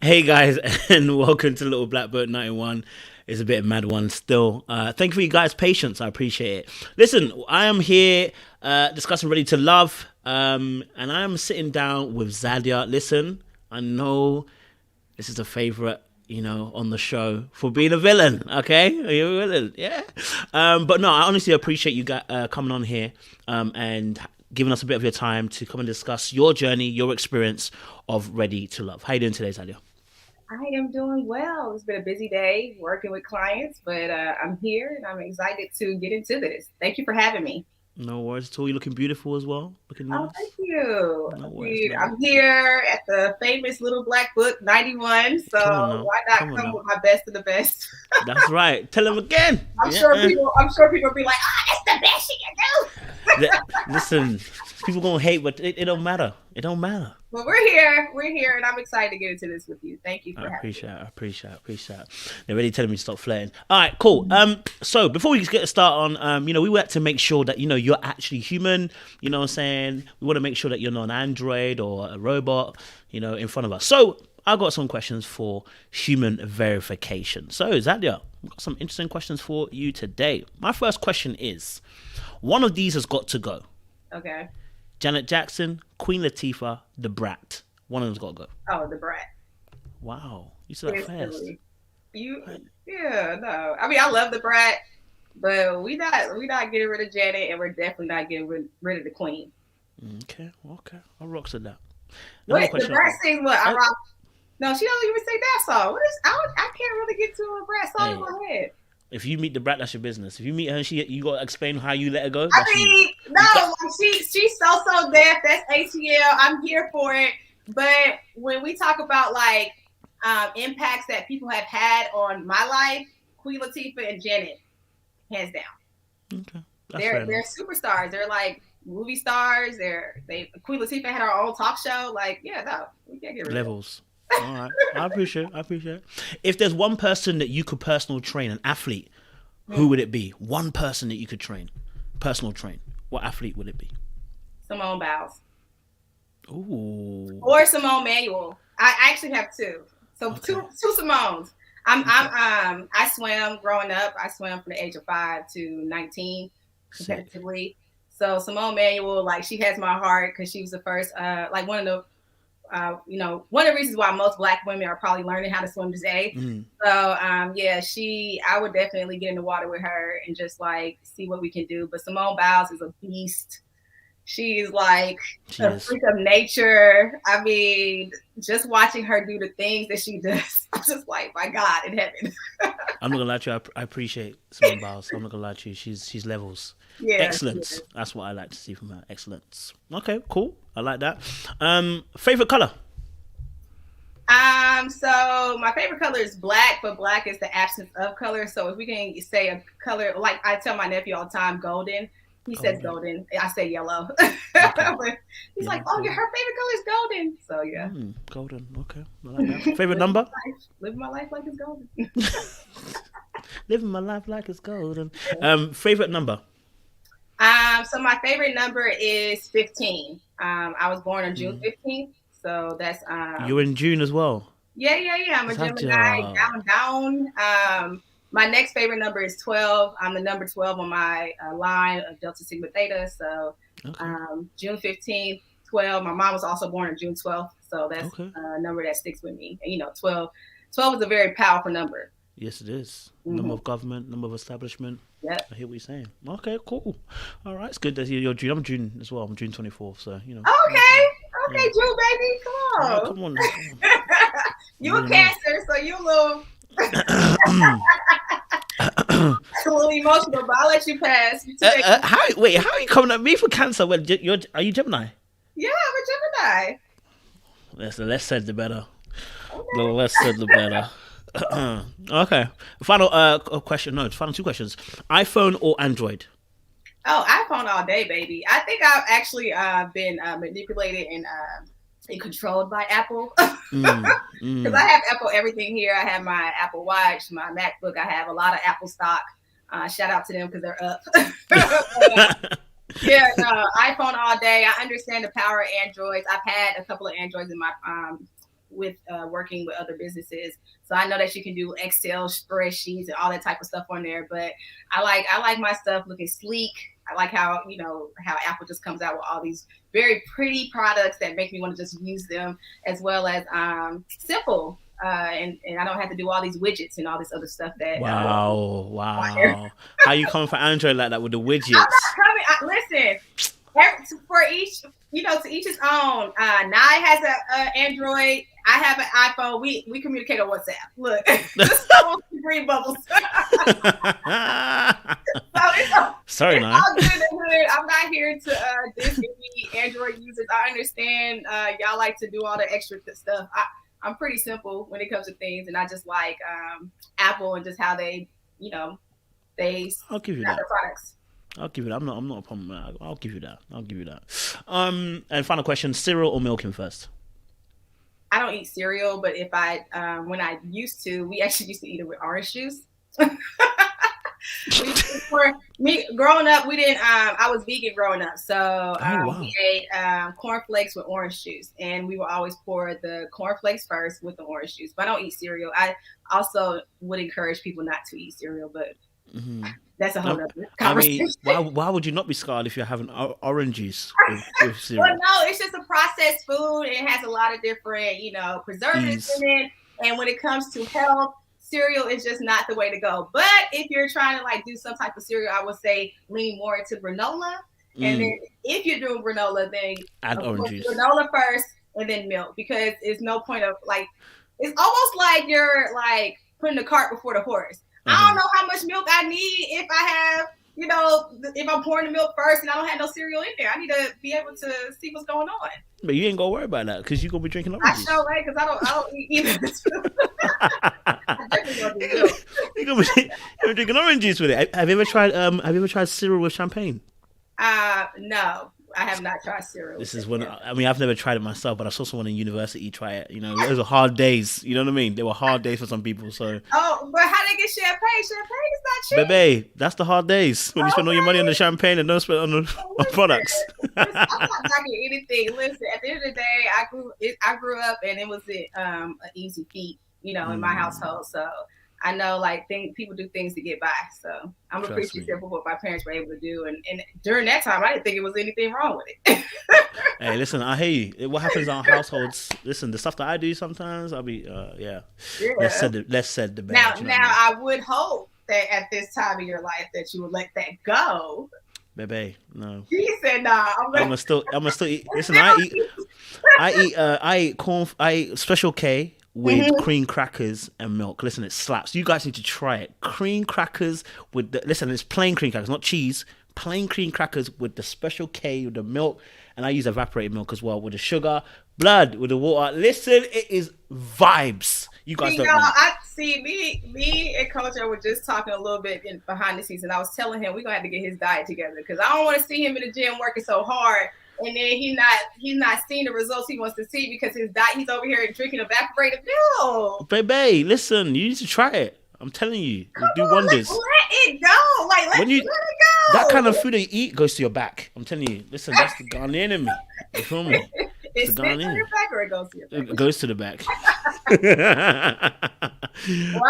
Hey guys, and welcome to LITTLEBLACKBOOK91. It's a bit of mad one still. Thank you for you guys' patience. I appreciate it. Listen, I am here discussing Ready to Love, and I am sitting down with Zadia. Listen, I know this is a favorite, on the show for being a villain. Okay, are you a villain? Yeah. But no, I honestly appreciate you guys coming on here and giving us a bit of your time to come and discuss your journey, your experience of Ready to Love. How you doing today, Zadia? I am doing well. It's been a busy day working with clients, but I'm here and I'm excited to get into this. Thank you for having me. No worries at all. You're looking beautiful as well. Looking Oh, thank nice. you. No worries, Dude, man. I'm here at the famous Little Black Book 91, so Come on now. why not Come on come now. with my best of the best? That's right. Tell him again. I'm sure Yeah. people will be like, that's the best she can do. Listen, people gonna hate, but it don't matter. It don't matter. But we're here, and I'm excited to get into this with you. Thank you I for having me. appreciate it. I appreciate it. I appreciate it. They're already telling me to stop flirting. All right, cool. So before we get a start on, we want to make sure that you're actually human. You know what I'm saying? We want to make sure that you're not an android or a robot. In front of us. So I got some questions for human verification. So Zadia, we've got some interesting questions for you today. My first question is: one of these has got to go. Okay. Janet Jackson, Queen Latifah, The Brat. One of them's got to go. Oh, the brat. Wow, you said that fast. Seriously. You, yeah, no. I mean, I love the brat, but we not getting rid of Janet, and we're definitely not getting rid of the queen. Okay, okay. I rocks with that. Another What the question. brat sings? What I Oh, rock? No, she don't even sing that song. What is? I can't really get to a brat song in hey, my head. if you meet the brat, that's your business. If you meet her and you got to explain how you let her go, I that's you. mean, You got. no, like she's so deaf. That's ATL. I'm here for it. But when we talk about like impacts that people have had on my life, Queen Latifah and Janet, hands down. Okay, that's fair They're enough. superstars. They're like movie stars. They Queen Latifah had her own talk show. Like, yeah, no, we can't get rid of it. Levels. All right, I appreciate it. I appreciate it. If there's one person that you could personal train, an athlete, who would it be? One person that you could train, personal train. What athlete would it be? Simone Biles Ooh. or Simone Manuel. I actually have two. So Okay. two Simones. Okay. I swam growing up. I swam from the age of 5 to 19 Sick. competitively. So Simone Manuel, like she has my heart because she was the first, like one of the one of the reasons why most Black women are probably learning how to swim today. Mm. So, yeah, I would definitely get in the water with her and just like see what we can do. But Simone Biles is a beast. She's like She a is. freak of nature. I mean, just watching her do the things that she does, I'm just like, my God in heaven. I'm not gonna lie to you. I appreciate Simone Biles. I'm not gonna lie to you. She's levels. Yeah, she Excellence. is. That's what I like to see from her. Excellence. Okay, cool. I like that. Favorite color. So my favorite color is black, but black is the absence of color. So if we can say a color, like I tell my nephew all the time, golden. He says Golden. golden. I say yellow. Okay. But he's like, Yellow. oh, Yellow. her favorite color is golden. So yeah, Golden. Okay. I like that. Favorite number. living my life like it's golden. Living my life like it's golden. Favorite number. So my favorite number is 15. I was born on June Mm. 15th, so that's You're in June as well. yeah. I'm a Gemini, Zaja. down. My next favorite number is 12. I'm the number 12 on my line of Delta Sigma Theta. So Okay. June 15th, 12. My mom was also born on June 12th. So that's Okay. a number that sticks with me. And, 12 is a very powerful number. Yes, it is. Number Mm-hmm. of government, number of establishment. Yep. I hear what you're saying. Okay, cool. All right, it's good that you're June. I'm June as well. I'm June 24th, so Okay. Yeah. Okay, June, baby. Come Oh, on. come on, come on. You a Really know. Cancer, so you a little emotional, but I'll let you pass. You today. How are you coming at me for cancer? Well, are you Gemini? Yeah, I'm a Gemini. The less said, the better. The Okay. less said, the better. Okay. Final question. No, final two questions. iPhone or Android? Oh, iPhone all day, baby. I think I've actually been manipulated and controlled by Apple Mm, because I mm. have Apple everything here. I have my Apple Watch, my MacBook. I have a lot of Apple stock. Shout out to them because they're up. Yeah, no, iPhone all day. I understand the power of Androids. I've had a couple of Androids in my with working with other businesses. So I know that you can do Excel spreadsheets and all that type of stuff on there. But I like my stuff looking sleek. I like how Apple just comes out with all these very pretty products that make me want to just use them, as well as simple. And I don't have to do all these widgets and all this other stuff that. Wow. How you coming for Android like that with the widgets? I'm not coming. Listen, for each, to each his own. Nai has an Android. I have an iPhone. We communicate on WhatsApp. Look, this is green bubbles. Sorry, Nai. I'm not here to diss any Android users. I understand y'all like to do all the extra stuff. I'm pretty simple when it comes to things, and I just like Apple and just how they I'll give you that. Their products. I'll give you that. I'm not a problem with that. I'll give you that. And final question: cereal or milking first? I don't eat cereal, but if when I used to, we actually used to eat it with orange juice. For me growing up, we didn't. I was vegan growing up, so we ate cornflakes with orange juice, and we would always pour the cornflakes first with the orange juice. But I don't eat cereal. I also would encourage people not to eat cereal, but that's a whole other conversation. I mean, why would you not be scarred if you're having orange juice with cereal? Well, no, it's just a processed food. It has a lot of different, preservatives in it, and when it comes to health, cereal is just not the way to go. But if you're trying to do some type of cereal, I would say leaning more into granola. And then if you're doing granola, then add orange juice. Granola first and then milk, because it's no point of it's almost like you're putting the cart before the horse. I don't know how much milk I need if I have, if I'm pouring the milk first and I don't have no cereal in there. I need to be able to see what's going on. But you ain't gonna worry about that because you're gonna be drinking orange juice. I sure right, because I don't eat either. I definitely gonna do milk. You're gonna be drinking orange juice with it. Have you ever tried cereal with champagne? No. I have not tried cereal. This is when I've never tried it myself, but I saw someone in university try it. Those were hard days. You know what I mean? They were hard days for some people. So. Oh, but how they get champagne? Champagne is not cheap. Baby, that's the hard days when you spend all your money on the champagne and don't spend on products. I'm not knocking anything. Listen, at the end of the day, I grew up and it was an easy feat, in my household. So I know people do things to get by. So I'm appreciative of what my parents were able to do. And during that time, I didn't think it was anything wrong with it. Hey, listen, I hear you. What happens in our households? Listen, the stuff that I do sometimes, I'll be, yeah. Let's set the bad. Now, I would hope that at this time of your life that you would let that go. Baby, no. He said, "Nah, I'm gonna still eat. Listen, I eat Special K with cream crackers and milk. Listen, it slaps. You guys need to try it. Cream crackers with it's plain cream crackers, not cheese. Plain cream crackers with the Special K with the milk, and I use evaporated milk as well with the sugar, blood with the water. Listen, it is vibes. You guys don't know. I see me and Culture were just talking a little bit behind the scenes, and I was telling him we're gonna have to get his diet together because I don't want to see him in the gym working so hard. And then he's not seeing the results he wants to see because his diet, he's over here drinking evaporated milk. Baby, listen, you need to try it. I'm telling you, it'll do wonders. Let it go. Let it go. That kind of food that you eat goes to your back. I'm telling you. Listen, that's the Ghanaian in me. You feel me? It stays on your back or it goes to your back? It goes to the back. Well,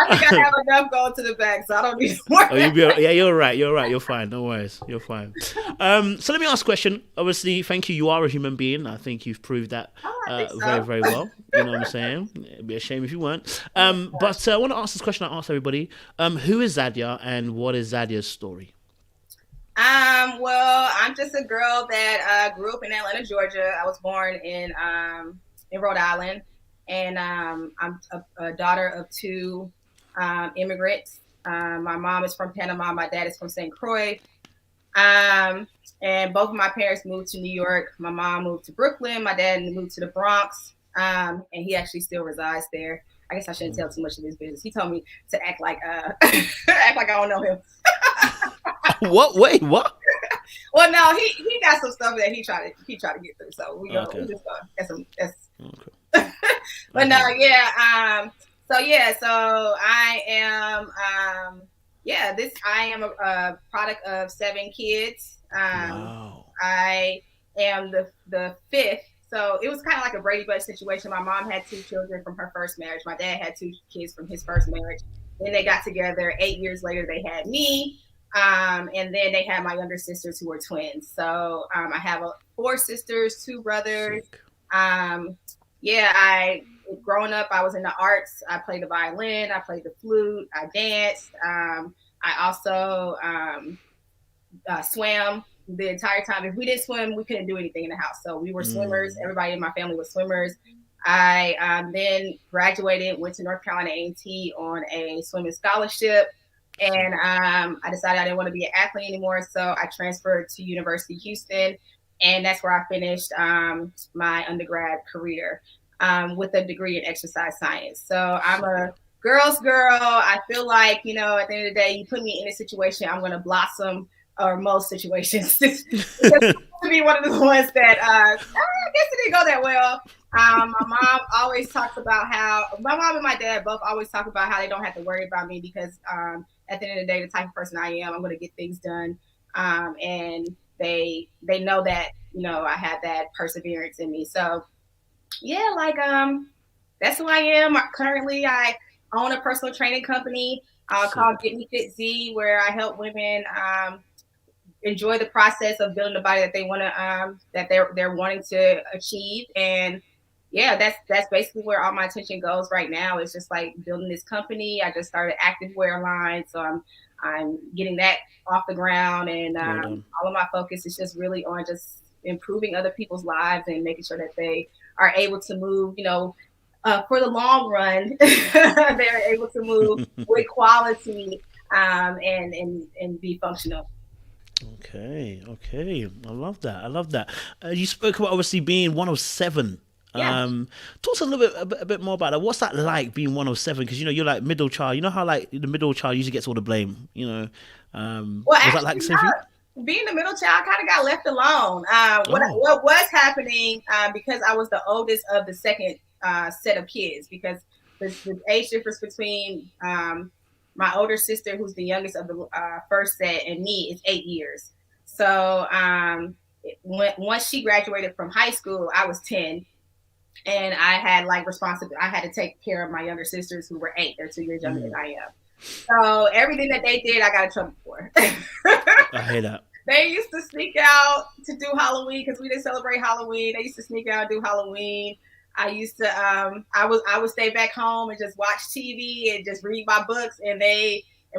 I think I have enough going to the back, so I don't need more. Yeah, you're right. You're fine. No worries. You're fine. So let me ask a question. Obviously, thank you. You are a human being. I think you've proved that very, very well. You know what I'm saying? It'd be a shame if you weren't. But I want to ask this question I asked everybody. Who is Zadia and what is Zadia's story? Well, I'm just a girl that grew up in Atlanta, Georgia. I was born in Rhode Island, and I'm a daughter of two immigrants. My mom is from Panama. My dad is from St. Croix. And both of my parents moved to New York. My mom moved to Brooklyn. My dad moved to the Bronx, and he actually still resides there. I guess I shouldn't tell too much of his business. He told me to act like I don't know him. What? Wait, what? Well, no, he got some stuff that he tried to get through. So we just that's okay. But no, yeah. So I am I am a product of 7 kids. Wow. I am the 5th So it was kind of like a Brady Bunch situation. My mom had 2 children from her first marriage. My dad had 2 kids from his first marriage. Then they got together. 8 years later, they had me. And then they had my younger sisters who were twins. So I have 4 sisters, 2 brothers. Growing up, I was in the arts. I played the violin. I played the flute. I danced. I also swam the entire time. If we didn't swim, we couldn't do anything in the house. So we were swimmers. Everybody in my family was swimmers. I then graduated, went to North Carolina A&T on a swimming scholarship. And I decided I didn't want to be an athlete anymore. So I transferred to University of Houston. And that's where I finished my undergrad career with a degree in exercise science. So I'm a girl's girl. I feel like, you know, at the end of the day, you put me in a situation, I'm going to blossom, or most situations. To be one of the ones that I guess it didn't go that well. My mom always talks about how, my mom and my dad both always talk about how they don't have to worry about me because at the end of the day, the type of person I am, I'm going to get things done. And they know that, you know, I have that perseverance in me. So yeah, like that's who I am. Currently, I own a personal training company called Get Me Fit Z, where I help women enjoy the process of building the body that they want to that they're wanting to achieve. And yeah, that's basically where all my attention goes right now. It's just like building this company. I just started activewear line, so I'm getting that off the ground, and all of my focus is just really on just improving other people's lives and making sure that they are able to move, you know, for the long run. They're able to move with quality and be functional. Okay. I love that. You spoke about obviously being one of 7. Yeah. Talk to us a bit more about that. What's that like being one of 7? Because, you know, you're like middle child. You know how like the middle child usually gets all the blame, you know? Well, was actually, that like the same for you? Being the middle child, kind of got left alone. What was happening, because I was the oldest of the second set of kids, because the age difference between my older sister, who's the youngest of the first set, and me is 8 years. So once she graduated from high school, I was 10. And I had like I had to take care of my younger sisters who were 8. They're 2 years younger than I am. So everything that they did, I got in trouble for. I hate that. They used to sneak out to do Halloween because we didn't celebrate Halloween. They used to sneak out and do Halloween. I used to, I would stay back home and just watch TV and just read my books. And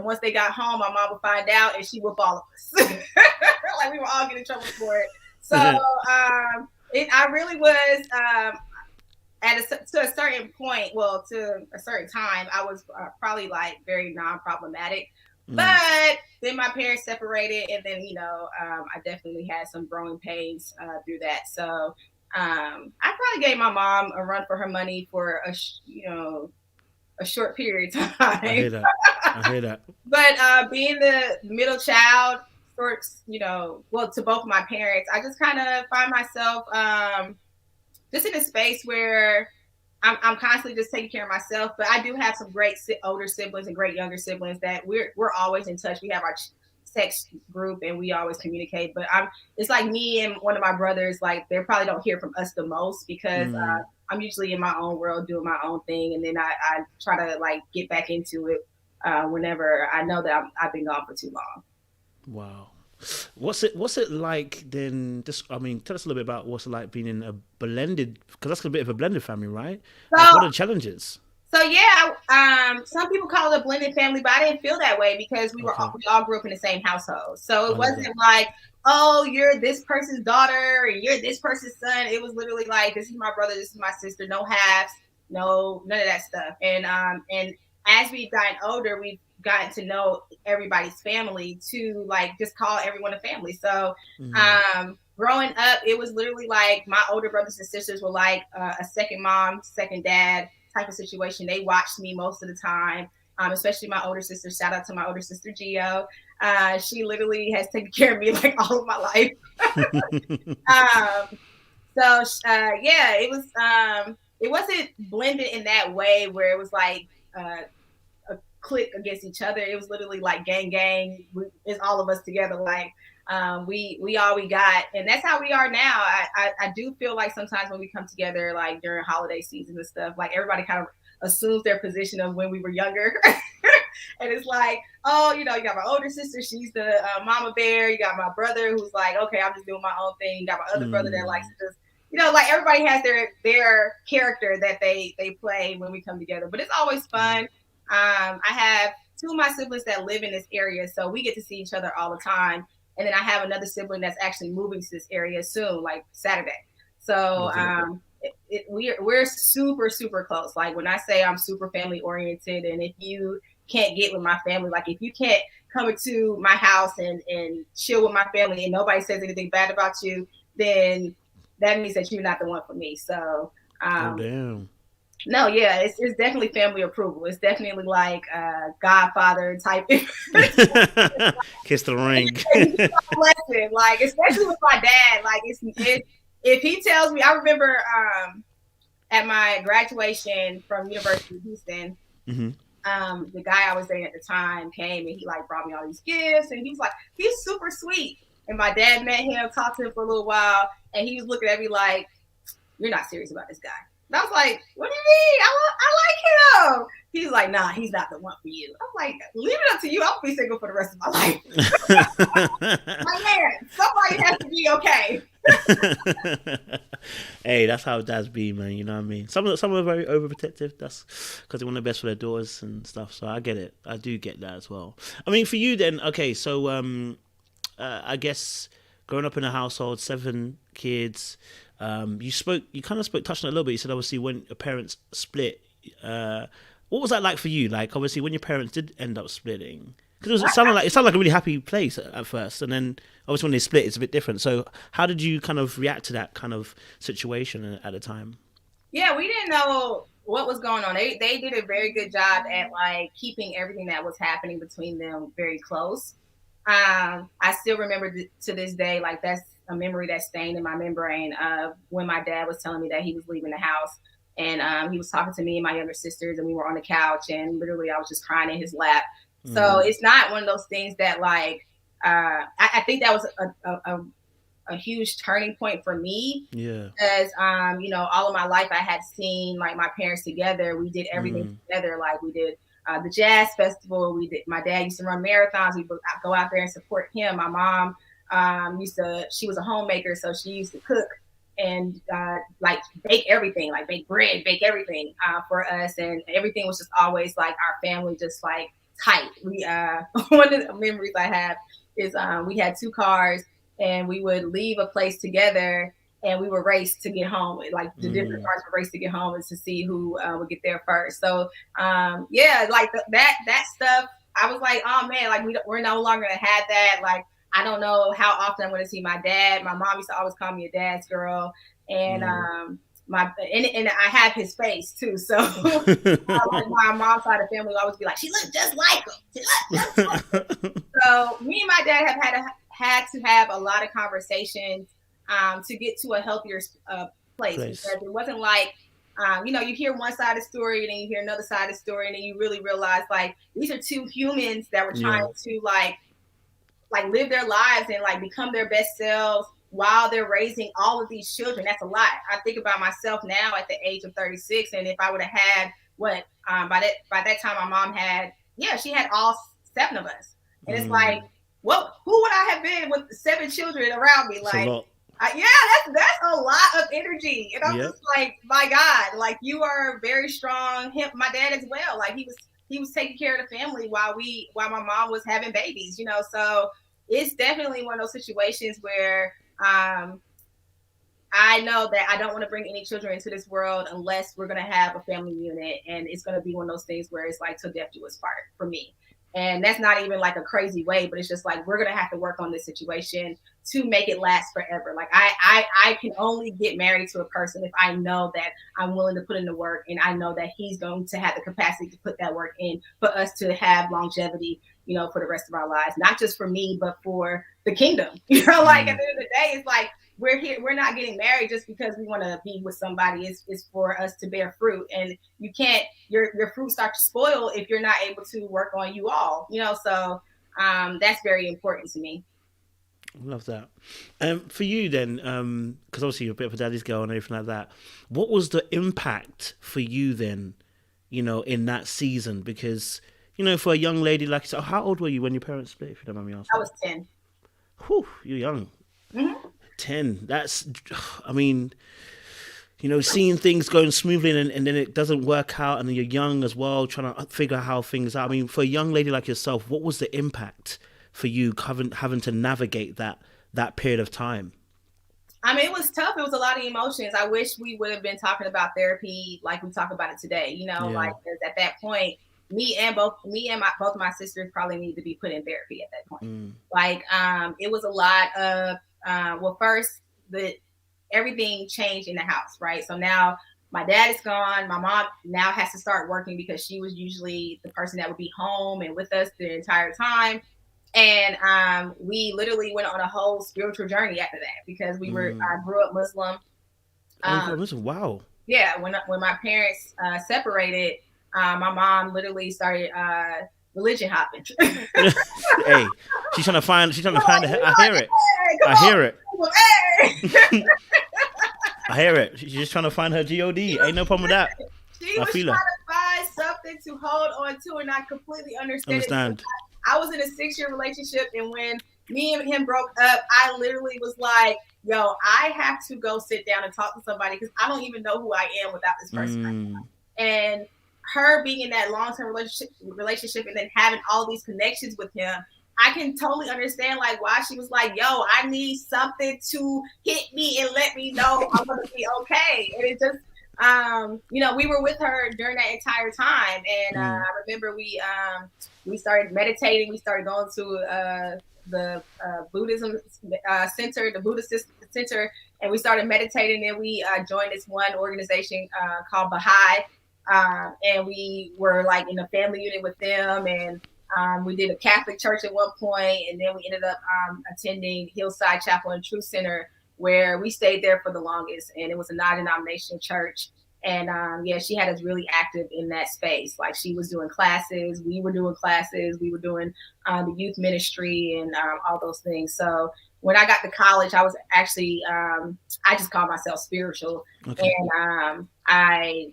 once they got home, my mom would find out and she would whoop all of us. Like we were all getting in trouble for it. So I really was, to a certain point, well, to a certain time, I was probably like very non-problematic. But then my parents separated, and then, you know, I definitely had some growing pains through that. So I probably gave my mom a run for her money for a short period of time. I hear that. But being the middle child, to both of my parents, I just kind of find myself just in a space where I'm constantly just taking care of myself. But I do have some great older siblings and great younger siblings that we're always in touch. We have our text group and we always communicate. But it's like me and one of my brothers, like they probably don't hear from us the most because I'm usually in my own world doing my own thing, and then I try to like get back into it whenever I know that I've been gone for too long. Wow. What's it like then? Tell us a little bit about what's it like being in a blended, because that's a bit of a blended family, right? So, like, what are the challenges? So yeah, some people call it a blended family, but I didn't feel that way because we all grew up in the same household. So it wasn't like, oh, you're this person's daughter or you're this person's son. It was literally like, this is my brother, this is my sister, no halves, no, none of that stuff. And as we've gotten older, we've gotten to know everybody's family to like just call everyone a family. So growing up, it was literally like my older brothers and sisters were like a second mom, second dad type of situation. They watched me most of the time, especially my older sister. Shout out to my older sister, Gio. She literally has taken care of me like all of my life. It wasn't blended in that way where it was like a clique against each other. It was literally like gang. It's all of us together. Like we all we got, and that's how we are now. I do feel like sometimes when we come together, like during holiday season and stuff, like everybody kind of assumes their position of when we were younger. And it's like, oh, you got my older sister, she's the mama bear. You got my brother who's like, okay, I'm just doing my own thing. You got my other brother that likes to just, like everybody has their character that they play when we come together. But it's always fun. I have two of my siblings that live in this area, so we get to see each other all the time. And then I have another sibling that's actually moving to this area soon, like Saturday. So we're super, super close. Like when I say I'm super family oriented, and if you can't get with my family, like if you can't come into my house and chill with my family and nobody says anything bad about you, then that means that you're not the one for me. So damn. No, yeah, it's definitely family approval. It's definitely like Godfather type. Kiss the ring. Like especially with my dad. Like if he tells me, I remember at my graduation from University of Houston, the guy I was dating at the time came and he like brought me all these gifts, and he was like, he's super sweet. And my dad met him, talked to him for a little while, and he was looking at me like, you're not serious about this guy. And I was like, what do you mean? I like him. He's like, nah, he's not the one for you. I'm like, leave it up to you. I'll be single for the rest of my life. My man, somebody has to be okay. Hey, that's how dads be, man. You know what I mean? Some are very overprotective. That's because they want the best for their daughters and stuff. So I get it. I do get that as well. I mean, for you then, okay. So I guess growing up in a household, 7 kids. You kind of touched on it a little bit. You said obviously when your parents split, what was that like for you? Like obviously when your parents did end up splitting, because it sounded like a really happy place at first, and then obviously when they split, it's a bit different. So how did you kind of react to that kind of situation at the time? Yeah, we didn't know what was going on. They did a very good job at like keeping everything that was happening between them very close. I still remember to this day, like that's a memory that's staying in my membrane of when my dad was telling me that he was leaving the house, and he was talking to me and my younger sisters, and we were on the couch, and literally I was just crying in his lap. So it's not one of those things that like I think that was a huge turning point for me. Yeah. Because all of my life I had seen like my parents together. We did everything together. Like we did the jazz festival. My dad used to run marathons. We would go out there and support him. My mom she was a homemaker, so she used to cook and like bake everything, like bake bread, bake everything for us, and everything was just always like our family just like tight. We one of the memories I have is we had 2 cars and we would leave a place together and we would race to get home. Like the different cars would race to get home and to see who would get there first. So like that stuff, I was like, oh man, like we're no longer gonna have that. Like I don't know how often I'm going to see my dad. My mom used to always call me a dad's girl, and and I have his face too. So like my mom's side of the family would always be like, she looks just like him. She looks just like him. So me and my dad have had to have a lot of conversations to get to a healthier place. Because it wasn't like you hear one side of the story and then you hear another side of the story, and then you really realize like these are 2 humans that were trying to like live their lives and like become their best selves while they're raising all of these children. That's a lot. I think about myself now at the age of 36, and if I would have had by that time my mom had she had all 7 of us, and it's like, well, who would I have been with 7 children around me? Like, that's a lot of energy, and I'm just like, my God, like you are very strong. My dad as well. Like he was taking care of the family while my mom was having babies, so it's definitely one of those situations where I know that I don't want to bring any children into this world unless we're going to have a family unit, and it's going to be one of those things where it's like till death do us part for me. And that's not even like a crazy way, but it's just like we're going to have to work on this situation to make it last forever. Like I can only get married to a person if I know that I'm willing to put in the work, and I know that he's going to have the capacity to put that work in for us to have longevity, for the rest of our lives, not just for me, but for the kingdom. Like at the end of the day, it's like we're not getting married just because we want to be with somebody. It's for us to bear fruit, and you can't your fruit start to spoil if you're not able to work on you all. So that's very important to me. Love that. For you then, because obviously you're a bit of a daddy's girl and everything like that. What was the impact for you then? In that season, because for a young lady like yourself, how old were you when your parents split? If you don't mind me asking. I was 10. Whew, you're young. Mm-hmm. 10. That's, I mean, seeing things going smoothly and then it doesn't work out, and then you're young as well, trying to figure out how things are. I mean, for a young lady like yourself, what was the impact for you having to navigate that period of time? I mean, it was tough. It was a lot of emotions. I wish we would have been talking about therapy like we talk about it today. Like at that point, both of my sisters probably need to be put in therapy at that point. Like, it was a lot of first everything changed in the house, right? So now my dad is gone. My mom now has to start working because she was usually the person that would be home and with us the entire time. And we literally went on a whole spiritual journey after that because I grew up Muslim. Wow. Yeah, when my parents separated, my mom literally started religion hopping. Hey, she's trying to find it. I hear it. I hear it. She's just trying to find her God. Ain't no problem with that. She was trying to find something to hold on to, and I completely understand. I was in a 6-year relationship, and when me and him broke up, I literally was like, yo, I have to go sit down and talk to somebody because I don't even know who I am without this person. And her being in that long-term relationship and then having all these connections with him, I can totally understand like why she was like, yo, I need something to hit me and let me know I'm going to be okay. And it just, we were with her during that entire time. And I remember we started meditating. We started going to the Buddhism center, the Buddhist center, and we started meditating. And we joined this one organization called Baha'i. And we were like in a family unit with them. And we did a Catholic church at one point. And then we ended up attending Hillside Chapel and Truth Center, where we stayed there for the longest. And it was a non-denominational church. And she had us really active in that space. Like she was doing classes, we were doing classes, we were doing the youth ministry and all those things. So when I got to college, I was actually, I just called myself spiritual. Okay. And I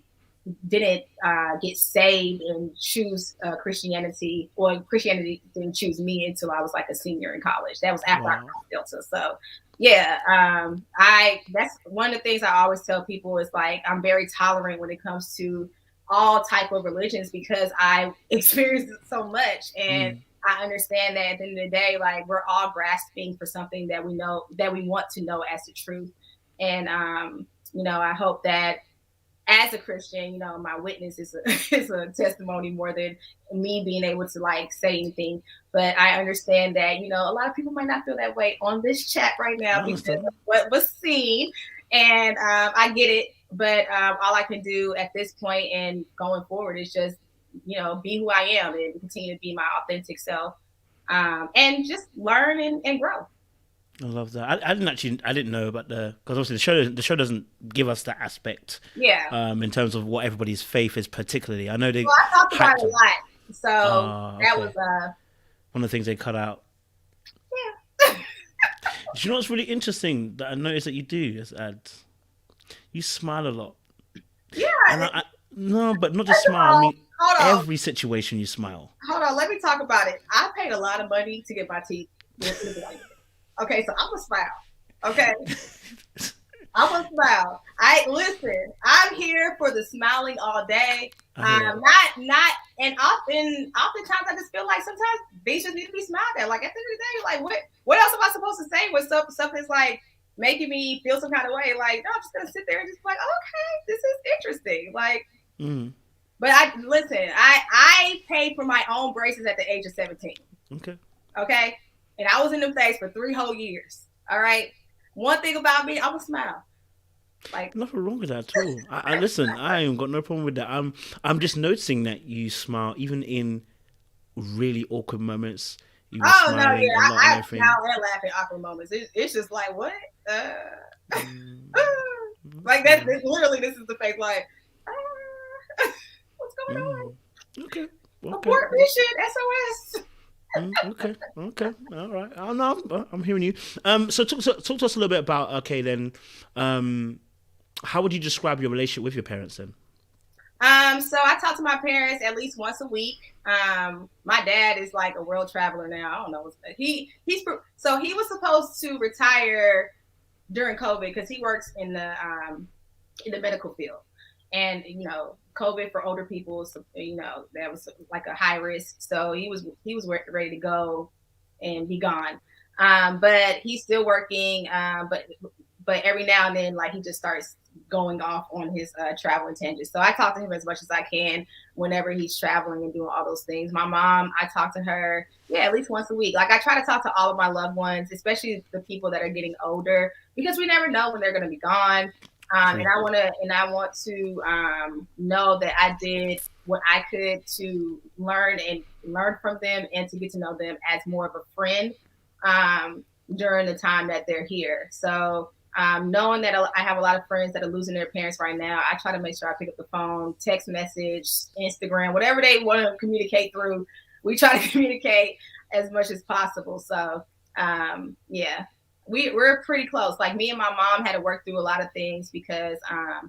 didn't get saved and choose Christianity, or Christianity didn't choose me until I was like a senior in college. That was after I crossed Delta. So yeah, that's one of the things I always tell people is like, I'm very tolerant when it comes to all type of religions because I experienced it so much. And I understand that at the end of the day, like we're all grasping for something that we know, that we want to know as the truth. And, I hope that as a Christian, my witness is a testimony more than me being able to like say anything. But I understand that, a lot of people might not feel that way on this chat right now because of what was seen. And I get it. But all I can do at this point and going forward is just, be who I am and continue to be my authentic self and just learn and grow. I love that. I didn't know about because obviously the show doesn't give us that aspect. Yeah. In terms of what everybody's faith is particularly. I know I talked about it a lot. So that was one of the things they cut out. Yeah. Do you know what's really interesting that I noticed that you do as ads? You smile a lot. Yeah. And no, but not just smile. I mean, every situation you smile. Hold on, let me talk about it. I paid a lot of money to get my teeth. Okay, so I'm a smile. Okay, I'm a smile. Listen. I'm here for the smiling all day. Not, and oftentimes I just feel like sometimes these just need to be smiled at. Like at the end of the day, like what else am I supposed to say when something's like making me feel some kind of way? Like, no, I'm just gonna sit there and just be like, okay, this is interesting. Like, but I paid for my own braces at the age of 17. Okay. And I was in them things for 3 whole years. All right. One thing about me, I'm a smile. Like nothing wrong with that at all. I listen. I ain't got no problem with that. I'm just noticing that you smile even in really awkward moments. You no, yeah, I smile and laugh in awkward moments. It's just like what? Like that's literally this is the face. Like what's going on? Okay. Abort mission, SOS. Okay, all right. Oh, no, I'm hearing you. So talk to us a little bit about, okay, then, how would you describe your relationship with your parents then? So I talk to my parents at least once a week. My dad is like a world traveler now. I don't know. He was supposed to retire during COVID because he works in the medical field, and COVID for older people, so, that was like a high risk. So he was ready to go and be gone. But he's still working. But every now and then, like, he just starts going off on his travel tangents. So I talk to him as much as I can whenever he's traveling and doing all those things. My mom, I talk to her, at least once a week. Like, I try to talk to all of my loved ones, especially the people that are getting older, because we never know when they're going to be gone. And I want to know that I did what I could to learn from them and to get to know them as more of a friend during the time that they're here. So knowing that I have a lot of friends that are losing their parents right now, I try to make sure I pick up the phone, text message, Instagram, whatever they want to communicate through. We try to communicate as much as possible. So, we're pretty close. Like, me and my mom had to work through a lot of things because I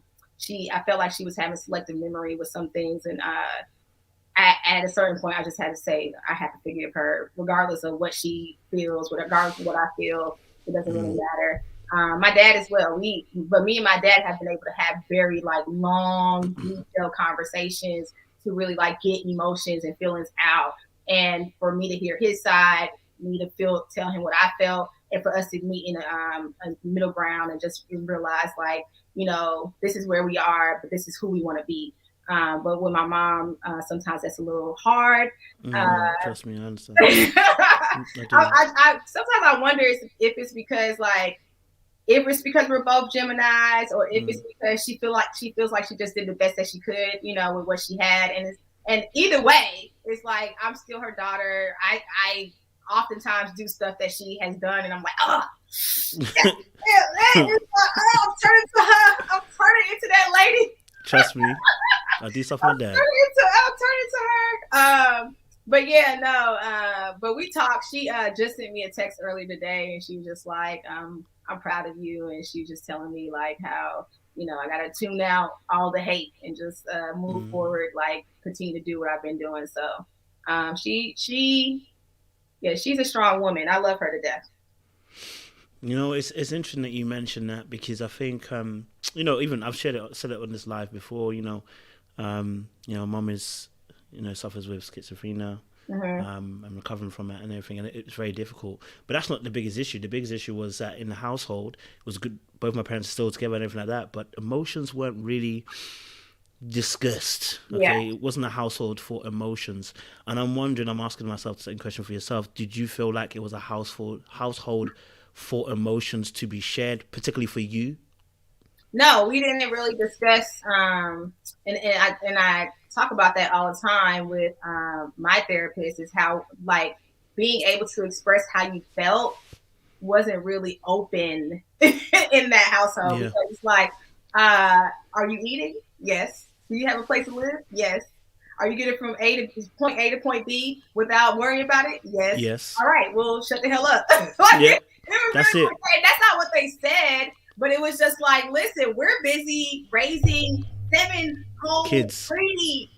felt like she was having selective memory with some things. And at a certain point, I just had to say, I have to forgive her, regardless of what she feels, regardless of what I feel. It doesn't really matter. My dad as well. But me and my dad have been able to have very like long, detailed conversations to really like get emotions and feelings out. And for me to hear his side, me to tell him what I felt, and for us to meet in a middle ground and just realize, like, this is where we are, but this is who we want to be. But with my mom, sometimes that's a little hard. Trust me, I understand. Sometimes I wonder if it's because we're both Geminis, or if it's because she feels like she just did the best that she could, with what she had. And either way, it's like, I'm still her daughter. I oftentimes do stuff that she has done, and I'm like, I'm turning into that lady. Trust me, I do stuff like that. I'll turn into her. But we talked. She just sent me a text earlier today, and she was just like, I'm proud of you. And she was just telling me, like, how, I got to tune out all the hate and just move forward, like, continue to do what I've been doing. So she's a strong woman. I love her to death. It's interesting that you mentioned that, because I think, even I've said it on this live before, mom is, suffers with schizophrenia, and recovering from it and everything, and it's very difficult. But that's not the biggest issue. The biggest issue was that in the household, it was good, both my parents are still together and everything like that, but emotions weren't really discussed. Okay, yeah. It wasn't a household for emotions. And I'm asking myself the same question for yourself. Did you feel like it was a household for emotions to be shared, particularly for you? No, we didn't really discuss, and I talk about that all the time with my therapist, is how, like, being able to express how you felt wasn't really open in that household. Yeah. Because it's like, are you eating? Yes. Do you have a place to live? Yes. Are you getting from point A to point B without worrying about it? Yes. Yes. All right. Well, shut the hell up. That's it. That's not what they said, but it was just like, listen, we're busy raising 7 home kids, greedy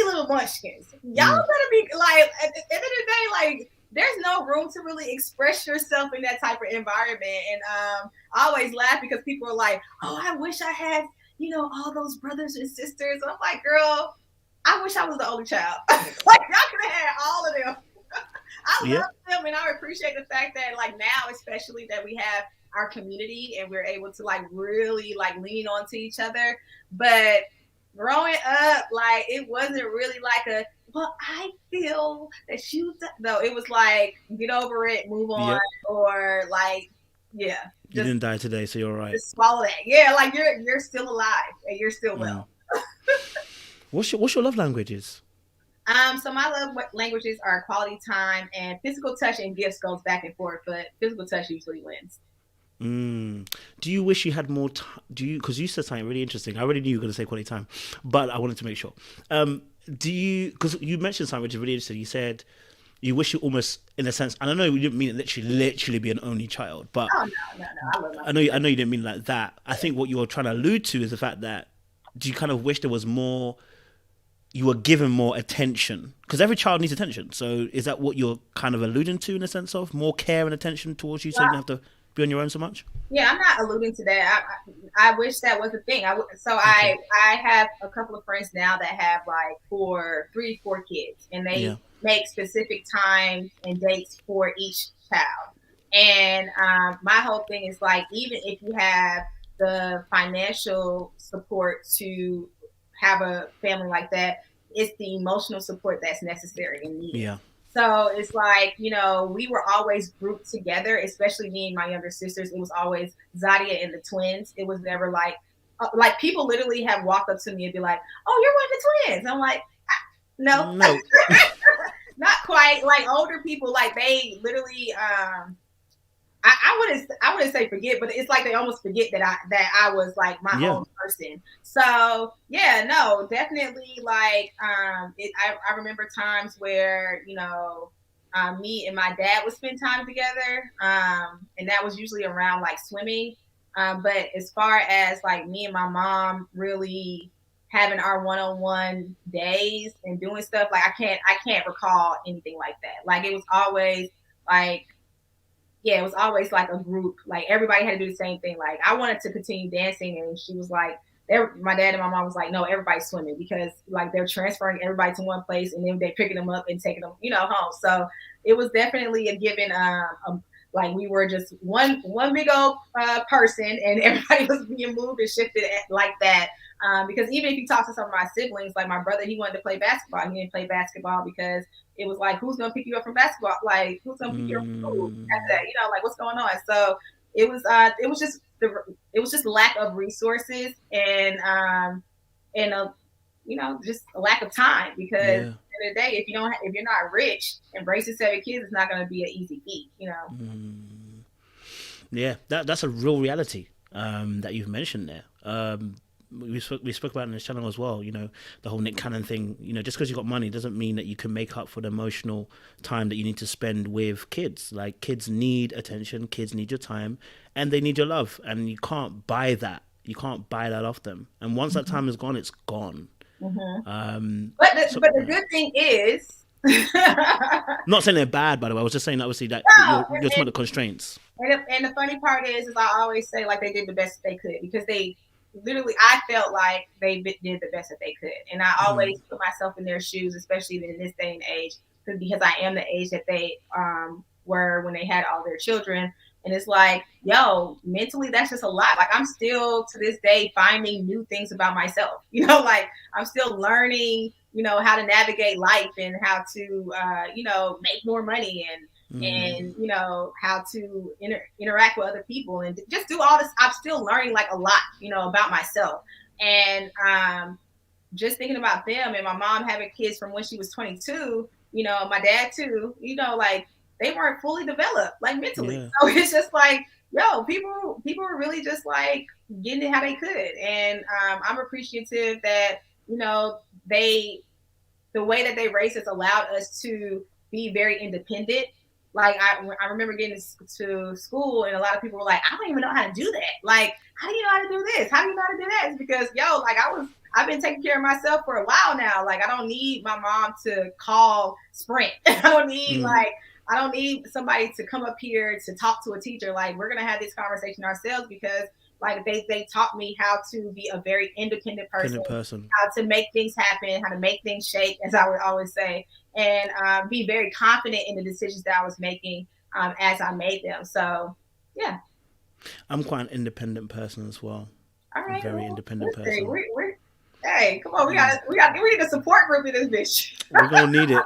little munchkins. Y'all better be like, at the end of the day, like, there's no room to really express yourself in that type of environment. And I always laugh because people are like, oh, I wish I had, all those brothers and sisters. And I'm like, girl, I wish I was the only child. Like, y'all could have had all of them. I love them, and I appreciate the fact that, like, now, especially, that we have our community and we're able to, like, really, like, lean onto each other. But growing up, like, it wasn't really like well, I feel that no, it was like, get over it, move on, or like, you didn't die today, so you're all right. Just swallow that. Yeah, like, you're still alive and you're still well. What's your love languages? So my love languages are quality time, and physical touch and gifts goes back and forth, but physical touch usually wins. Do you wish you had more time? Because you said something really interesting. I already knew you were going to say quality time, but I wanted to make sure. Because you mentioned something which is really interesting. You said you wish you almost, in a sense, and I know you didn't mean it literally be an only child, but Oh no, I love my I know you didn't mean it like that. I think what you're trying to allude to is the fact that, do you kind of wish there was more, you were given more attention? Because every child needs attention. So is that what you're kind of alluding to, in a sense of more care and attention towards you, so you don't have to be on your own so much? Yeah, I'm not alluding to that. I wish that was a thing. I have a couple of friends now that have like 3, 4 kids, and they make specific times and dates for each child. And my whole thing is like, even if you have the financial support to have a family like that, it's the emotional support that's necessary and needed. Yeah. So it's like, we were always grouped together, especially me and my younger sisters. It was always Zadia and the twins. It was never like people literally have walked up to me and be like, "Oh, you're one of the twins." I'm like, no. Not quite. Like older people, like they literally, I wouldn't say forget, but it's like they almost forget that I was like my own person. So yeah, no, definitely like I remember times where me and my dad would spend time together, and that was usually around like swimming. But as far as like me and my mom really having our one-on-one days and doing stuff, like I can't recall anything like that. Like it was always like. Yeah, it was always like a group. Like everybody had to do the same thing. Like I wanted to continue dancing, and she was like, my dad and my mom was like, no, everybody's swimming, because like they're transferring everybody to one place and then they're picking them up and taking them, home. So it was definitely a given. Like we were just one big old person, and everybody was being moved and shifted like that. Because even if you talk to some of my siblings, like my brother, he wanted to play basketball. He didn't play basketball because it was like, who's gonna pick you up from basketball? Like who's gonna pick you up from school? That, like what's going on? So it was just lack of resources and just a lack of time, because at the end of the day, if you're not rich and raising 7 kids, it's not going to be an easy feat, Yeah, that's a real reality that you've mentioned there. We spoke about it in this channel as well, the whole Nick Cannon thing. Just because you got money doesn't mean that you can make up for the emotional time that you need to spend with kids. Like kids need attention, kids need your time, and they need your love, and you can't buy that. You can't buy that off them. And once that time is gone, it's gone. Mm-hmm. But the good thing is, not saying they're bad, by the way. I was just saying obviously that you're talking about the constraints. And the funny part is I always say like they did the best they could, because they literally, I felt like they did the best that they could, and I always put myself in their shoes, especially in this day and age, because I am the age that they were when they had all their children. And it's like, yo, mentally, that's just a lot. Like, I'm still, to this day, finding new things about myself. Like, I'm still learning, how to navigate life and how to, make more money and how to interact with other people and just do all this. I'm still learning, like, a lot, about myself. And just thinking about them and my mom having kids from when she was 22, my dad, too, like, they weren't fully developed, like mentally. Yeah. So it's just like, yo, people were really just like getting it how they could. And I'm appreciative that, the way that they raised us allowed us to be very independent. Like I remember getting to school and a lot of people were like, I don't even know how to do that. Like, how do you know how to do this? How do you know how to do that? It's because, like I've been taking care of myself for a while now. Like, I don't need my mom to call Sprint. I don't need somebody to come up here to talk to a teacher. Like, we're going to have this conversation ourselves, because like they taught me how to be a very independent person, how to make things happen, how to make things shake, as I would always say, and be very confident in the decisions that I was making as I made them. So, yeah. I'm quite an independent person as well. All right, very independent person. Hey, come on, we need a support group in this bitch. We're gonna need it.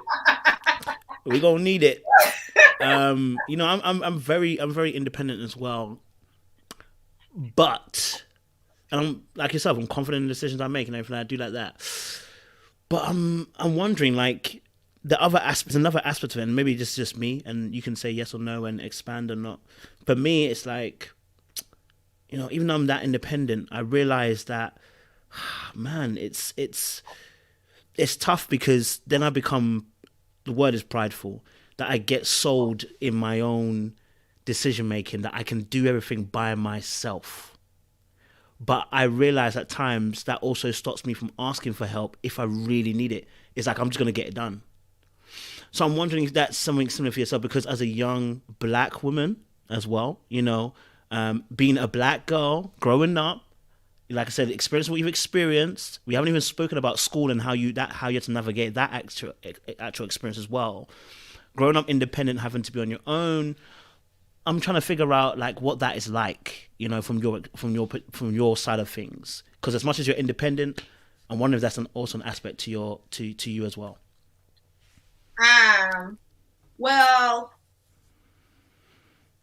We're gonna need it. I'm very independent as well. But, and I'm like yourself, I'm confident in the decisions I make and everything. I do like that. But I'm wondering, like, another aspect of it, and maybe it's just me, and you can say yes or no and expand or not. For me, it's like, even though I'm that independent, I realize that, man, it's tough, because then I become, the word is prideful. that I get sold in my own decision making that I can do everything by myself. But I realize at times that also stops me from asking for help if I really need it. It's like I'm just going to get it done. So I'm wondering if that's something similar for yourself, because as a young black woman as well, being a black girl, growing up, like I said, experience what you've experienced. We haven't even spoken about school and how you had to navigate that actual experience as well. Growing up independent, having to be on your own, I'm trying to figure out like what that is like, from your side of things. Because as much as you're independent, I wonder if that's also an aspect to you as well. Well,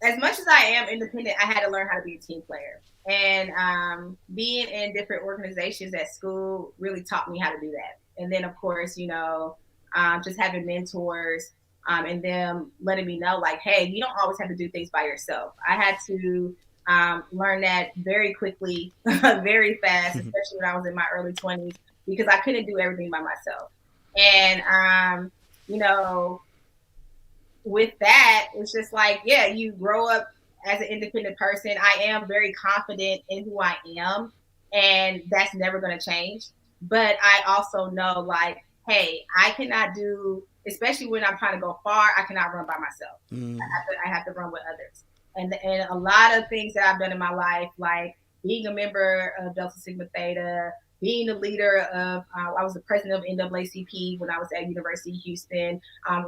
as much as I am independent, I had to learn how to be a team player. And being in different organizations at school really taught me how to do that. And then, of course, just having mentors and them letting me know, like, hey, you don't always have to do things by yourself. I had to learn that very quickly, very fast, especially when I was in my early 20s, because I couldn't do everything by myself. And, with that, it's just like, yeah, you grow up as an independent person. I am very confident in who I am, and that's never going to change. But I also know, like, hey, I cannot do, especially when I'm trying to go far, I cannot run by myself. I have to run with others. And a lot of things that I've done in my life, like being a member of Delta Sigma Theta, being the leader of, I was the president of NAACP when I was at University of Houston,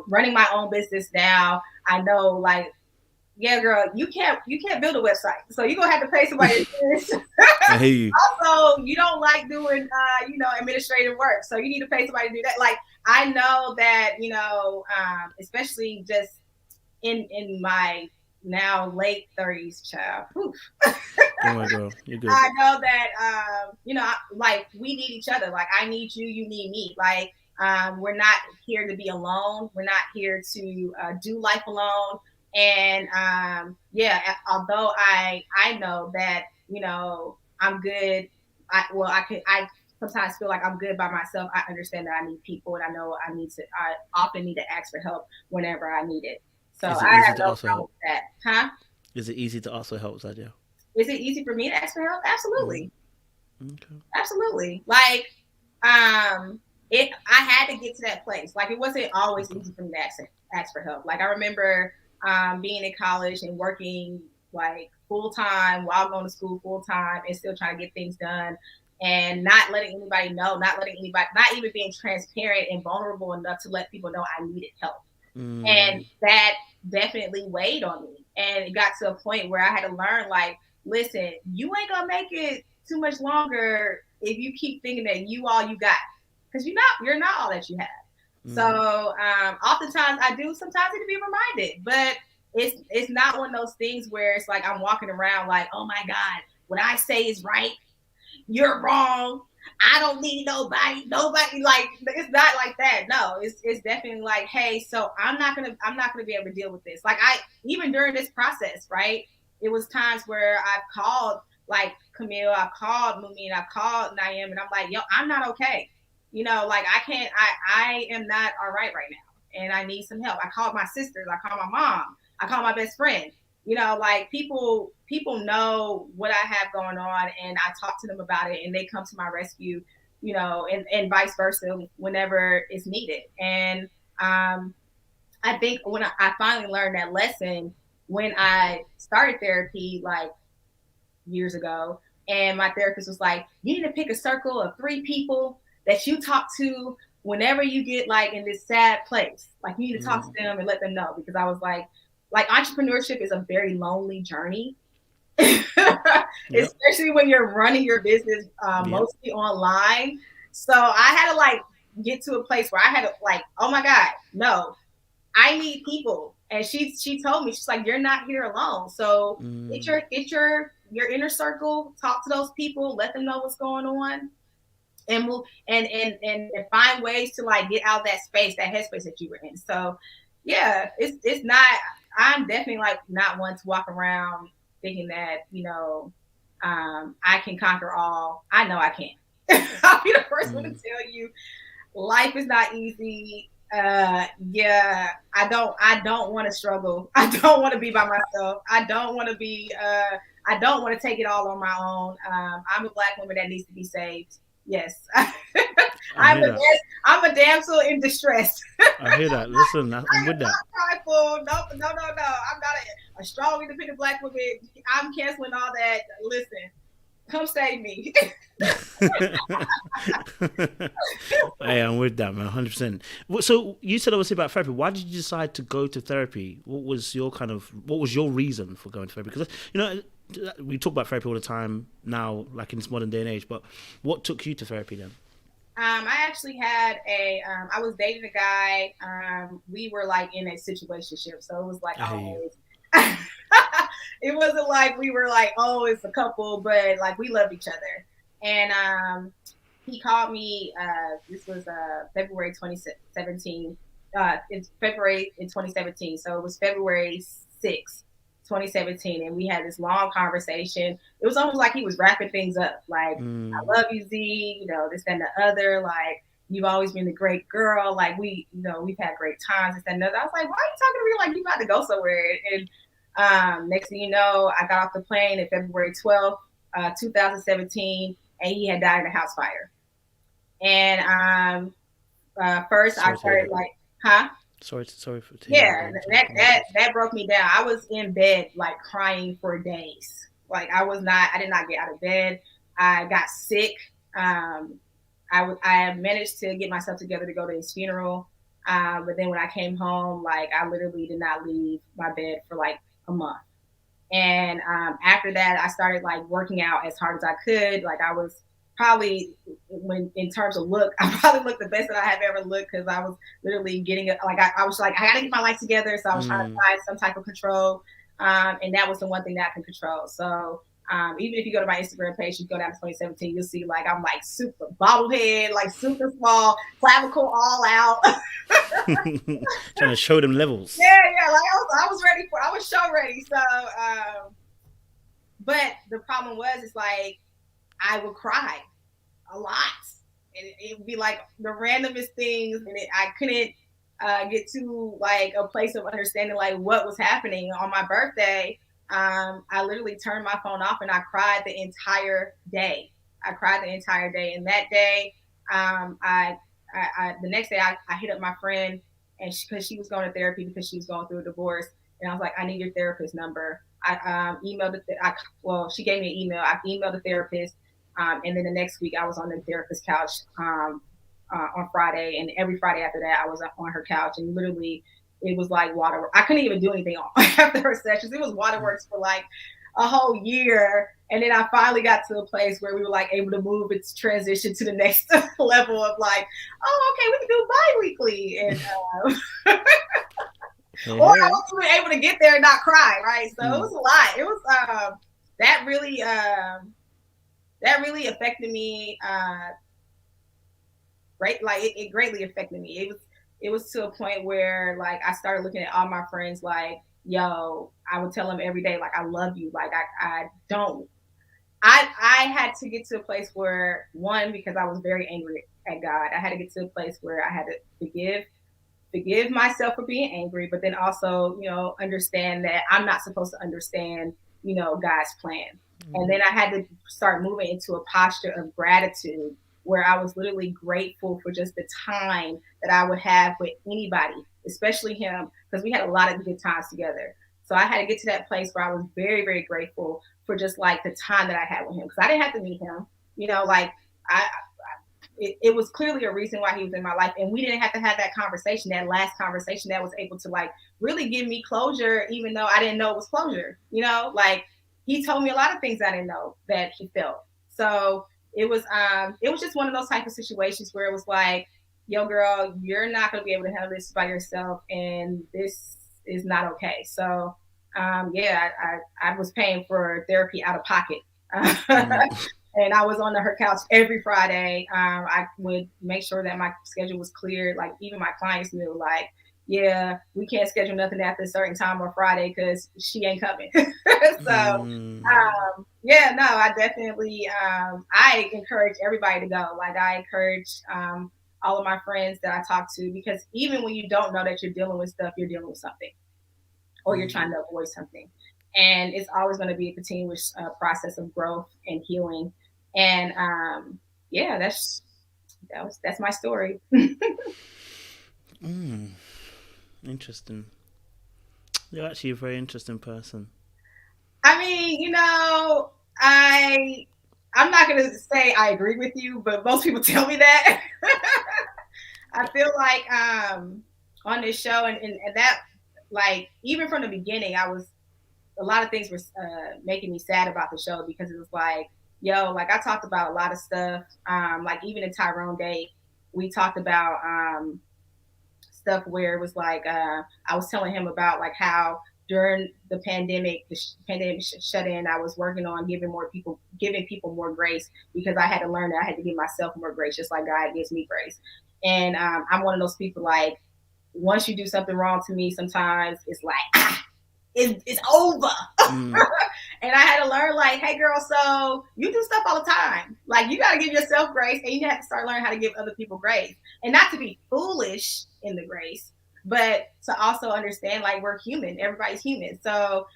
running my own business now. I know, like, yeah, girl, you can't build a website, so you're gonna have to pay somebody to do this. I hear you. Also, you don't like doing, administrative work, so you need to pay somebody to do that. Like, I know that, especially just in my now late 30s, child. Oh my God, you're good. I know that, like, we need each other. Like, I need you, you need me. Like, we're not here to be alone. We're not here to do life alone. And although I know that, I'm good. I sometimes feel like I'm good by myself. I understand that I need people, and I know I often need to ask for help whenever I need it. So I have no problem with that. Huh? Is it easy to also help, Zadia? Is it easy for me to ask for help? Absolutely. Okay. Absolutely. Like, I had to get to that place. Like, it wasn't always easy for me to ask for help. Like, I remember being in college and working like full time while going to school full time and still trying to get things done, and not letting anybody know, not even being transparent and vulnerable enough to let people know I needed help. And that definitely weighed on me. And it got to a point where I had to learn, like, listen, you ain't gonna make it too much longer if you keep thinking that you all you got, because you're not all that you have. So oftentimes I do sometimes need to be reminded, but it's not one of those things where it's like I'm walking around like, oh my God, what I say is right, you're wrong, I don't need nobody, like, it's not like that. No, it's definitely like, hey, so I'm not gonna be able to deal with this. Like, even during this process, right, it was times where I've called, like, Camille, I've called Mumen, I've called Naim, and I'm like, yo, I'm not okay. Like, I am not all right now, and I need some help. I called my sisters, I called my mom, I called my best friend. Like, people know what I have going on, and I talk to them about it, and they come to my rescue, and vice versa whenever it's needed. And I think when I finally learned that lesson when I started therapy, like, years ago, and my therapist was like, you need to pick a circle of 3 people that you talk to whenever you get, like, in this sad place. Like, you need to talk to them and let them know, because I was like, entrepreneurship is a very lonely journey, especially when you're running your business mostly online. So I had to, like, get to a place where I had to, like, oh my God, no, I need people. And she told me, she's like, you're not here alone. So get your inner circle, talk to those people, let them know what's going on, and move and find ways to, like, get out of that space, that headspace that you were in. So yeah, it's not, I'm definitely, like, not one to walk around thinking that, I can conquer all. I know I can't. I'll be the first one to tell you, life is not easy. Yeah, I don't want to struggle. I don't want to be by myself. I don't want to take it all on my own. I'm a Black woman that needs to be saved. Yes. I hear that. I'm a damsel in distress. I hear that. Listen, I'm I with am that. not prideful. No, no, no, no. I'm not a strong, independent Black woman. I'm canceling all that. Listen, come save me. Hey, I'm with that, man, 100%. So you said obviously about therapy. Why did you decide to go to therapy? What was your reason for going to therapy? Because we talk about therapy all the time now, like in this modern day and age. But what took you to therapy then? I actually had I was dating a guy. We were like in a situationship, so it was like I hear you. always. It wasn't like we were like, oh, it's a couple, but like we loved each other. And he called me. This was February 2017. It's February in 2017, so it was February 6th, 2017, and we had this long conversation. It was almost like he was wrapping things up, like I love you, Z, this and the other, like you've always been a great girl, like we've had great times, this and the other. I was like, why are you talking to me like you about to go somewhere? And next thing you know, I got off the plane in February 12th, 2017, and he had died in a house fire. And first I Sorry to hear started that. like, huh? Sorry for to hear that Yeah, again. So condolences. that broke me down. I was in bed like crying for days. Like I did not get out of bed. I got sick. Um, I managed to get myself together to go to his funeral. But then when I came home, like I literally did not leave my bed for like a month. And after that, I started like working out as hard as I could. Like I was probably, when in terms of look, I probably looked the best that I have ever looked, because I was literally getting it. Like I was like, I got to get my life together. So I was trying to find some type of control. And that was the one thing that I can control. So even if you go to my Instagram page, you go down to 2017, you'll see like I'm like super bobblehead, like super small, clavicle all out. Trying to show them levels. Yeah. Like I was ready I was show ready. So, but the problem was, it's like I would cry a lot, and it would be like the randomest things, and I couldn't get to like a place of understanding like what was happening on my birthday. I literally turned my phone off and I cried the entire day. I cried the entire day, and that day, the next day I hit up my friend, and because she was going to therapy because she was going through a divorce, and I was like, I need your therapist number. I emailed it. She gave me an email. I emailed the therapist, and then the next week I was on the therapist's couch on Friday, and every Friday after that I was on her couch, and literally it was like water. I couldn't even do anything after her sessions. It was waterworks for like a whole year. And then I finally got to a place where we were like able to move its transition to the next level of like, oh, okay, we can do bi-weekly. And or I was even able to get there and not cry, right? So it was a lot. It was that really affected me. Right, like it greatly affected me. It was to a point where like I started looking at all my friends like, yo, I would tell them every day like I love you. Like I don't. I had to get to a place where, one, because I was very angry at God, I had to get to a place where I had to forgive myself for being angry, but then also, understand that I'm not supposed to understand, God's plan. And then I had to start moving into a posture of gratitude, where I was literally grateful for just the time that I would have with anybody, especially him, because we had a lot of good times together. So I had to get to that place where I was very, very grateful for just like the time that I had with him, because I didn't have to meet him. Like I, it was clearly a reason why he was in my life, and we didn't have to have that conversation, that last conversation that was able to like really give me closure, even though I didn't know it was closure. Like he told me a lot of things I didn't know that he felt. So it was just one of those type of situations where it was like, yo, girl, you're not going to be able to handle this by yourself, and this is not okay. So I was paying for therapy out of pocket. And I was on her couch every Friday. I would make sure that my schedule was clear. Like even my clients knew, like, yeah, we can't schedule nothing after a certain time on Friday because she ain't coming. So, I definitely, I encourage everybody to go. Like I encourage all of my friends that I talk to, because even when you don't know that you're dealing with stuff, you're dealing with something, or you're trying to avoid something. And it's always going to be a continuous process of growth and healing. And yeah, that's my story. Interesting. You're actually a very interesting person. I mean, you know, I'm not going to say I agree with you, but most people tell me that. I feel like on this show, and that, like, even from the beginning, a lot of things were making me sad about the show, because it was like, yo, like, I talked about a lot of stuff. Like, even in Tyrone Day, we talked about stuff where it was like, I was telling him about like how during the pandemic shut in, I was working on giving people more grace, because I had to learn that I had to give myself more grace, just like God gives me grace. And I'm one of those people, like, once you do something wrong to me, sometimes it's like, it's over. And I had to learn, like, hey girl, so you do stuff all the time. Like, you got to give yourself grace, and you have to start learning how to give other people grace. And not to be foolish in the grace, but to also understand, like, we're human. Everybody's human. So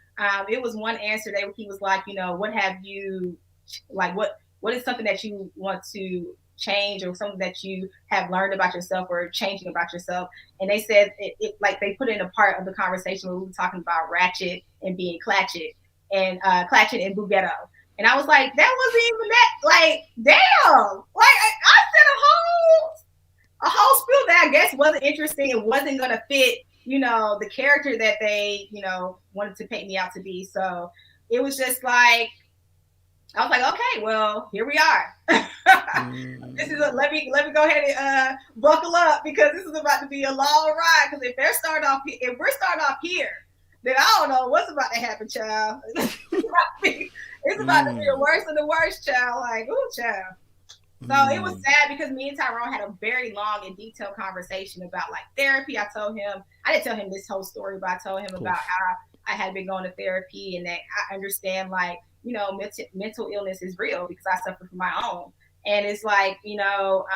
it was one answer that he was like, you know, what have you, like, what is something that you want to change, or something that you have learned about yourself or changing about yourself? And they said it like, they put in a part of the conversation where we were talking about ratchet and being clatchet and Bughetto. And I was like, that wasn't even that, like, damn. Like, I said a whole spiel that I guess wasn't interesting and wasn't gonna fit, you know, the character that they, you know, wanted to paint me out to be. So it was just like, I was like, okay, well, here we are. This is let me go ahead and buckle up, because this is about to be a long ride. Because if we're starting off here, then I don't know what's about to happen, child. It's about to be the worst of the worst, child. Like, ooh, child. So it was sad, because me and Tyrone had a very long and detailed conversation about, like, therapy. I didn't tell him this whole story, but I told him about how I had been going to therapy, and that I understand, like, you know, mental illness is real, because I suffer from my own. And it's like, you know,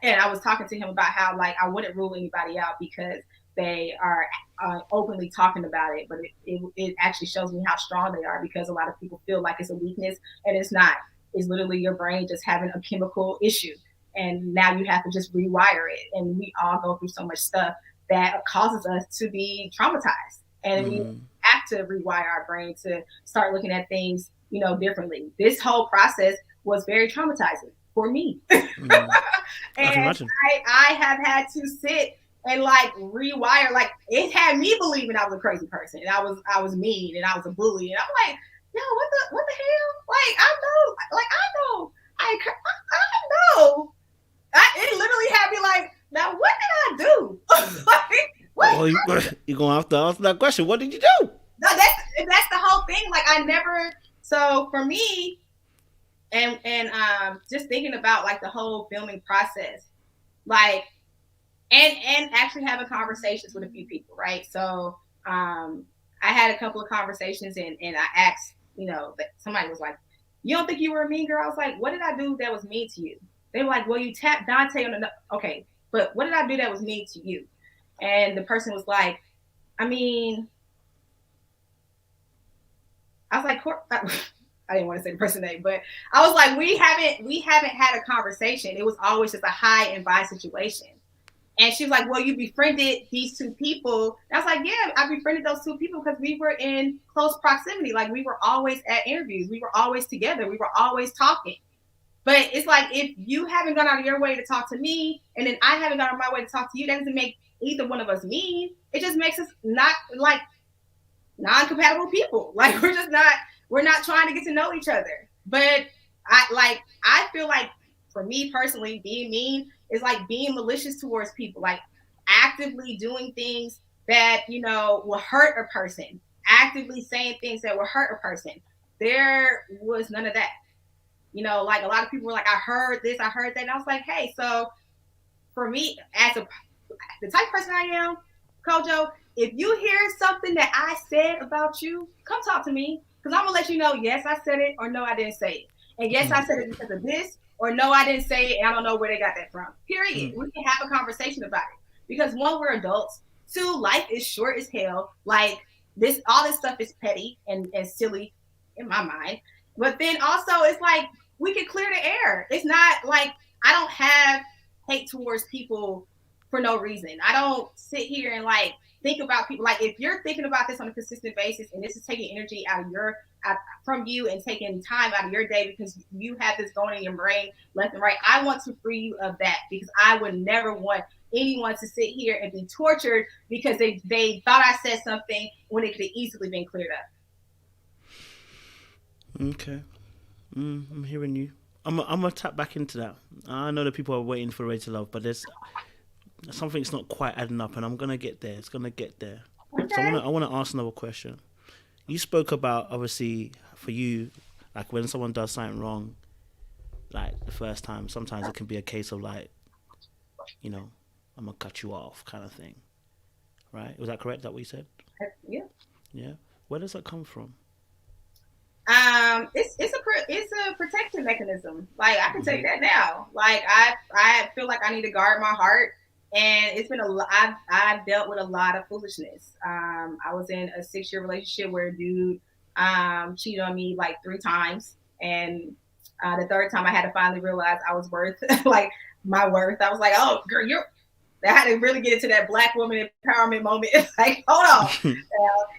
and I was talking to him about how, like, I wouldn't rule anybody out because they are openly talking about it, but it actually shows me how strong they are, because a lot of people feel like it's a weakness, and it's not. It's literally your brain just having a chemical issue, and now you have to just rewire it. And we all go through so much stuff that causes us to be traumatized, and we have to rewire our brain to start looking at things, you know, differently. This whole process was very traumatizing for me. And I have had to sit and, like, rewire. Like, it had me believing I was a crazy person, and I was mean, and I was a bully, and I'm like, yo, what the hell? Like, I know. It literally had me like, now what did I do? Like, what? Well, you're gonna have to answer that question. What did you do? No, that's the whole thing. Like, I never. So for me, and just thinking about, like, the whole filming process, like, and actually having conversations with a few people, right? So I had a couple of conversations, and I asked, you know, that somebody was like, you don't think you were a mean girl? I was like, what did I do that was mean to you? They were like, well, you tapped Dante on the, okay, but what did I do that was mean to you? And the person was like, I mean, I was like, I didn't want to say the person's name, but I was like, we haven't had a conversation. It was always just a hi and bye situation. And she was like, well, you befriended these two people. And I was like, yeah, I befriended those two people because we were in close proximity. Like, we were always at interviews. We were always together. We were always talking. But it's like, if you haven't gone out of your way to talk to me, and then I haven't gone out of my way to talk to you, that doesn't make either one of us mean. It just makes us not, like, non-compatible people. Like, we're not trying to get to know each other. But I feel like, for me personally, being mean is like being malicious towards people, like actively doing things that, you know, will hurt a person, actively saying things that will hurt a person. There was none of that. You know, like, a lot of people were like, I heard this, I heard that. And I was like, hey, so for me, as the type of person I am, Kojo, if you hear something that I said about you, come talk to me, because I'm going to let you know, yes, I said it, or no, I didn't say it. And yes, I said it because of this, or no, I didn't say it and I don't know where they got that from. Period. We can have a conversation about it. Because one, we're adults. Two, life is short as hell. Like all this stuff is petty and silly in my mind. But then also it's like we can clear the air. It's not like I don't have hate towards people for no reason. I don't sit here and like think about people. Like if you're thinking about this on a consistent basis and this is taking energy from you and taking time out of your day because you have this going in your brain left and right, I want to free you of that, because I would never want anyone to sit here and be tortured because they thought I said something when it could have easily been cleared up. Okay. I'm hearing you. I'm gonna tap back into that. I know that people are waiting for Ready to Love, but there's something's not quite adding up, and I'm gonna get there. It's gonna get there. Okay. So I want to ask another question. You spoke about, obviously, for you, like when someone does something wrong, like the first time, sometimes it can be a case of like, you know, I'm gonna cut you off, kind of thing, right? Was that correct? That what you said? Yeah. Yeah. Where does that come from? It's a protection mechanism. Like I can tell you that now. Like I feel like I need to guard my heart, and it's been I've dealt with a lot of foolishness. I was in a 6-year relationship where a dude cheated on me like 3 times, and the third time I had to finally realize I was worth like my worth. I was like, oh girl, I had to really get into that Black woman empowerment moment. It's like, hold on.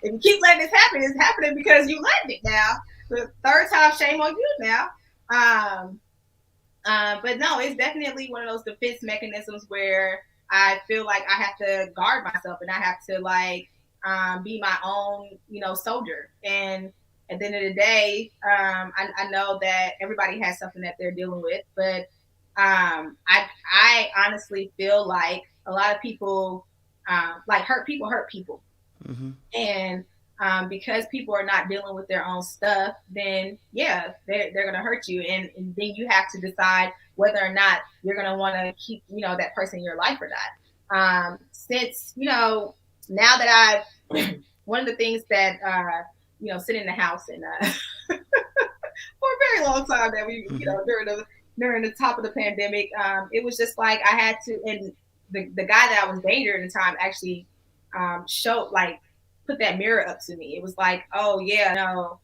If you keep letting this happen, it's happening because you let it now. The third time, shame on you now. But no, it's definitely one of those defense mechanisms where I feel like I have to guard myself and I have to like be my own, soldier. And at the end of the day, I know that everybody has something that they're dealing with, but I honestly feel like a lot of people like hurt people. Mm-hmm. And because people are not dealing with their own stuff, then yeah, they're going to hurt you. And then you have to decide whether or not you're going to want to keep, that person in your life or not. Since, now that one of the things that, sitting in the house and for a very long time that we, during the top of the pandemic, it was just like I had to, and the guy that I was dating at the time actually put that mirror up to me. It was like, oh yeah, no,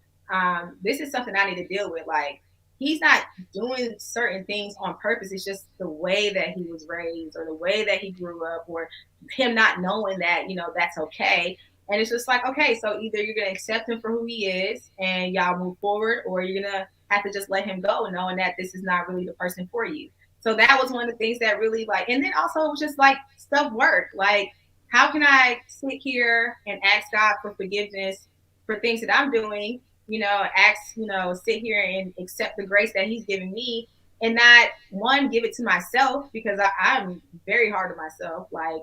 this is something I need to deal with. Like he's not doing certain things on purpose. It's just the way that he was raised or the way that he grew up or him not knowing that, that's okay. And it's just like, okay, so either you're going to accept him for who he is and y'all move forward, or you're going to have to just let him go knowing that this is not really the person for you. So that was one of the things that really and then also it was just like stuff worked. Like, how can I sit here and ask God for forgiveness for things that I'm doing, sit here and accept the grace that he's giving me and not give it to myself, because I'm very hard on myself. Like,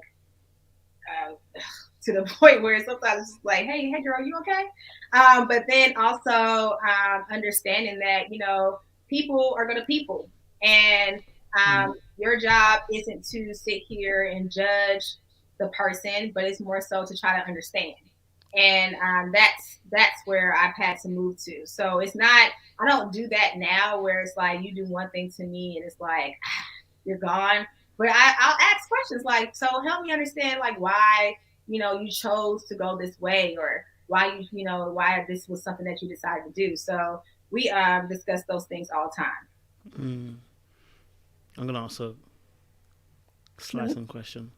to the point where sometimes it's like, hey girl, you okay? But then also understanding that, people are going to people. And your job isn't to sit here and judge the person, but it's more so to try to understand. And that's where I've had to move to. So it's not, I don't do that now where it's like you do one thing to me and it's like, you're gone. But I'll ask questions like, so help me understand like why, you chose to go this way, or why why this was something that you decided to do. So we discuss those things all the time. I'm gonna ask a slicing question.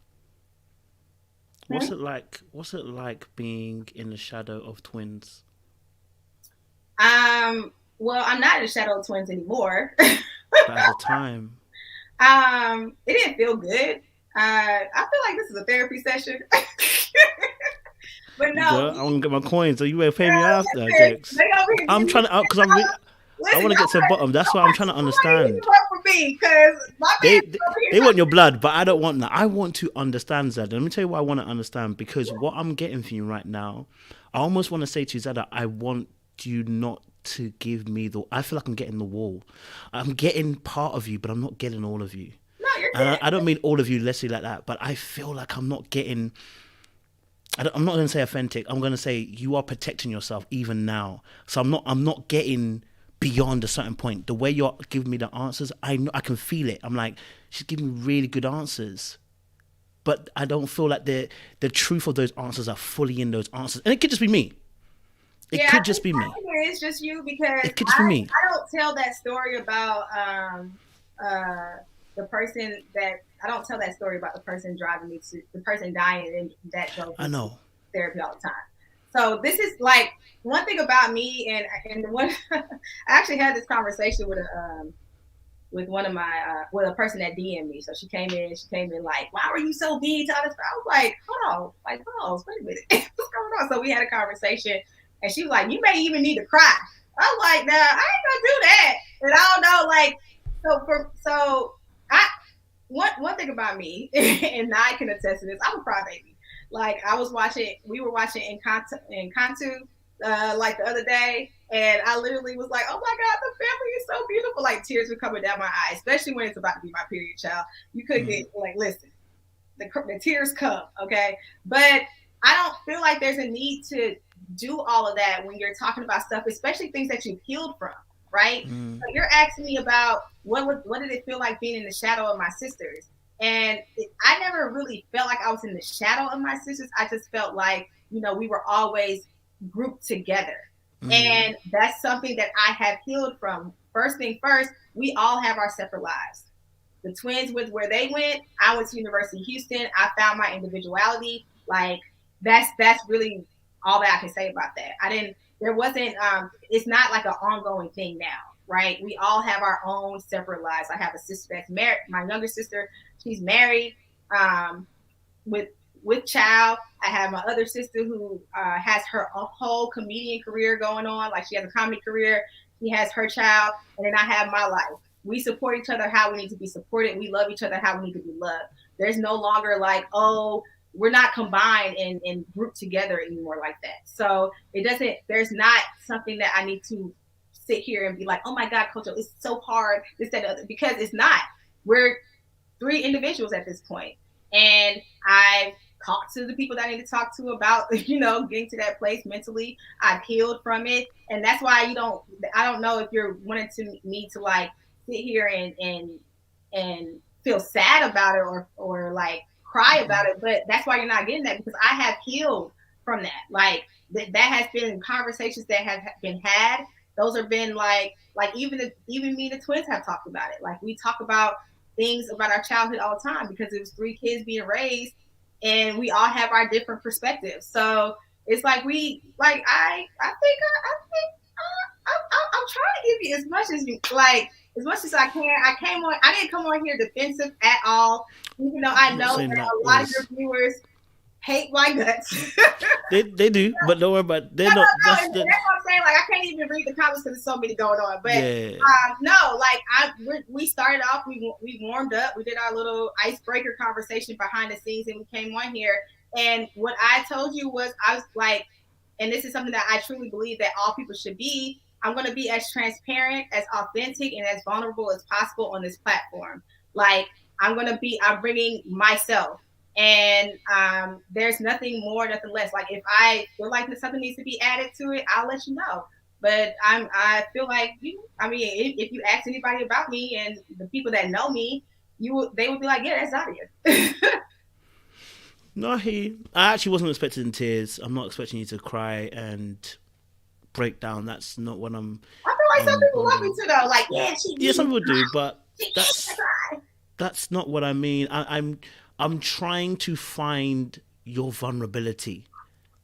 What's it like? What's it like being in the shadow of twins? Well, I'm not in the shadow of twins anymore. But at the time, it didn't feel good. I feel like this is a therapy session. But no, girl, I want to get my coins. So you better pay me after, Jax. I'm trying to because I want to get to the bottom. That's why I'm trying to understand. They want your blood, but I don't want that. I want to understand, Zada. Let me tell you what I want to understand, because what I'm getting from you right now, I almost want to say to you, Zada, I want you not to give me I feel like I'm getting the wall. I'm getting part of you, but I'm not getting all of you. No, you're good. I don't mean all of you, let's say like that, but I feel like I'm not getting... I'm not going to say authentic. I'm going to say you are protecting yourself even now. So I'm not getting beyond a certain point. The way you're giving me the answers, I know, I can feel it. I'm like, she's giving me really good answers, but I don't feel like the truth of those answers are fully in those answers. And it could just be me. It could just be me. I think it is just you, because it could just be me. I don't tell that story about the person that I don't tell that story about the person driving me to the person dying and that goes I know therapy all the time. So this is like one thing about me, and one I actually had this conversation with one of my with a person that DM'd me. So she came in like, why were you so mean to others? I was like, hold on, wait a minute, what's going on? So we had a conversation, and she was like, you may even need to cry. I was like, nah, I ain't gonna do that. And I don't know, like, one thing about me, and I can attest to this, I'm a crybaby. Like, we were watching In Kantu like the other day, and I literally was like, oh my God, the family is so beautiful. Like, tears were coming down my eyes, especially when it's about to be my period, child. You couldn't get, like, listen, the tears come, okay? But I don't feel like there's a need to do all of that when you're talking about stuff, especially things that you've healed from, right? So you're asking me about what did it feel like being in the shadow of my sisters? And I never really felt like I was in the shadow of my sisters. I just felt like, you know, we were always grouped together. And that's something that I have healed from. First thing first, we all have our separate lives. The twins went where they went. I went to University of Houston. I found my individuality. Like, that's really all that I can say about that. It's not like an ongoing thing now, right? We all have our own separate lives. I have a sister that's married. My younger sister, she's married with child. I have my other sister who has her whole comedian career going on. Like, she has a comedy career. She has her child. And then I have my life. We support each other how we need to be supported. We love each other how we need to be loved. There's no longer like, oh, we're not combined and grouped together anymore like that. So there's not something that I need to sit here and be like, oh my God, Coach, it's so hard, this, that, and other, because it's not. We're 3 individuals at this point. And I've talked to the people that I need to talk to about, you know, getting to that place mentally. I've healed from it. And that's why I don't know if you're wanting me to like sit here and feel sad about it or like cry about it, but that's why you're not getting that, because I have healed from that. Like, that has been conversations that have been had. Those have been like even me and the twins have talked about it. Like, we talk about things about our childhood all the time, because it was 3 kids being raised, and we all have our different perspectives. So it's like I'm trying to give you as much as I can. I didn't come on here defensive at all, even though I know that a lot of your viewers hate my guts. they do, but don't worry about. They're not. That's what I'm saying. Like, I can't even read the comments because there's so many going on. But we started off. We warmed up. We did our little icebreaker conversation behind the scenes, and we came on here. And what I told you was, I was like, and this is something that I truly believe that all people should be. I'm going to be as transparent, as authentic, and as vulnerable as possible on this platform. Like, I'm bringing myself, and there's nothing more, nothing less. Like, if I feel like something needs to be added to it, I'll let you know. But I feel like if you ask anybody about me, and the people that know me, they would be like, yeah, that's Zadia. No, I actually wasn't expecting tears. I'm not expecting you to cry and break down. That's not what I'm. I feel like some people want me to, though. Like, yeah, some people do, but that's not what I mean. I'm trying to find your vulnerability,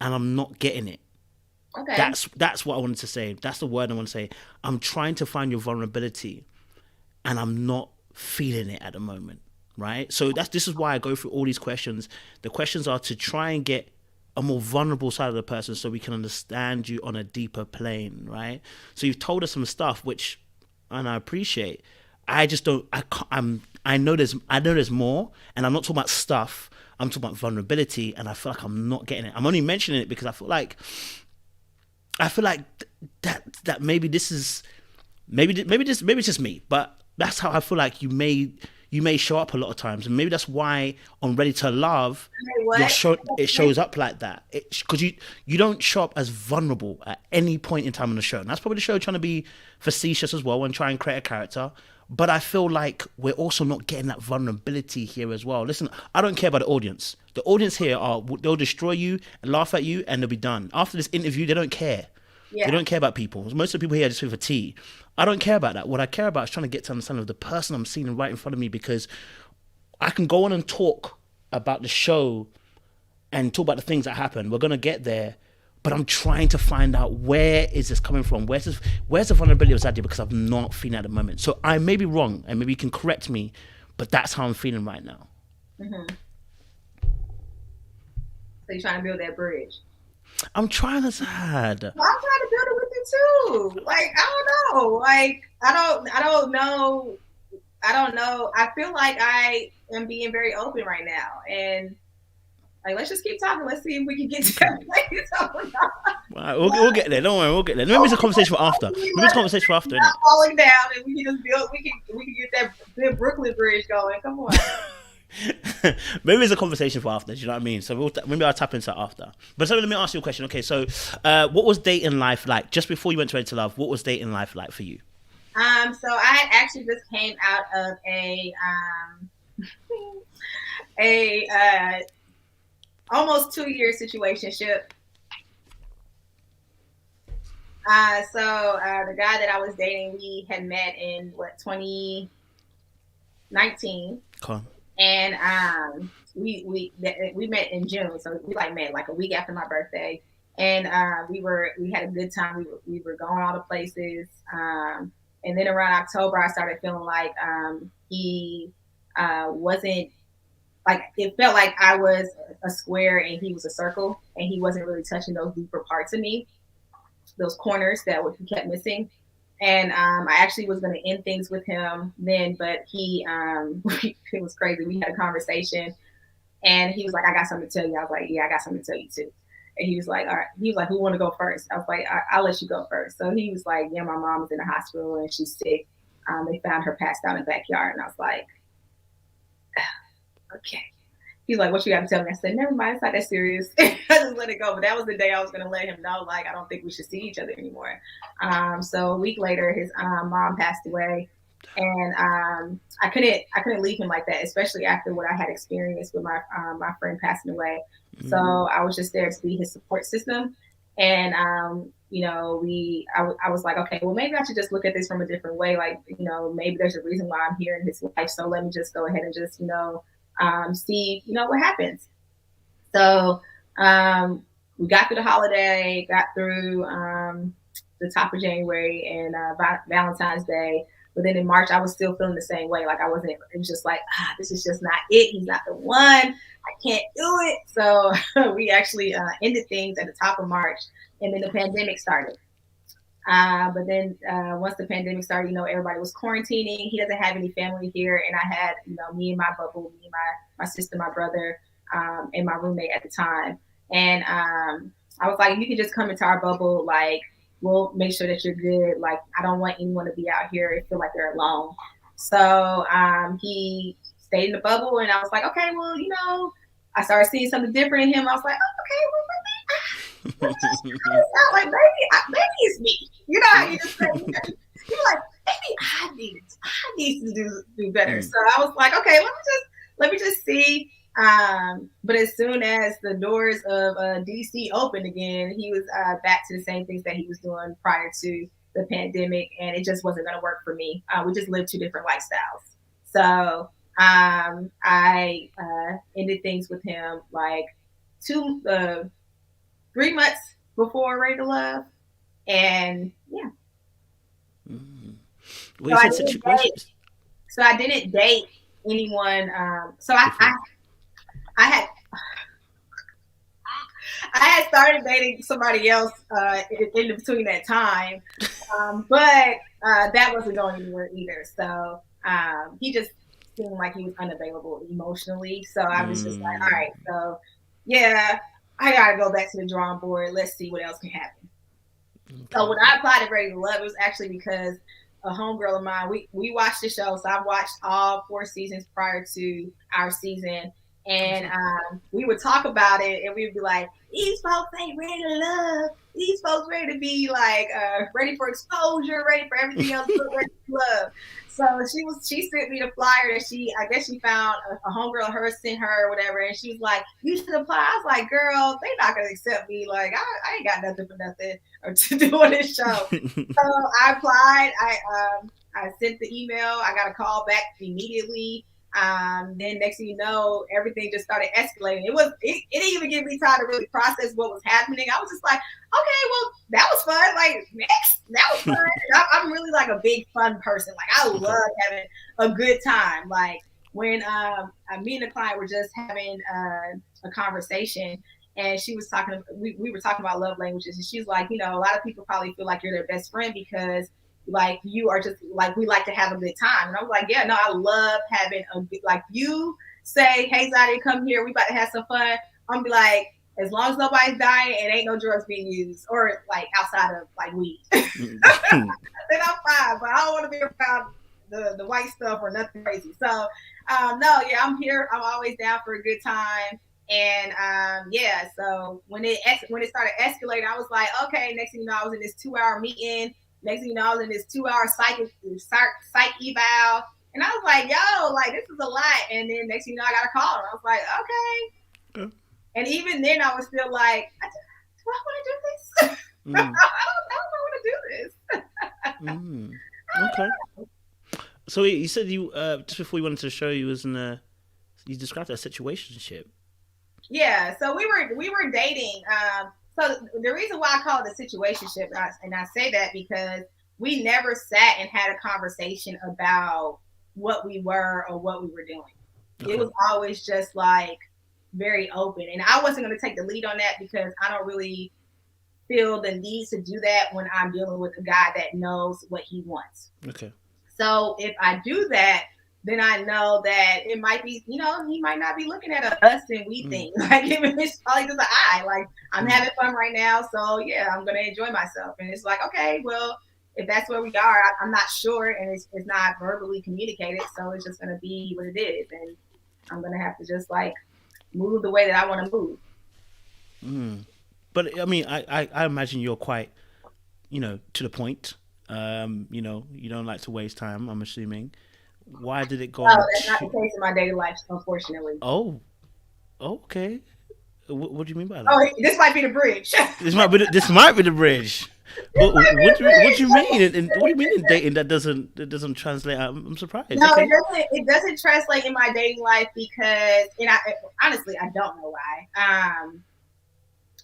and I'm not getting it. Okay. That's what I wanted to say. That's the word I want to say. I'm trying to find your vulnerability, and I'm not feeling it at the moment. Right? So this is why I go through all these questions. The questions are to try and get a more vulnerable side of the person, so we can understand you on a deeper plane, right? So you've told us some stuff, and I appreciate. I just don't. I know there's more, and I'm not talking about stuff. I'm talking about vulnerability, and I feel like I'm not getting it. I'm only mentioning it because I feel like that maybe this is maybe it's just me, but that's how I feel like you may you may show up a lot of times, and maybe that's why on Ready to Love, What? it shows up like that. Because you don't show up as vulnerable at any point in time on the show, and that's probably the show trying to be facetious as well and try and create a character. But I feel like we're also not getting that vulnerability here as well. Listen, I don't care about the audience. The audience here they'll destroy you and laugh at you, and they'll be done. After this interview, they don't care. Yeah. They don't care about people. Most of the people here are just here for tea. I don't care about that. What I care about is trying to get to understand of the person I'm seeing right in front of me, because I can go on and talk about the show and talk about the things that happen. We're going to get there. But I'm trying to find out, where is this coming from? Where's the vulnerability of Zadia? Because I'm not feeling at the moment. So I may be wrong, and maybe you can correct me, but that's how I'm feeling right now. Mm-hmm. So you're trying to build that bridge. I'm trying to sad. Well, I'm trying to build it with you too. Like, I don't know. Like, I don't know. I feel like I am being very open right now, and like, let's just keep talking. Let's see if we can get to that place. Right, we'll get there. Don't worry, we'll get there. Maybe it's a conversation for after. Maybe it's a conversation for after. Not falling down, and we can just build. We can get that good Brooklyn Bridge going. Come on. Maybe it's a conversation for after. Do you know what I mean? So maybe I'll tap into it after. But so let me ask you a question. Okay, so what was dating life like just before you went to Ready to Love? What was dating life like for you? So I actually just came out of a almost 2-year situationship. So the guy that I was dating, we had met in 2019. Okay. And we met in June, so we met like a week after my birthday, and we had a good time. We were going all the places, and then around October, I started feeling like he wasn't, like, it felt like I was a square and he was a circle, and he wasn't really touching those deeper parts of me, those corners that he kept missing. And I actually was going to end things with him then, but he, it was crazy. We had a conversation, and he was like, I got something to tell you. I was like, yeah, I got something to tell you too. And he was like, all right. He was like, who want to go first? I was like, I'll let you go first. So he was like, yeah, my mom is in the hospital and she's sick. They found her passed out in the backyard. And I was like, okay. He's like, what you got to tell me? I said, never mind, it's not that serious. I just let it go. But that was the day I was going to let him know, like, I don't think we should see each other anymore. So a week later, his mom passed away. And I couldn't leave him like that, especially after what I had experienced with my friend passing away. Mm-hmm. So I was just there to be his support system. And, I was like, okay, well, maybe I should just look at this from a different way. Like, maybe there's a reason why I'm here in his life. So let me just go ahead and just, see, what happens. So we got through the holiday, got through the top of January and Valentine's Day. But then in March, I was still feeling the same way. Like, it was just like, this is just not it. He's not the one. I can't do it. So we actually ended things at the top of March, and then the pandemic started. But then once the pandemic started, everybody was quarantining. He doesn't have any family here. And I had, me and my bubble, me and my sister, my brother, and my roommate at the time. And I was like, you can just come into our bubble. Like, we'll make sure that you're good. Like, I don't want anyone to be out here and feel like they're alone. So he stayed in the bubble. And I was like, okay, well, I started seeing something different in him. I was like, oh, okay, well, like, maybe it's me. You know how you just say, you're like, maybe I need to do better. So I was like, okay, let me just see. But as soon as the doors of DC opened again, he was back to the same things that he was doing prior to the pandemic, and it just wasn't going to work for me. We just lived 2 different lifestyles. So I ended things with him like 3 months before Ready to Love. And yeah. Mm. So I didn't date anyone. So I had started dating somebody else in between that time. But that wasn't going anywhere either. So he just seemed like he was unavailable emotionally. So I was just like, all right, so yeah, I gotta go back to the drawing board. Let's see what else can happen. Okay. So when I applied to Ready to Love, it was actually because a homegirl of mine. We watched the show, so I've watched all 4 seasons prior to our season. And we would talk about it, and we'd be like, these folks ain't ready to love. These folks ready to be like ready for exposure, ready for everything else, ready to love. So she sent me the flyer that I guess she found a homegirl of hers sent her or whatever, and she was like, you should apply. I was like, girl, they not gonna accept me. Like I ain't got nothing for nothing or to do on this show. So I applied. I sent the email. I got a call back immediately. Then next thing you know, everything just started escalating. It didn't even give me time to really process what was happening. I was just like, okay, well, that was fun. Like, next, that was fun. I'm really like a big fun person. Like, I love having a good time. Like, when me and the client were just having a conversation, and she was talking, we were talking about love languages, and she's like, you know, a lot of people probably feel like you're their best friend because like you are just like, we like to have a good time. And I was like, yeah, no, I love having like you say, hey, Zadia, come here, we about to have some fun. I'm gonna be like, as long as nobody's dying and ain't no drugs being used or like outside of like weed, then I'm fine. But I don't want to be around the white stuff or nothing crazy. So no, yeah, I'm here. I'm always down for a good time. And yeah, so when it started escalating, I was like, okay, next thing you know, I was in this 2-hour meeting. Next thing you know, I was in this 2-hour psych eval. And I was like, yo, like, this is a lot. And then next thing you know, I got a call. And I was like, okay. And even then, I was still like, do I want to do this? I don't know want to do this. Okay. So you said you, just before you went into the show, you described a situationship. Yeah. So we were dating. So the reason why I call it a situationship, and I say that because we never sat and had a conversation about what we were or what we were doing. Okay. It was always just like very open. And I wasn't going to take the lead on that because I don't really feel the need to do that when I'm dealing with a guy that knows what he wants. Okay. So if I do that, then I know that it might be, you know, he might not be looking at us and we think like it's probably just an eye. Like I'm having fun right now, so yeah, I'm gonna enjoy myself. And it's like, okay, well, if that's where we are, I'm not sure, and it's not verbally communicated, so it's just gonna be what it is, and I'm gonna have to just like move the way that I want to move. But I mean, I imagine you're quite, you know, to the point. You know, you don't like to waste time, I'm assuming. Why did it go? Oh, that's not the case in my daily life, unfortunately. Oh, okay. What do you mean by that? Oh, this might be the bridge. This might be the bridge. What do you mean? And what do you mean in dating that doesn't translate? I'm surprised. No, okay. It doesn't translate in my dating life because, and honestly, I don't know why.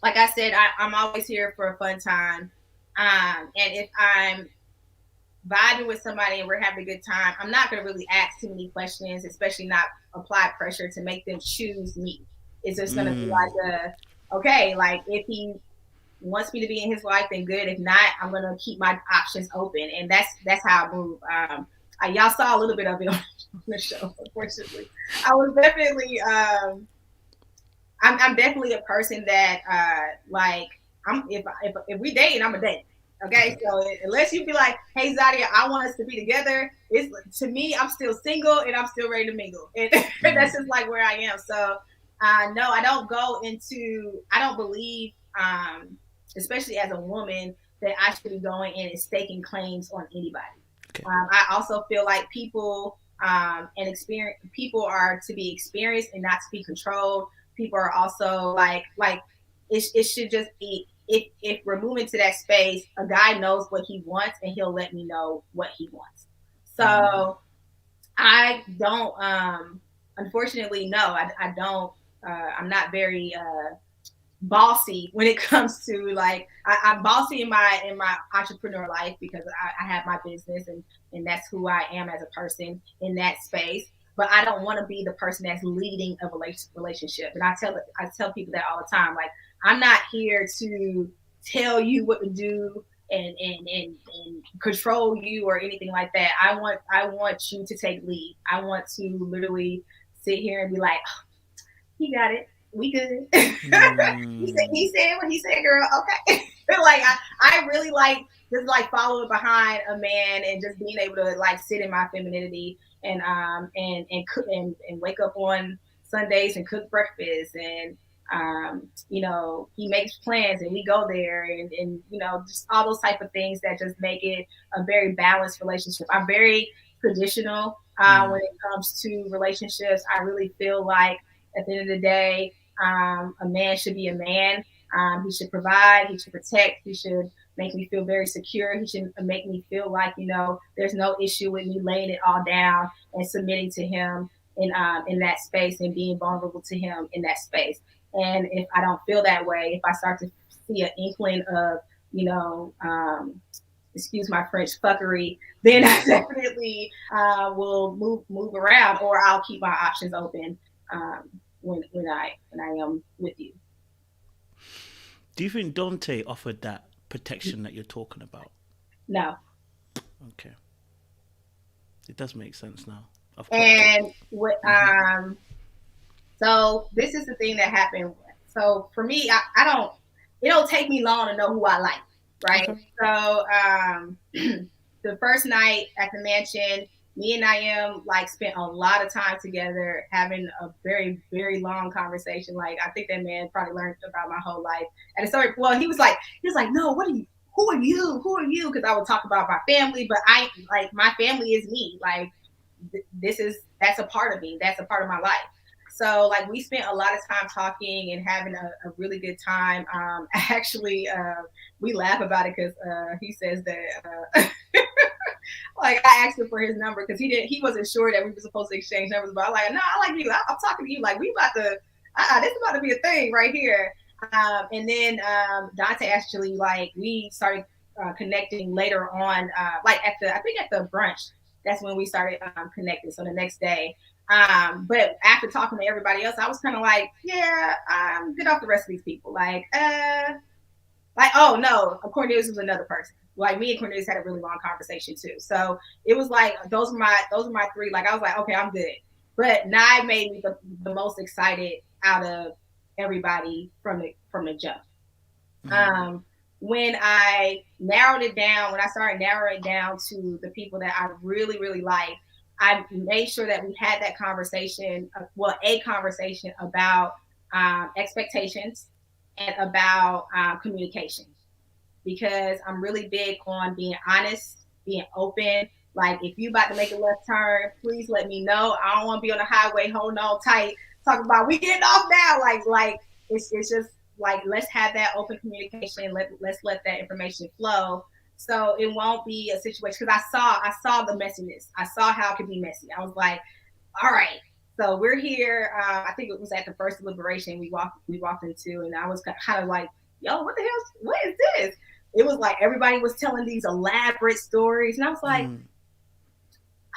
Like I said, I'm always here for a fun time. And if I'm vibing with somebody and we're having a good time, I'm not going to really ask too many questions, especially not apply pressure to make them choose me. It's just going to be like, okay, like if he wants me to be in his life, then good. If not, I'm going to keep my options open. And that's how I move. Y'all saw a little bit of it on the show, unfortunately. I was definitely, I'm definitely a person that like, if we date, I'm a date. Okay, so unless you be like, hey, Zadia, I want us to be together, to me, I'm still single and I'm still ready to mingle. And that's just like where I am. So, no, I don't believe, especially as a woman, that I should be going in and staking claims on anybody. Okay. I also feel like people people are to be experienced and not to be controlled. People are also like it should just be, if we're moving to that space, a guy knows what he wants and he'll let me know what he wants. So I don't, unfortunately, no, I don't, I'm not very bossy when it comes to like, I'm bossy in my entrepreneur life because I have my business and that's who I am as a person in that space. But I don't want to be the person that's leading a relationship. And I tell people that all the time. Like, I'm not here to tell you what to do and control you or anything like that. I want you to take lead. I want to literally sit here and be like, oh, he got it. We good. He said what he said, girl. Okay. Like I really like just like following behind a man and just being able to like sit in my femininity and cook and wake up on Sundays and cook breakfast and you know, he makes plans and we go there and you know, just all those type of things that just make it a very balanced relationship. I'm very traditional when it comes to relationships. I really feel like at the end of the day, a man should be a man. He should provide, he should protect, he should make me feel very secure. He should make me feel like, you know, there's no issue with me laying it all down and submitting to him in that space and being vulnerable to him in that space. And if I don't feel that way, if I start to see an inkling of, you know, excuse my French, fuckery, then I definitely will move around, or I'll keep my options open when I am with you. Do you think Dante offered that protection that you're talking about? No. Okay. It does make sense now. And what so this is the thing that happened. So for me, I don't, it don't take me long to know who I like, right? Okay. So the first night at the mansion, me and Naim like spent a lot of time together having a very, very long conversation. Like I think that man probably learned about my whole life. And so, well, he was like, no, who are you? Because I would talk about my family, but I like, my family is me. Like that's a part of me. That's a part of my life. So like we spent a lot of time talking and having a really good time. Actually, we laugh about it because he says that like I asked him for his number because he wasn't sure that we were supposed to exchange numbers. But I'm like, no, I like you. I'm talking to you. Like we about to, this is about to be a thing right here. And then Dante actually like we started connecting later on, like I think at the brunch. That's when we started connecting. So the next day. But after talking to everybody else, I was kind of like, yeah, I'm good off the rest of these people. Like, oh no, Cornelius was another person. Like me and Cornelius had a really long conversation too. So it was like those were my three. Like I was like, okay, I'm good. But Naim made me the most excited out of everybody from the jump. Mm-hmm. When I narrowed it down, when I started narrowing it down to the people that I really, really like, I made sure that we had that conversation, a conversation about expectations and about communication. Because I'm really big on being honest, being open. Like, if you about to make a left turn, please let me know. I don't want to be on the highway holding on tight, talking about we getting off now. Like it's just like, let's have that open communication. Let's let that information flow. So it won't be a situation, because I saw the messiness. I saw how it could be messy. I was like, all right, so we're here. I think it was at the first deliberation we walked into, and I was kind of like, yo, what the hell? What is this? It was like everybody was telling these elaborate stories, and I was like,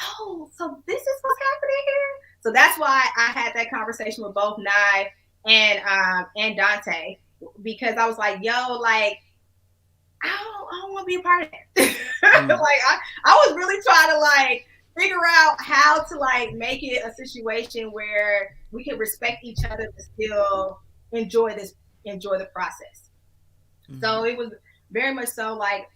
oh, so this is what's happening here. So that's why I had that conversation with both Naim and Dante, because I was like, yo, like, I don't want to be a part of that. Like I was really trying to like figure out how to like make it a situation where we can respect each other but still enjoy the process. Mm-hmm. So it was very much so like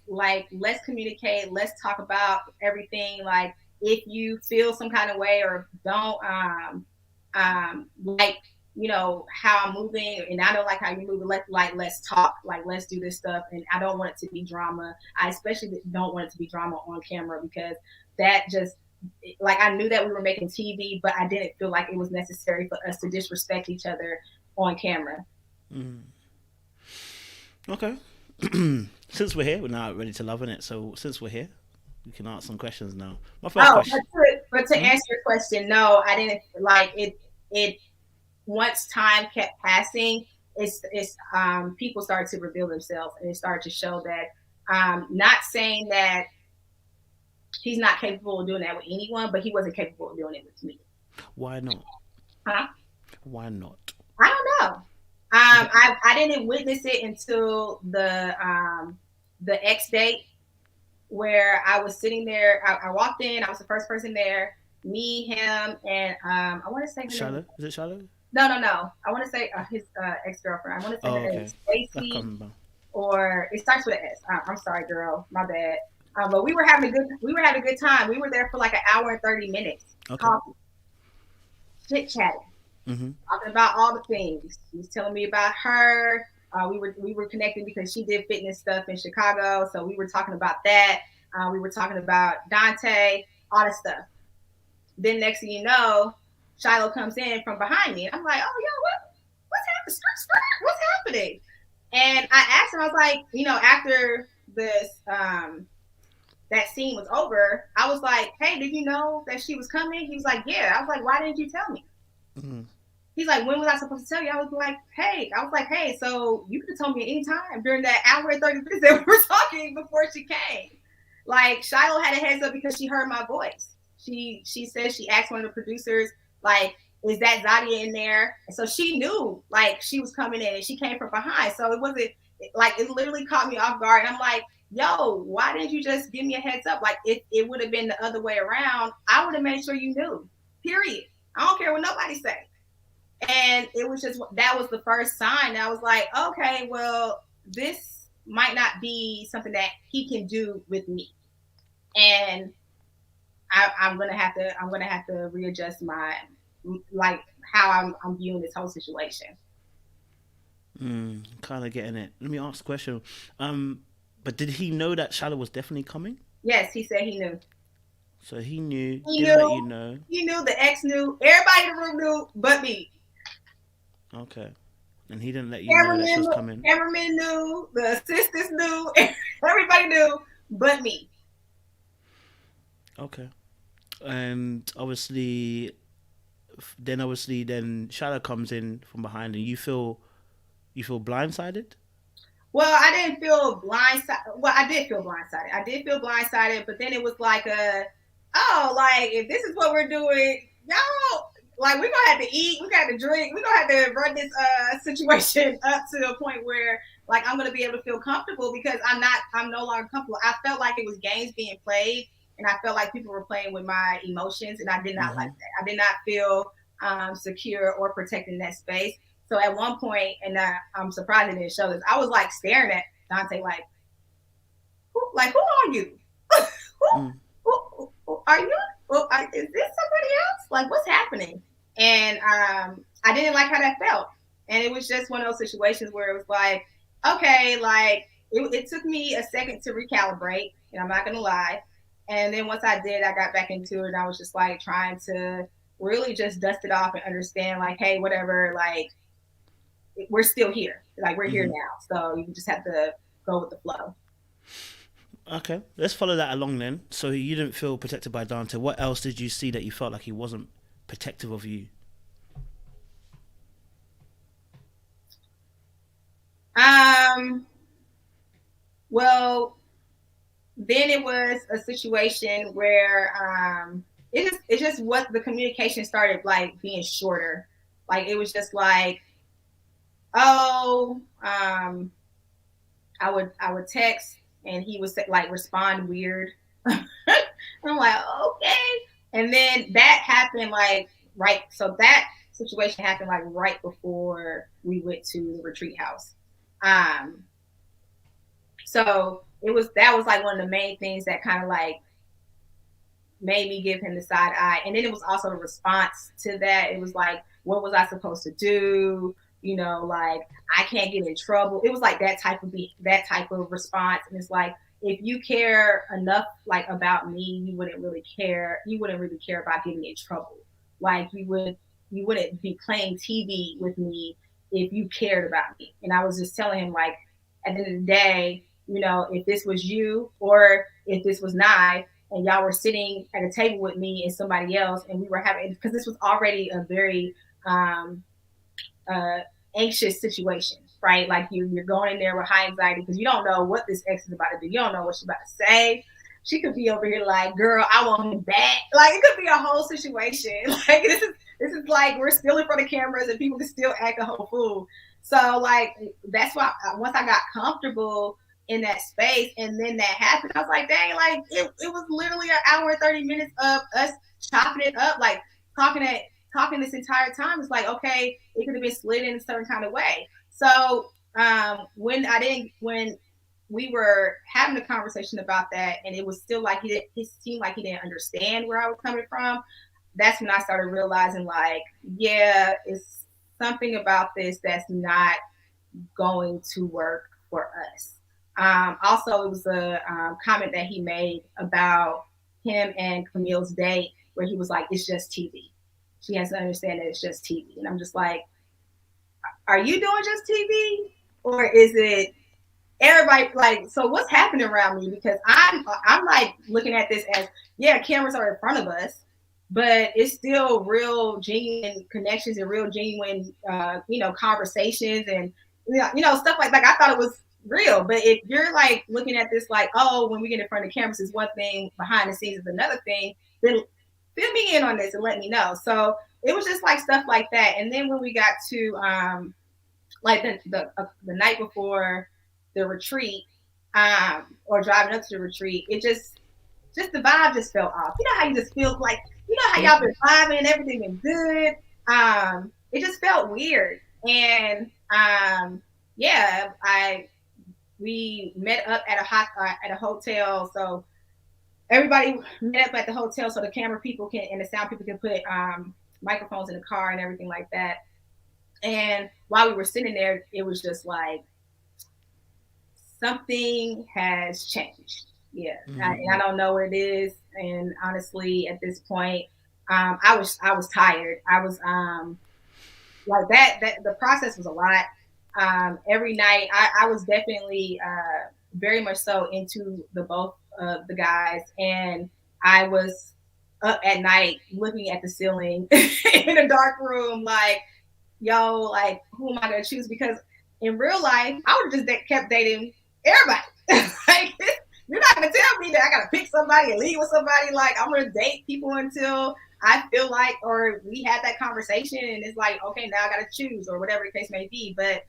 let's communicate, let's talk about everything. Like if you feel some kind of way or don't like, you know, how I'm moving, and I don't like how you're moving, let's talk, like let's do this stuff. And I don't want it to be drama. I especially don't want it to be drama on camera, because that just, like, I knew that we were making TV, but I didn't feel like it was necessary for us to disrespect each other on camera. Okay. Since we're here, we're now ready to love in it. So since we're here, we can ask some questions now. My first question. But to answer your question, no, I didn't like it. Once time kept passing, it's people started to reveal themselves, and it started to show that, not saying that he's not capable of doing that with anyone, but he wasn't capable of doing it with me. Why not? Huh? Why not? I don't know. I didn't witness it until the X date, where I was sitting there. I walked in. I was the first person there. Me, him, and I want to say Shiloh. Is it Shiloh? No. I want to say his ex-girlfriend. I want to say her name is Stacy. or it starts with an S. I'm sorry, girl, my bad. But we were having a good time. We were there for like an hour and 30 minutes, Okay. talking, chit chatting, Mm-hmm. talking about all the things. She was telling me about her. We were connecting because she did fitness stuff in Chicago, so we were talking about that. We were talking about Dante, all this stuff. Then next thing you know, Shiloh comes in from behind me. I'm like, oh, yo, what's happening? What's happening? And I asked him, I was like, after this that scene was over, I was like, hey, did you know that she was coming? He was like, yeah. I was like, why didn't you tell me? Mm-hmm. He's like, when was I supposed to tell you? I was like, hey, so you could have told me at any time during that hour and 30 minutes that we were talking before she came. Like, Shiloh had a heads up because she heard my voice. She said she asked one of the producers, like, is that Zadia in there? And so she knew, like, she was coming in and she came from behind. So it wasn't, like, it literally caught me off guard. And I'm like, yo, why didn't you just give me a heads up? Like, it would have been the other way around. I would have made sure you knew, period. I don't care what nobody say. And it was just, that was the first sign. I was like, okay, well, this might not be something that he can do with me. And I'm gonna have to readjust my, like, how I'm viewing this whole situation. Kind of getting it. Let me ask a question. But did he know that Shiloh was definitely coming? Yes, he said he knew. So he knew. He didn't knew. let you know. He knew. The ex knew. Everybody in the room knew, but me. Okay. And he didn't let you know that she was coming. Cameraman knew. The assistants knew. Everybody knew, but me. Okay. And obviously, then Shiloh comes in from behind, and you feel blindsided. Well, I didn't feel blindsided. Well, I did feel blindsided. But then it was like like, if this is what we're doing, y'all, like, we're gonna have to eat, we got to drink, we're gonna have to run this situation up to a point where, like, I'm gonna be able to feel comfortable, because I'm no longer comfortable. I felt like it was games being played, and I felt like people were playing with my emotions, and I did not like that. I did not feel secure or protected in that space. So at one point, and I'm surprised it didn't show this, I was like staring at Dante, like, who are you? who are you? Is this somebody else? Like, what's happening? And I didn't like how that felt. And it was just one of those situations where it was like, okay, like, it took me a second to recalibrate, and I'm not gonna lie. And then once I did, I got back into it, and I was just like trying to really just dust it off and understand, like, hey, whatever, like, we're still here. Like, we're here now. So you just have to go with the flow. Okay, let's follow that along then. So you didn't feel protected by Dante. What else did you see that you felt like he wasn't protective of you? Well, then it was a situation where it just what the communication started, like, being shorter. Like, it was just like, I would text, and he would say, like, respond weird. I'm like, okay. And then that happened, like, right. So that situation happened, like, right before we went to the retreat house. So that was like one of the main things that kind of, like, made me give him the side eye. And then it was also the response to that. It was like, what was I supposed to do? Like, I can't get in trouble. It was like that type of response. And it's like, if you care enough, like, about me, you wouldn't really care about getting in trouble. Like, you wouldn't be playing TV with me if you cared about me. And I was just telling him, like, at the end of the day, if this was you, or if this was Naim, and y'all were sitting at a table with me and somebody else, and we were having, because this was already a very anxious situation, right? Like, you're going in there with high anxiety because you don't know what this ex is about to do. You don't know what she's about to say. She could be over here like, girl, I want him back. Like, it could be a whole situation. Like, this is like, we're still in front of cameras and people can still act a whole fool. So, like, that's why once I got comfortable in that space, and then that happened, I was like, dang, like, it was literally an hour and 30 minutes of us chopping it up, like, talking this entire time. It's like, okay, it could have been slid in a certain kind of way. So when we were having a conversation about that, and it was still like it seemed like he didn't understand where I was coming from. That's when I started realizing, like, yeah, it's something about this that's not going to work for us. Also, it was a comment that he made about him and Camille's date, where he was like, "It's just TV. She has to understand that it's just TV." And I'm just like, "Are you doing just TV, or is it everybody?" Like, so what's happening around me? Because I'm like looking at this as, yeah, cameras are in front of us, but it's still real genuine connections and real genuine conversations and stuff like that. I thought it was real. But if you're like looking at this like, oh, when we get in front of cameras is one thing, behind the scenes is another thing, then fill me in on this and let me know. So it was just like stuff like that. And then when we got to like the night before the retreat, or driving up to the retreat, it just the vibe just felt off. You know how you just feel like, how y'all been vibing and everything been good. It just felt weird. And we met up at a hotel. So everybody met up at the hotel so the camera people and the sound people can put microphones in the car and everything like that. And while we were sitting there, it was just like, something has changed. Yeah. And I don't know what it is. And honestly, at this point, I was tired. I was like that the process was a lot. Every night I was definitely very much so into both of the guys, and I was up at night looking at the ceiling in a dark room, like, yo, like, who am I gonna choose? Because in real life, I would have just kept dating everybody. Like, you're not gonna tell me that I gotta pick somebody and leave with somebody. Like, I'm gonna date people until I feel like, or we had that conversation and it's like, okay, now I gotta choose, or whatever the case may be. But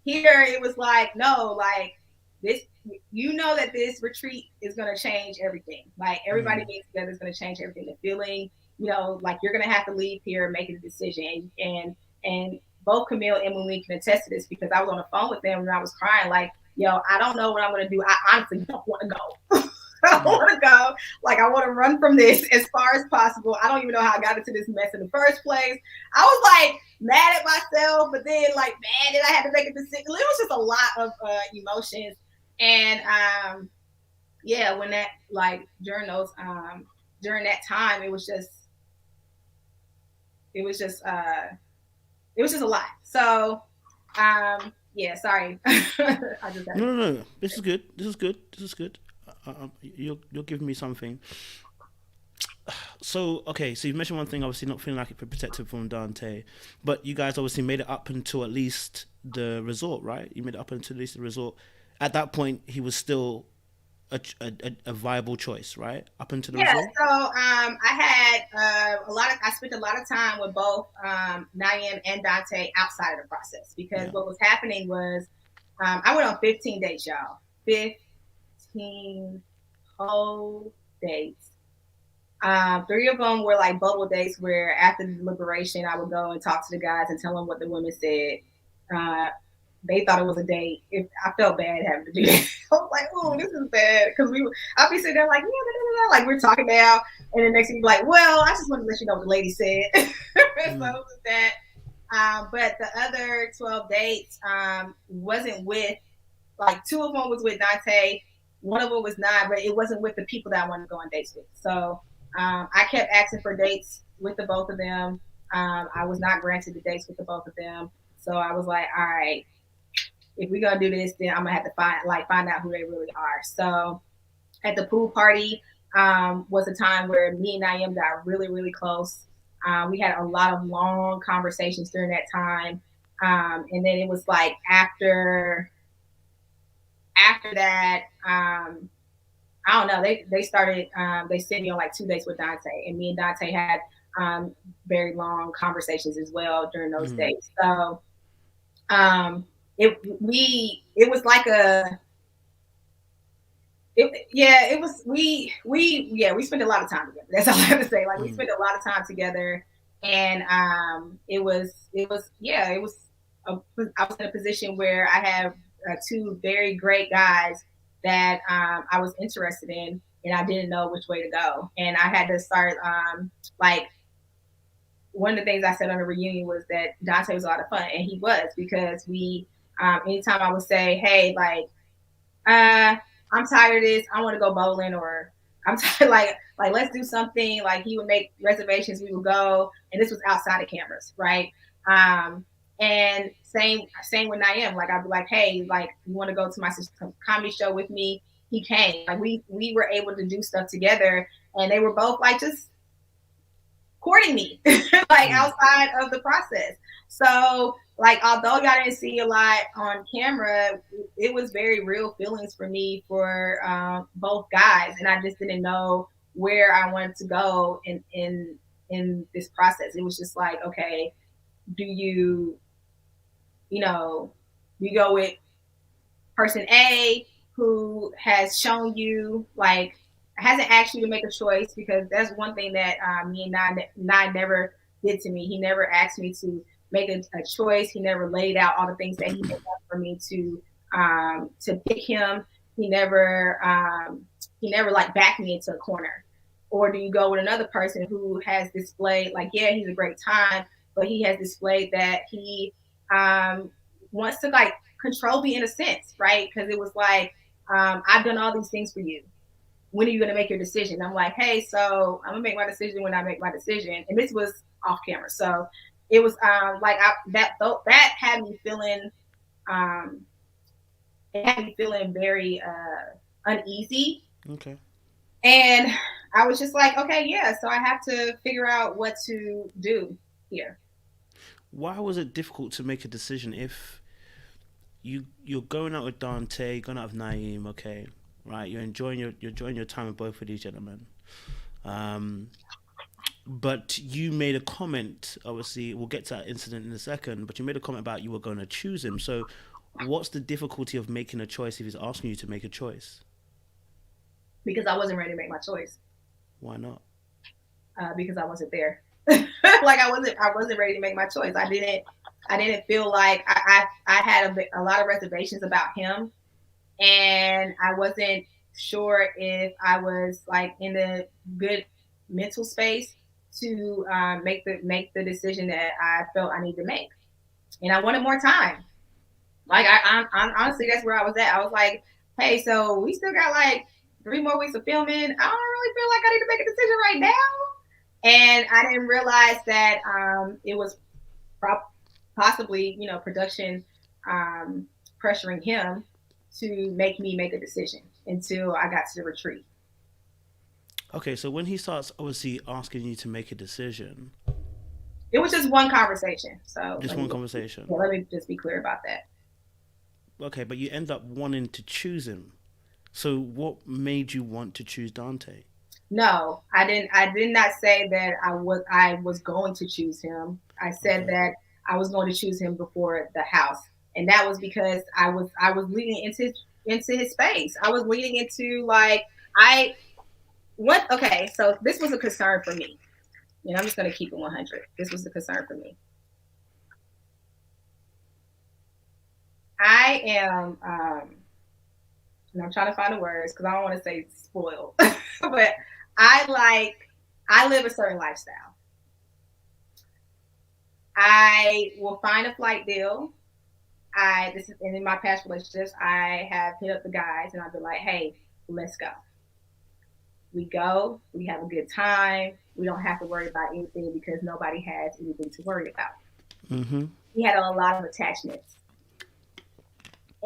here it was like, no, like, this, that this retreat is gonna change everything. Like, everybody being together is gonna change everything. The feeling, like, you're gonna have to leave here and make a decision. And both Camille and Mumen can attest to this, because I was on the phone with them and I was crying, like, yo, I don't know what I'm going to do. I honestly don't want to go. I don't want to go. Like, I want to run from this as far as possible. I don't even know how I got into this mess in the first place. I was like mad at myself, but then like mad that I had to make a decision. It was just a lot of emotions. And when that, like, during that time, it was just a lot. So sorry. No. This is good. You're giving me something. So, okay, so you mentioned one thing, obviously not feeling like it protected from Dante, but you guys obviously made it up until at least the resort, right? You made it up until at least the resort. At that point, he was still a viable choice, right? Up until the resort? So I had I spent a lot of time with both Naim and Dante outside of the process, because what was happening was I went on 15 dates, y'all. 15 whole dates. 3 of them were like bubble dates, where after the deliberation, I would go and talk to the guys and tell them what the women said. They thought it was a date. I felt bad having to do that. I was like, oh, this is bad. Because I'd be sitting there like, like, we're talking now. And the next thing, you're like, well, I just wanted to let you know what the lady said. So it was that. But the other 12 dates wasn't with, like, 2 of them was with Dante. 1 of them was not, but it wasn't with the people that I wanted to go on dates with. So I kept asking for dates with the both of them. I was not granted the dates with the both of them. So I was like, all right, if we're gonna do this, then I'm gonna have to find out who they really are. So at the pool party was a time where me and Naim got really, really close. We had a lot of long conversations during that time. And then it was like after that, I don't know, they started, they sent me on like 2 dates with Dante, and me and Dante had very long conversations as well during those days. So it was like we spent a lot of time together. That's all I have to say. We spent a lot of time together, and it was I was in a position where I have two very great guys that I was interested in, and I didn't know which way to go. And I had to start like one of the things I said on the reunion was that Dante was a lot of fun, and he was, because we anytime I would say, hey, like I'm tired of this, I want to go bowling, or I'm tired, like let's do something. Like he would make reservations, we would go, and this was outside of cameras, right? And same with Naim. Like I'd be like, hey, like you want to go to my comedy show with me? He came. Like we were able to do stuff together, and they were both like just courting me, like outside of the process. So like, although y'all didn't see a lot on camera, it was very real feelings for me for both guys, and I just didn't know where I wanted to go in this process. It was just like, okay, do you go with person A who has shown you, like, hasn't asked you to make a choice, because that's one thing that me and Nye never did to me. He never asked me to make a choice. He never laid out all the things that he did for me to pick him. He never like backed me into a corner. Or do you go with another person who has displayed, like, yeah, he's a great time, but he has displayed that he wants to like control me in a sense, right? Because it was like, I've done all these things for you. When are you going to make your decision? I'm like, hey, so I'm gonna make my decision when I make my decision. And this was off camera, so it was like that had me feeling, it had me feeling very uneasy. Okay. And I was just like, okay, yeah. So I have to figure out what to do here. Why was it difficult to make a decision if you're going out with Dante, going out with Naim, okay, right? You're enjoying your time with both of these gentlemen, but you made a comment. Obviously, we'll get to that incident in a second. But you made a comment about you were going to choose him. So, what's the difficulty of making a choice if he's asking you to make a choice? Because I wasn't ready to make my choice. Why not? Because I wasn't there. Like I wasn't ready to make my choice. I didn't feel like I had a lot of reservations about him, and I wasn't sure if I was like in the good mental space to make the decision that I felt I need to make. And I wanted more time. Like I'm honestly, that's where I was at. I was like, hey, so we still got like 3 more weeks of filming. I don't really feel like I need to make a decision right now. And I didn't realize that it was possibly, production pressuring him to make me make a decision until I got to the retreat. Okay, so when he starts obviously asking you to make a decision, it was just one conversation. So just one conversation. Let me just be clear about that. Okay, but you end up wanting to choose him. So what made you want to choose Dante? No, I didn't. I did not say that I was going to choose him. I said that I was going to choose him before the house, and that was because I was leading into his space. I was leading into like Okay, so this was a concern for me. I'm just going to keep it 100. This was a concern for me. I am, and I'm trying to find the words because I don't want to say spoiled, but I live a certain lifestyle. I will find a flight deal. This is in my past relationships. I have hit up the guys and I'll be like, hey, let's go. We go, we have a good time. We don't have to worry about anything because nobody has anything to worry about. Mm-hmm. He had a lot of attachments.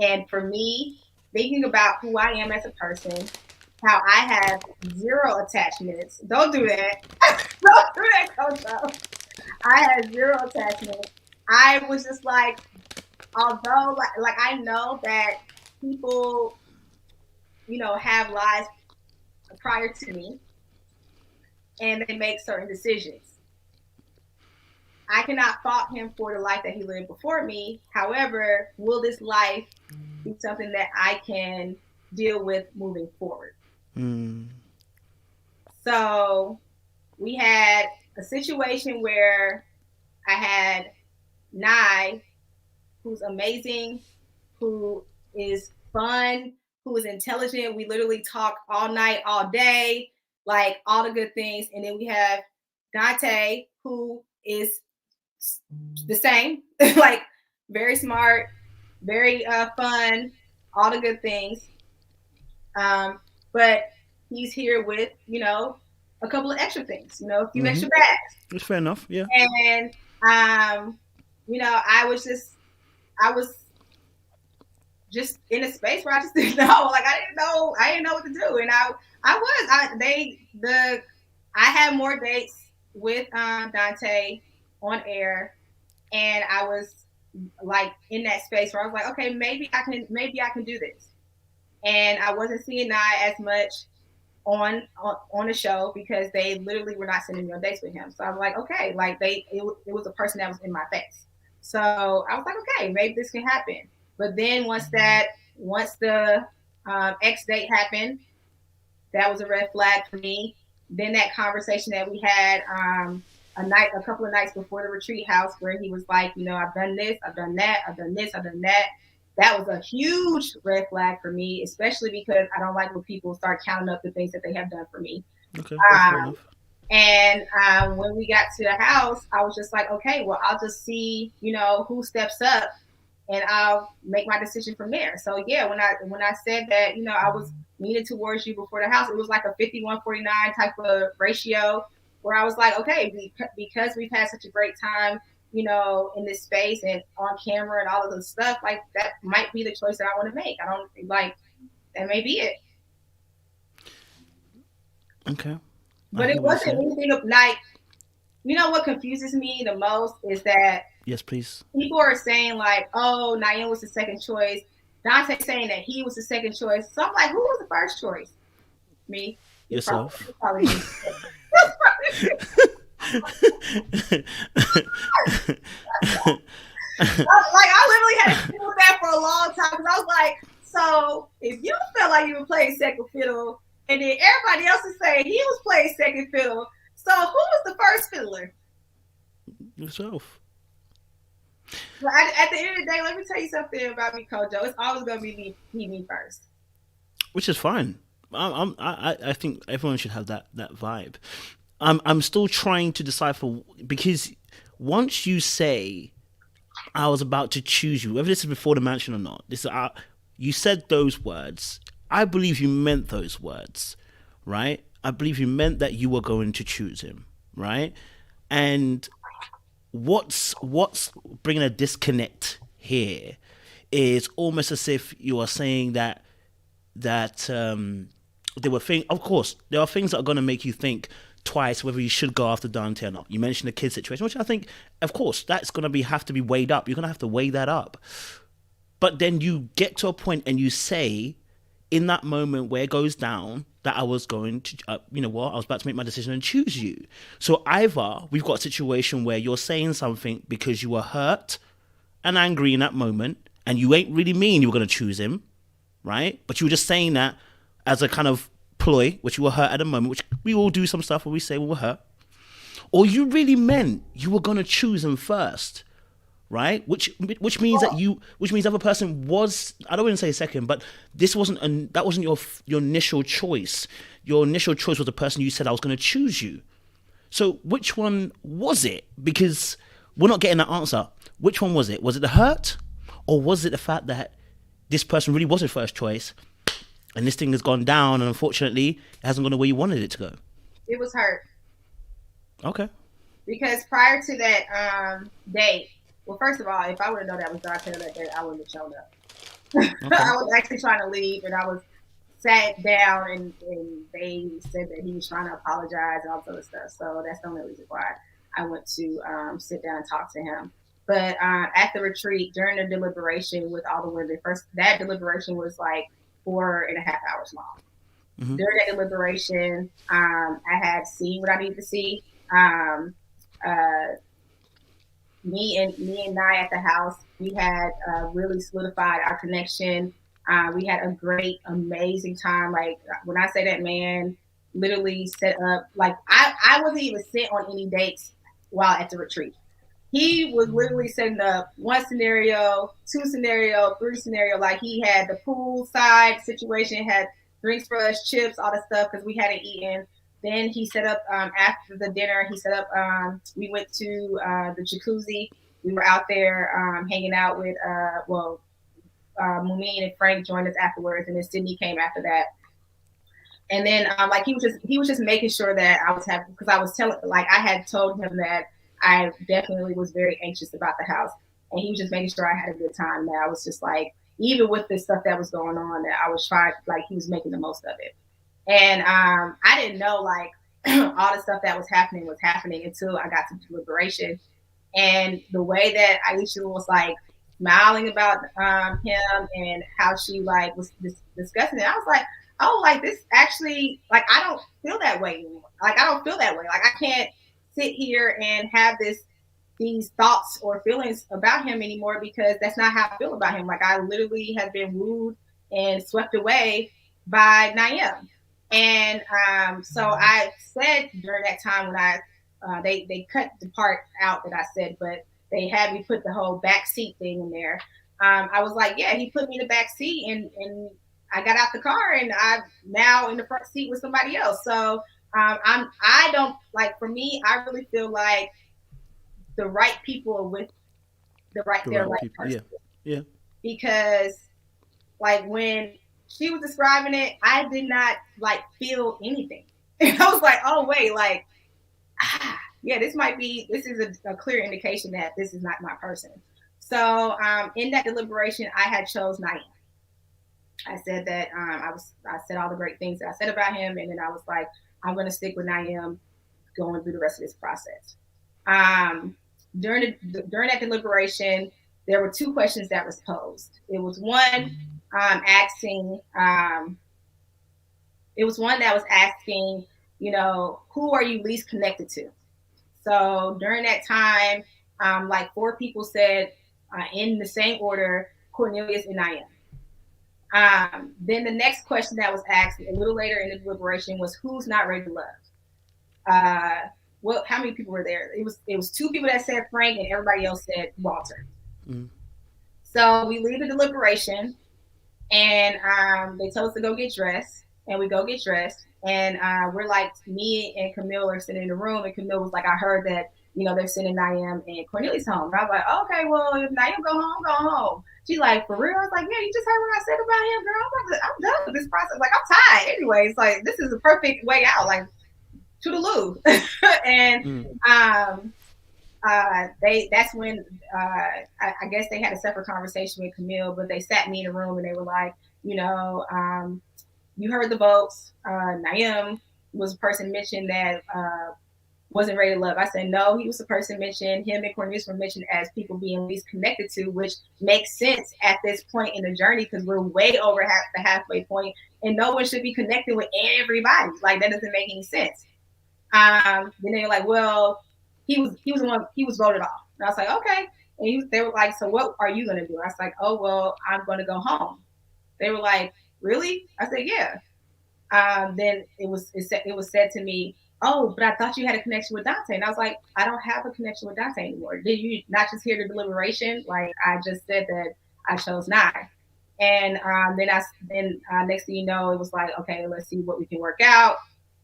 And for me, thinking about who I am as a person, how I have 0 attachments. Don't do that. Don't do that, Coach. I had 0 attachments. I was just like, although like I know that people, have lives prior to me and they make certain decisions. I cannot fault him for the life that he lived before me. However, will this life be something that I can deal with moving forward? So we had a situation where I had Nye who's amazing, who is fun, who is intelligent. We literally talk all night, all day, like all the good things. And then we have Dante, who is the same, like very smart, very fun, all the good things. But he's here with, a couple of extra things, a few extra bags. It's fair enough, yeah. And I was just in a space where I just didn't know. Like I didn't know what to do. And I had more dates with Dante on air, and I was like in that space where I was like, okay, maybe I can do this. And I wasn't seeing Nye as much on the show because they literally were not sending me on dates with him. So I was like, okay, like it was a person that was in my face. So I was like, okay, maybe this can happen. But then once the X date happened, that was a red flag for me. Then that conversation that we had a couple of nights before the retreat house, where he was like, I've done this, I've done that, I've done this, I've done that. That was a huge red flag for me, especially because I don't like when people start counting up the things that they have done for me. Okay. And when we got to the house, I was just like, okay, well, I'll just see, who steps up, and I'll make my decision from there. So yeah, when I said that, I was leaning towards you before the house, it was like a 51-49 type of ratio, where I was like, okay, because we've had such a great time, in this space and on camera and all of this stuff, like that might be the choice that I want to make. I don't like that may be it. Okay. But it wasn't anything of like, what confuses me the most is that yes, please. People are saying like, oh, Naim was the second choice. Dante saying that he was the second choice. So I'm like, who was the first choice? Me. Yourself. Probably like I literally had to deal with that for a long time, because I was like, so if you felt like you were playing second fiddle, and then everybody else is saying he was playing second fiddle, so who was the first fiddler? Yourself. But at the end of the day, let me tell you something about me, Kojo. It's always gonna be me first. Which is fine. I think everyone should have that vibe. I'm still trying to decipher, because once you say I was about to choose you, whether this is before the mansion or not, you said those words. I believe you meant those words, right? I believe you meant that you were going to choose him, right? And what's bringing a disconnect here is almost as if you are saying that there were things. Of course, there are things that are going to make you think twice whether you should go after Dante or not. You mentioned the kid situation, which I think, of course, that's going to have to be weighed up. You're going to have to weigh that up. But then you get to a point and you say, in that moment where it goes down, that I was going to, I was about to make my decision and choose you. So either we've got a situation where you're saying something because you were hurt and angry in that moment, and you ain't really mean you were going to choose him, right? But you were just saying that as a kind of ploy, which you were hurt at the moment, which we all do some stuff where we say we were hurt. Or you really meant you were going to choose him first, right? Which means that the other person was, I don't want to say second, but that wasn't your initial choice. Your initial choice was the person you said I was going to choose you. So which one was it? Because we're not getting that answer. Which one was it? Was it the hurt, or was it the fact that this person really was your first choice, and this thing has gone down, and unfortunately it hasn't gone the way you wanted it to go? It was hurt. Okay. Because prior to that date, well, first of all, if I would have known that was Dante that day, I wouldn't have shown up. Okay. I was actually trying to leave, and I was sat down, and they said that he was trying to apologize and all that other stuff. So that's the only reason why I went to sit down and talk to him. But at the retreat, during the deliberation with all the women, that deliberation was like 4.5 hours long. Mm-hmm. During that deliberation, I had seen what I needed to see. Me and Nye at the house, we had really solidified our connection. We had a great, amazing time. Like, when I say that man literally set up, like I wasn't even sent on any dates while at the retreat. he was literally setting up 1 scenario, 2 scenario, 3 scenario. Like he had the poolside situation, had drinks for us, chips, all the stuff because we hadn't eaten. Then he set up after the dinner. He set up. We went to the jacuzzi. We were out there hanging out with Mumen and Frank joined us afterwards, and then Sydney came after that. And then like he was just making sure that I was happy because I was telling, like I had told him that I definitely was very anxious about the house, and he was just making sure I had a good time. That I was just like, even with the stuff that was going on, that I was trying, like he was making the most of it. And I didn't know like all the stuff that was happening until I got to Deliberation, and the way that Aisha was like smiling about him and how she like was discussing it. I was like, oh, like this actually, like I don't feel that way anymore. Like I don't feel that way. Like I can't sit here and have these thoughts or feelings about him anymore because that's not how I feel about him. Like I literally have been wooed and swept away by Naim. And so I said during that time when they cut the part out that I said, but they had me put the whole back seat thing in there. I was like, yeah, he put me in the back seat and I got out the car and I'm now in the front seat with somebody else. So I don't like, for me, I really feel like the right people are with the right person. Yeah. Because like when she was describing it, I did not like feel anything. And I was like, oh wait, like yeah, this is a clear indication that this is not my person. So in that deliberation, I had chose Naim. I said that I said all the great things that I said about him, and then I was like, I'm going to stick with Naim going through the rest of this process. During that deliberation, there were 2 questions that was posed. It was one asking. It was one that was asking, you know, who are you least connected to? So during that time, like 4 people said in the same order, Cornelius and Naim. Then the next question that was asked a little later in the deliberation was who's not ready to love? How many people were there? It was 2 people that said Frank and everybody else said Walter. Mm. So we leave the deliberation and they told us to go get dressed, and we go get dressed, and we're like, me and Camille are sitting in the room, and Camille was like, I heard that, you know, they're sending Naim and Cornelius home. And I was like, okay, well, if Naim go home. She's like, for real? I was like, yeah, you just heard what I said about him, girl. I'm done with this process. Like, I'm tired anyways. Like, this is a perfect way out. Like, toodaloo. And that's when I guess they had a separate conversation with Camille, but they sat me in a room and they were like, you know, you heard the votes. Naim was a person mentioned that wasn't ready to love. I said, no, he was the person mentioned. Him and Cornelius were mentioned as people being least connected to, which makes sense at this point in the journey because we're way over the halfway point, and no one should be connected with everybody. Like, that doesn't make any sense. Then they're like, well, he was voted off. And I was like, okay. And they were like, so what are you going to do? I was like, oh, well, I'm going to go home. They were like, really? I said, yeah. Then it was said to me, oh, but I thought you had a connection with Dante. And I was like, I don't have a connection with Dante anymore. Did you not just hear the deliberation? Like, I just said that I chose not. And then next thing you know, it was like, okay, let's see what we can work out.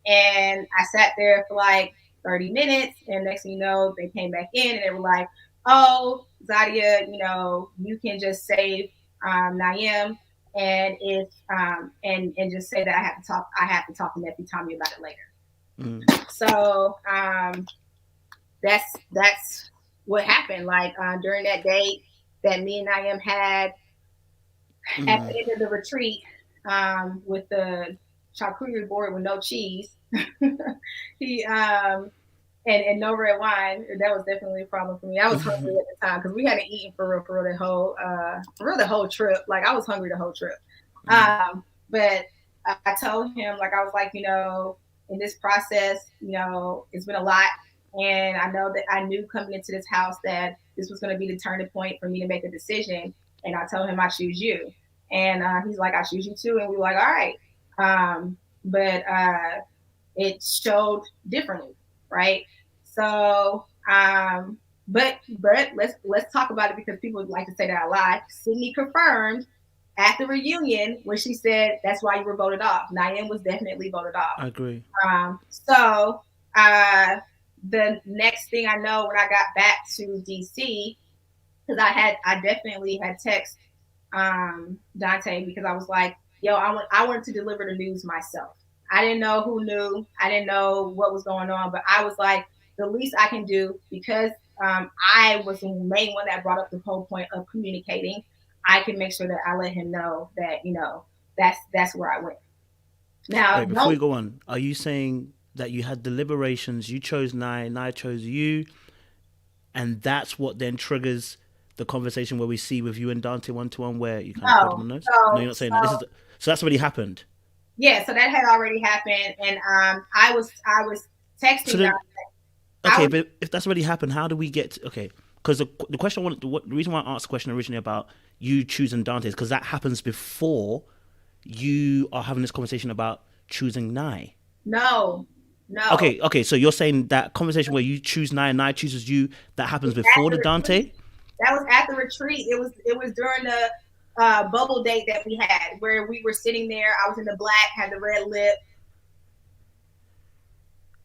And I sat there for like 30 minutes. And next thing you know, they came back in and they were like, oh, Zadia, you know, you can just save Naim and if and just say that I have to talk to nephew Tommy about it later. Mm. So that's what happened. Like during that date that me and Naim had at the end of the retreat with the charcuterie board with no cheese, he and no red wine. That was definitely a problem for me. I was hungry at the time because we hadn't eaten for real the whole trip. Like I was hungry the whole trip. But I told him, like, I was like, you know, in this process, you know, it's been a lot. And I know that I knew coming into this house that this was going to be the turning point for me to make a decision. And I told him, I choose you. And he's like, I choose you too. And we were like, all right. But it showed differently, right? So But let's talk about it because people like to say that I lied. Sydney confirmed at the reunion when she said that's why you were voted off. Naim was definitely voted off. I agree. So the next thing I know when I got back to DC, because I definitely had text Dante because I was like, yo, I wanted to deliver the news myself. I didn't know who knew. I didn't know what was going on, but I was like, the least I can do because I was the main one that brought up the whole point of communicating. I can make sure that I let him know that, you know, that's where I went. Now, Wait, before we go on, are you saying that you had deliberations, you chose Nye chose you, and that's what then triggers the conversation where we see with you and Dante 1-to-1 where you kind of put them on notes? No, you're not saying that. So that's already happened. Yeah, so that had already happened, and I was texting. So then, okay, but if that's already happened, how do we get to, okay? Because the question the reason why I asked the question originally about you choosing Dante is because that happens before you are having this conversation about choosing Nye. No. Okay. So you're saying that conversation where you choose Nye and Nye chooses you, that happens before the Dante? That was at the retreat. It was during the bubble date that we had where we were sitting there. I was in the black, had the red lip.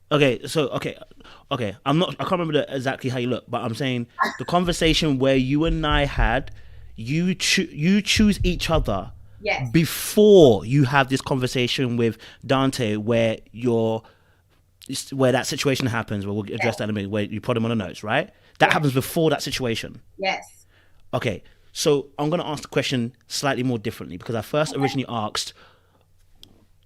Okay. I can't remember exactly how you look, but I'm saying the conversation where you and Nye had, you choose each other. Yes. Before you have this conversation with Dante where that situation happens, where we'll address that in a minute, where you put him on the notes, right? That happens before that situation. Yes. Okay, so I'm going to ask the question slightly more differently because I first originally asked,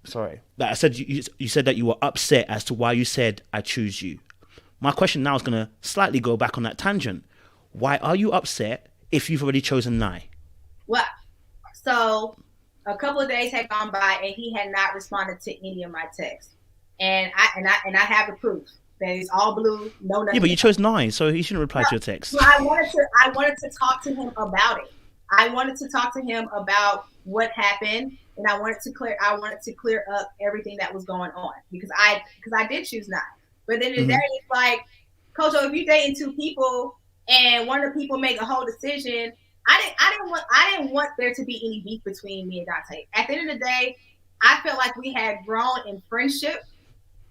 that I said you said that you were upset as to why you said I choose you. My question now is going to slightly go back on that tangent. Why are you upset if you've already chosen Nye? Well, so a couple of days had gone by and he had not responded to any of my texts, and I have the proof that it's all blue, no nothing. Yeah, but you chose Nye, so he shouldn't reply to your text. Well, I wanted to talk to him about it. I wanted to talk to him about what happened, and I wanted to clear up everything that was going on because I did choose Nye. But then the day it's like, Coach, if you dating two people and one of the people make a whole decision, I didn't want there to be any beef between me and Dante. At the end of the day, I felt like we had grown in friendship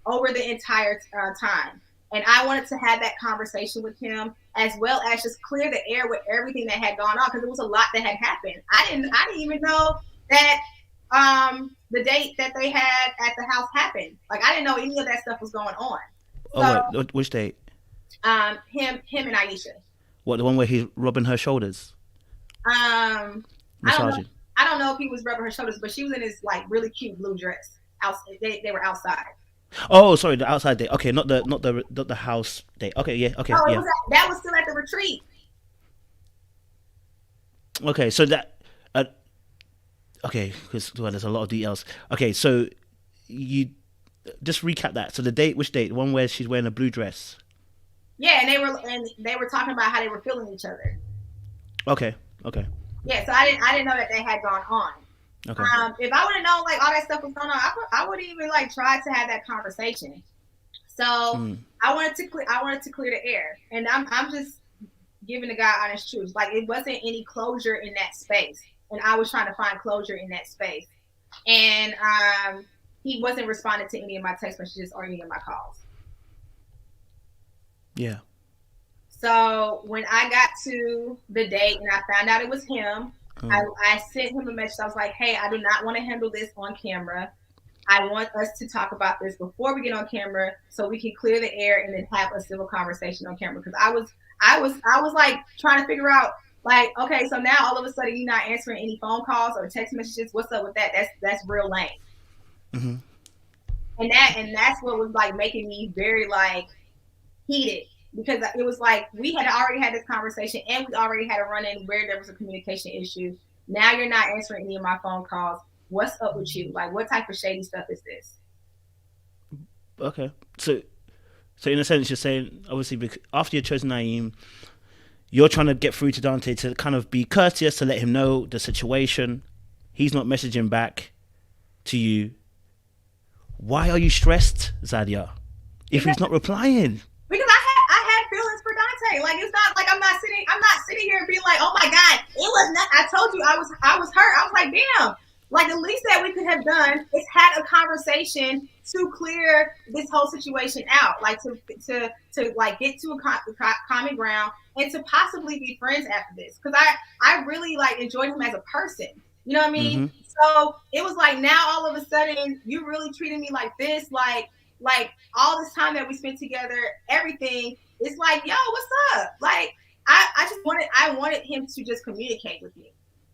over the entire time. And I wanted to have that conversation with him as well as just clear the air with everything that had gone on because it was a lot that had happened. I didn't even know that the date that they had at the house happened. Like I didn't know any of that stuff was going on. Wait, which date? Him and Aisha. What, the one where he's rubbing her shoulders? Massaging. I don't know if he was rubbing her shoulders, but she was in this like really cute blue dress. They were outside. Oh, sorry, the outside date. Okay, not the house date. Okay, yeah, okay, yeah. That was still at the retreat. Okay, so that. Okay, because there's a lot of details. Okay, so you just recap that. So the date, which date? The one where she's wearing a blue dress. Yeah, and they were talking about how they were feeling each other. Okay. Yeah, so I didn't know that they had gone on. Okay. If I would have known like all that stuff was going on, I would even like try to have that conversation. So I wanted to clear the air, and I'm just giving the guy honest truth. Like it wasn't any closure in that space, and I was trying to find closure in that space, and he wasn't responding to any of my text messages or any of my calls. Yeah. So when I got to the date and I found out it was him, I sent him a message. I was like, hey, I do not want to handle this on camera. I want us to talk about this before we get on camera so we can clear the air and then have a civil conversation on camera. Because I was like trying to figure out like, okay, so now all of a sudden you're not answering any phone calls or text messages. What's up with that? That's real lame. Mm-hmm. And that's what was like making me very like heated. Because it was like we had already had this conversation and we already had a run-in where there was a communication issue. Now you're not answering any of my phone calls. What's up with you? Like, what type of shady stuff is this? Okay. So in a sense, you're saying, obviously, after you chose Naim, you're trying to get through to Dante to kind of be courteous, to let him know the situation. He's not messaging back to you. Why are you stressed, Zadia, if he's not replying? Because I had feelings for point. Like, it's not like I'm not sitting here and being like, oh my God, it was not. I told you I was hurt. I was like, damn. Like, the least that we could have done is had a conversation to clear this whole situation out, like to like get to a common ground and to possibly be friends after this. Because I really like enjoyed him as a person. You know what I mean? Mm-hmm. So it was like, now all of a sudden you really treating me like this, like all this time that we spent together, everything. It's like, yo, what's up? Like, I wanted him to just communicate with me.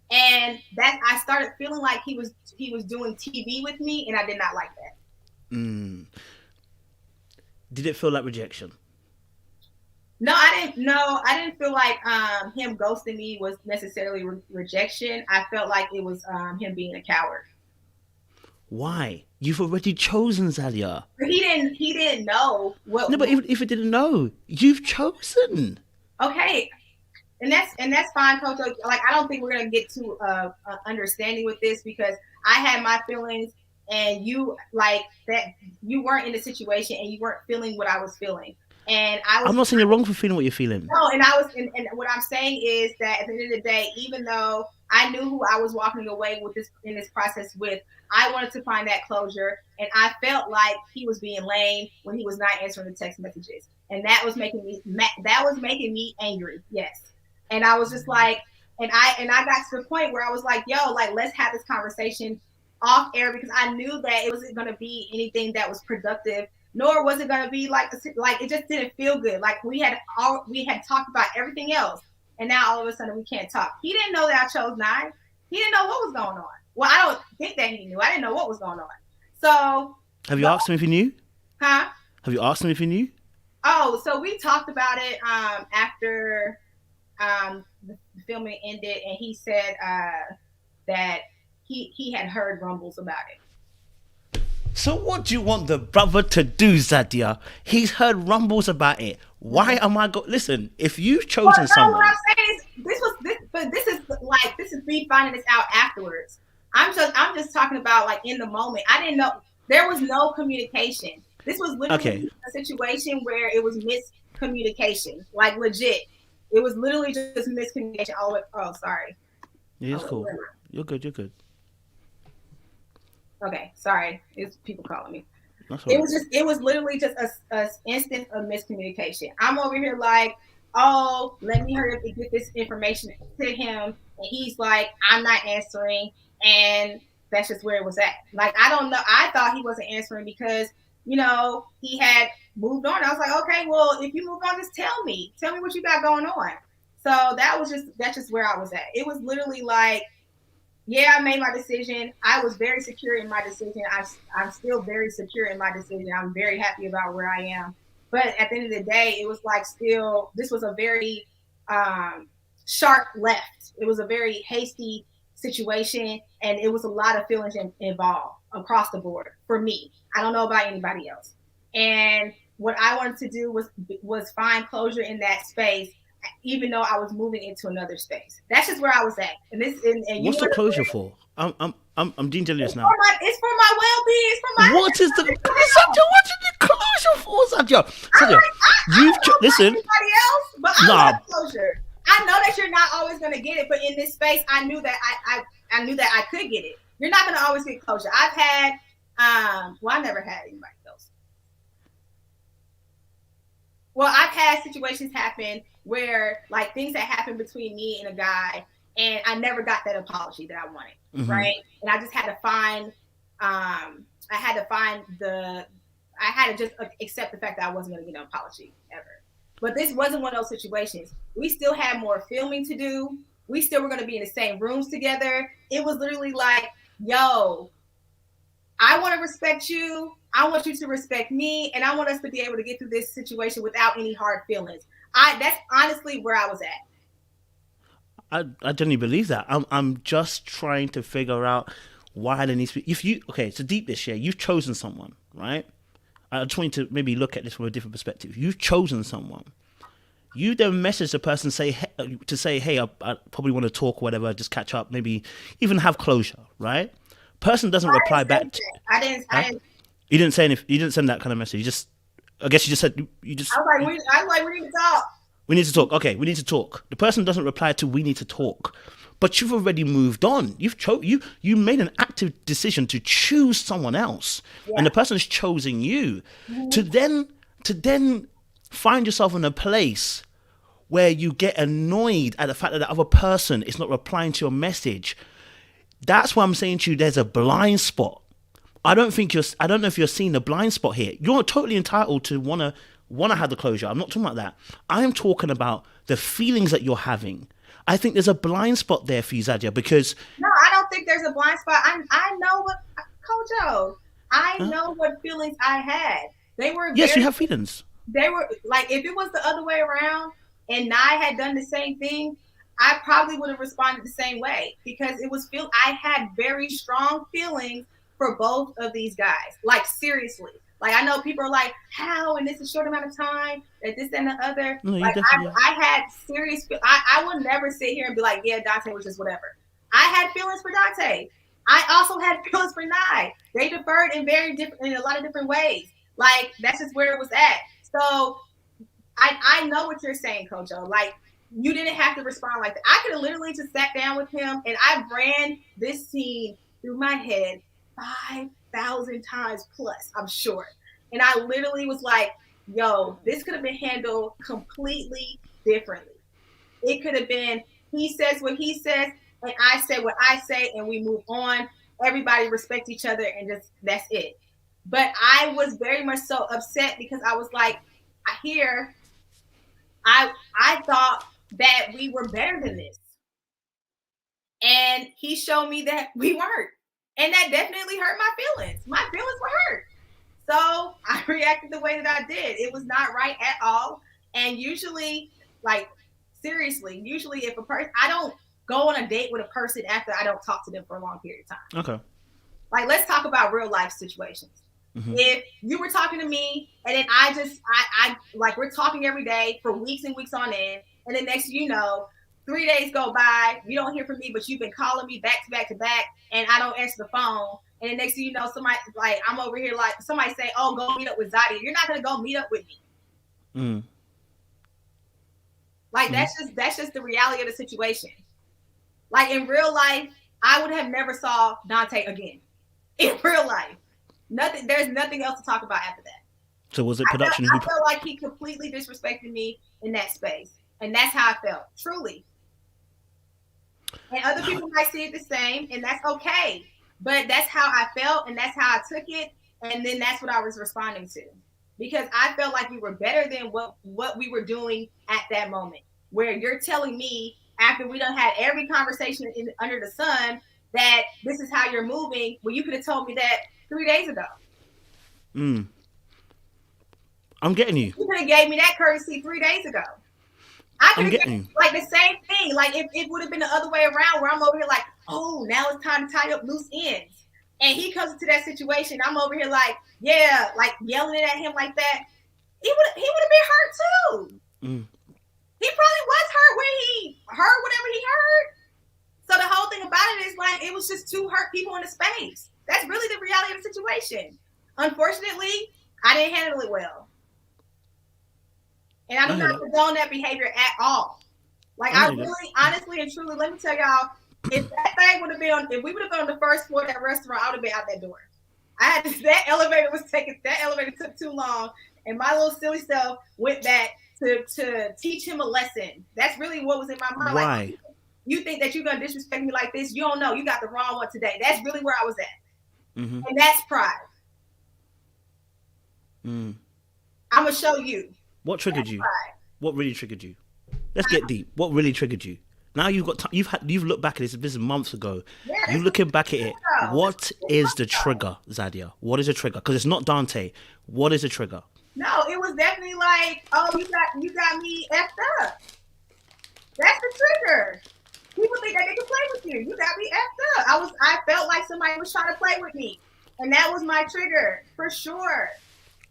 And that I started feeling like he was doing TV with me, and I did not like that. Did it feel like rejection? No, I didn't feel like him ghosting me was necessarily rejection. I felt like it was him being a coward. Why? You've already chosen Zadia. He didn't know what. No, but even if he didn't know, you've chosen. Okay. And that's fine, Coach. Like, I don't think we're gonna get to understanding with this, because I had my feelings, and you like that you weren't in the situation and you weren't feeling what I was feeling. And I'm not saying you're wrong for feeling what you're feeling. No, and and what I'm saying is that at the end of the day, even though I knew who I was walking away with in this process with, I wanted to find that closure, and I felt like he was being lame when he was not answering the text messages, and that was making me angry. Yes. And I was just like, and I got to the point where I was like, yo, like, let's have this conversation off air, because I knew that it wasn't going to be anything that was productive, nor was it going to be like it just didn't feel good. Like, we had talked about everything else, and now all of a sudden we can't talk. He didn't know that I chose 9. He didn't know what was going on. Well, I don't think that he knew. I didn't know what was going on. So, have you asked him if he knew? Huh? Have you asked him if he knew? Oh, so we talked about it after the filming ended, and he said that he had heard rumbles about it. So what do you want the brother to do, Zadia? He's heard rumbles about it. Why am I listen? If you've chosen someone, what I'm saying is this is me finding this out afterwards. I'm just talking about, like, in the moment. I didn't know, there was no communication. This was literally a situation where it was miscommunication, like, legit. It was literally just miscommunication. Oh, sorry. Yeah, it's cool. You're good. Okay, sorry. It's people calling me. That's right. It was literally just a instance of miscommunication. I'm over here like, oh, let me hurry up and get this information to him, and he's like, I'm not answering, and that's just where it was at. Like, I don't know. I thought he wasn't answering because, he had moved on. I was like, okay, well, if you move on, just tell me what you got going on. So that's just where I was at. It was literally like, yeah, I made my decision. I was very secure in my decision. I'm still very secure in my decision. I'm very happy about where I am. But at the end of the day, it was like, still, this was a very sharp left. It was a very hasty situation, and it was a lot of feelings involved across the board for me. I don't know about anybody else. And what I wanted to do was find closure in that space, even though I was moving into another space. That's just where I was at. And what's the closure for? I'm being jealous now. It's for my well-being. It's for my. What is the Zadia? What is the closure for, Zadia? Listen. Everybody else, but I want closure. I know that you're not always going to get it, but in this space, I knew that I knew that I could get it. You're not going to always get closure. I've had, I never had anybody else. Well, I've had situations happen where, like, things that happened between me and a guy, and I never got that apology that I wanted, right? And I just had to find, I had to just accept the fact that I wasn't going to get an apology ever. But this wasn't one of those situations. We still had more filming to do. We still were going to be in the same rooms together. It was literally like, yo, I want to respect you. I want you to respect me. And I want us to be able to get through this situation without any hard feelings. That's honestly where I was at. I genuinely believe that. I'm just trying to figure out why there needs to be. So deep this year, you've chosen someone, right? I just want you to maybe look at this from a different perspective. You've chosen someone. You then message the person to say, hey, I probably want to talk or whatever, just catch up, maybe even have closure, right? Person doesn't reply back. I didn't. You didn't say anything. You didn't send that kind of message. I guess you just said you just. I was like, we need to talk. We need to talk. Okay, we need to talk. The person doesn't reply to we need to talk. But you've already moved on. You made an active decision to choose someone else. Yeah. And the person's chosen you. To then find yourself in a place where you get annoyed at the fact that the other person is not replying to your message. That's why I'm saying to you there's a blind spot. I don't know if you're seeing the blind spot here. You're totally entitled to wanna have the closure. I'm not talking about that. I'm talking about the feelings that you're having. I think there's a blind spot there for you, Zadia, because... No, I don't think there's a blind spot. I know what, Kojo, I know what feelings I had. They were Yes, you have feelings. They were, like, if it was the other way around and Nye had done the same thing, I probably would have responded the same way, because I had very strong feelings for both of these guys. Like, seriously. Like, I know people are like, how? And this is a short amount of time, that this and the other. No, like, I had serious, I will never sit here and be like, yeah, Dante was just whatever. I had feelings for Dante. I also had feelings for Nye. They differed in a lot of different ways. Like, that's just where it was at. So I know what you're saying, Kojo. Like, you didn't have to respond like that. I could have literally just sat down with him and I ran this scene through my head 5,000 times plus, I'm sure. And I literally was like, yo, this could have been handled completely differently. It could have been, he says what he says, and I say what I say, and we move on. Everybody respect each other, and just, that's it. But I was very much so upset because I was like, I thought that we were better than this. And he showed me that we weren't. And that definitely hurt my feelings. My feelings were hurt. So I reacted the way that I did. It was not right at all. And usually, like, seriously, if a person, I don't go on a date with a person after I don't talk to them for a long period of time. Okay. Like, let's talk about real life situations. Mm-hmm. If you were talking to me and then I like, we're talking every day for weeks and weeks on end, and then next thing you know, 3 days go by, you don't hear from me, but you've been calling me back to back to back, and I don't answer the phone. And then next thing you know, somebody, like, I'm over here, like, somebody say, oh, go meet up with Zadia. You're not going to go meet up with me. Mm. Like, that's just the reality of the situation. Like, in real life, I would have never saw Dante again. In real life. There's nothing else to talk about after that. So was it production? I felt like he completely disrespected me in that space. And that's how I felt, truly. And other people might see it the same, and that's okay. But that's how I felt, and that's how I took it, and then that's what I was responding to. Because I felt like we were better than what we were doing at that moment. Where you're telling me, after we done had every conversation under the sun, that this is how you're moving, well, you could have told me that 3 days ago. I'm getting you. You could have gave me that courtesy 3 days ago. I could have done like the same thing. Like, if it would have been the other way around, where I'm over here like, oh, now it's time to tie up loose ends. And he comes into that situation, I'm over here like, yeah, like yelling at him like that. He would have been hurt too. He probably was hurt when he heard whatever he heard. So the whole thing about it is, like, it was just two hurt people in the space. That's really the reality of the situation. Unfortunately, I didn't handle it well. And I do not condone that behavior at all. Like, I really, honestly and truly, let me tell y'all, if that thing would have been if we would have been on the first floor of that restaurant, I would have been out that door. That elevator took too long, and my little silly self went back to teach him a lesson. That's really what was in my mind. Why? Like, you think that you're gonna disrespect me like this? You don't know. You got the wrong one today. That's really where I was at, and that's pride. I'm gonna show you. What triggered you? What really triggered you? Let's get deep. What really triggered you? Now you've got you've looked back at this. This is months ago. Yeah, you looking back at it. What is the trigger, Zadia? What is the trigger? Because it's not Dante. What is the trigger? No, it was definitely like, oh, you got me effed up. That's the trigger. People think that they can play with you. You got me effed up. I felt like somebody was trying to play with me, and that was my trigger for sure.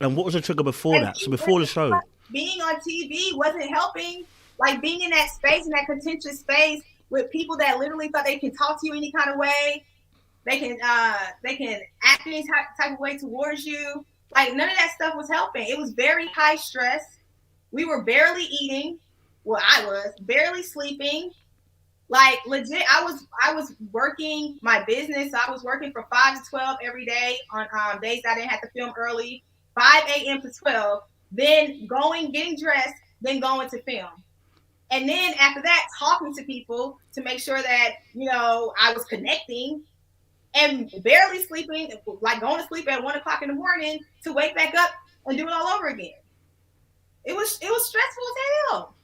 And what was the trigger before that? So before the show, being on TV wasn't helping. Like, being in that space, in that contentious space with people that literally thought they can talk to you any kind of way, they can act any type of way towards you. Like, none of that stuff was helping. It was very high stress. We were barely eating. well, I was barely sleeping. Like legit, I was working my business. So I was working from 5 to 12 every day on days I didn't have to film early, 5 a.m. to 12. Then getting dressed, then going to film. And then after that, talking to people to make sure that, I was connecting, and barely sleeping, like going to sleep at 1 o'clock in the morning to wake back up and do it all over again. It was stressful as hell.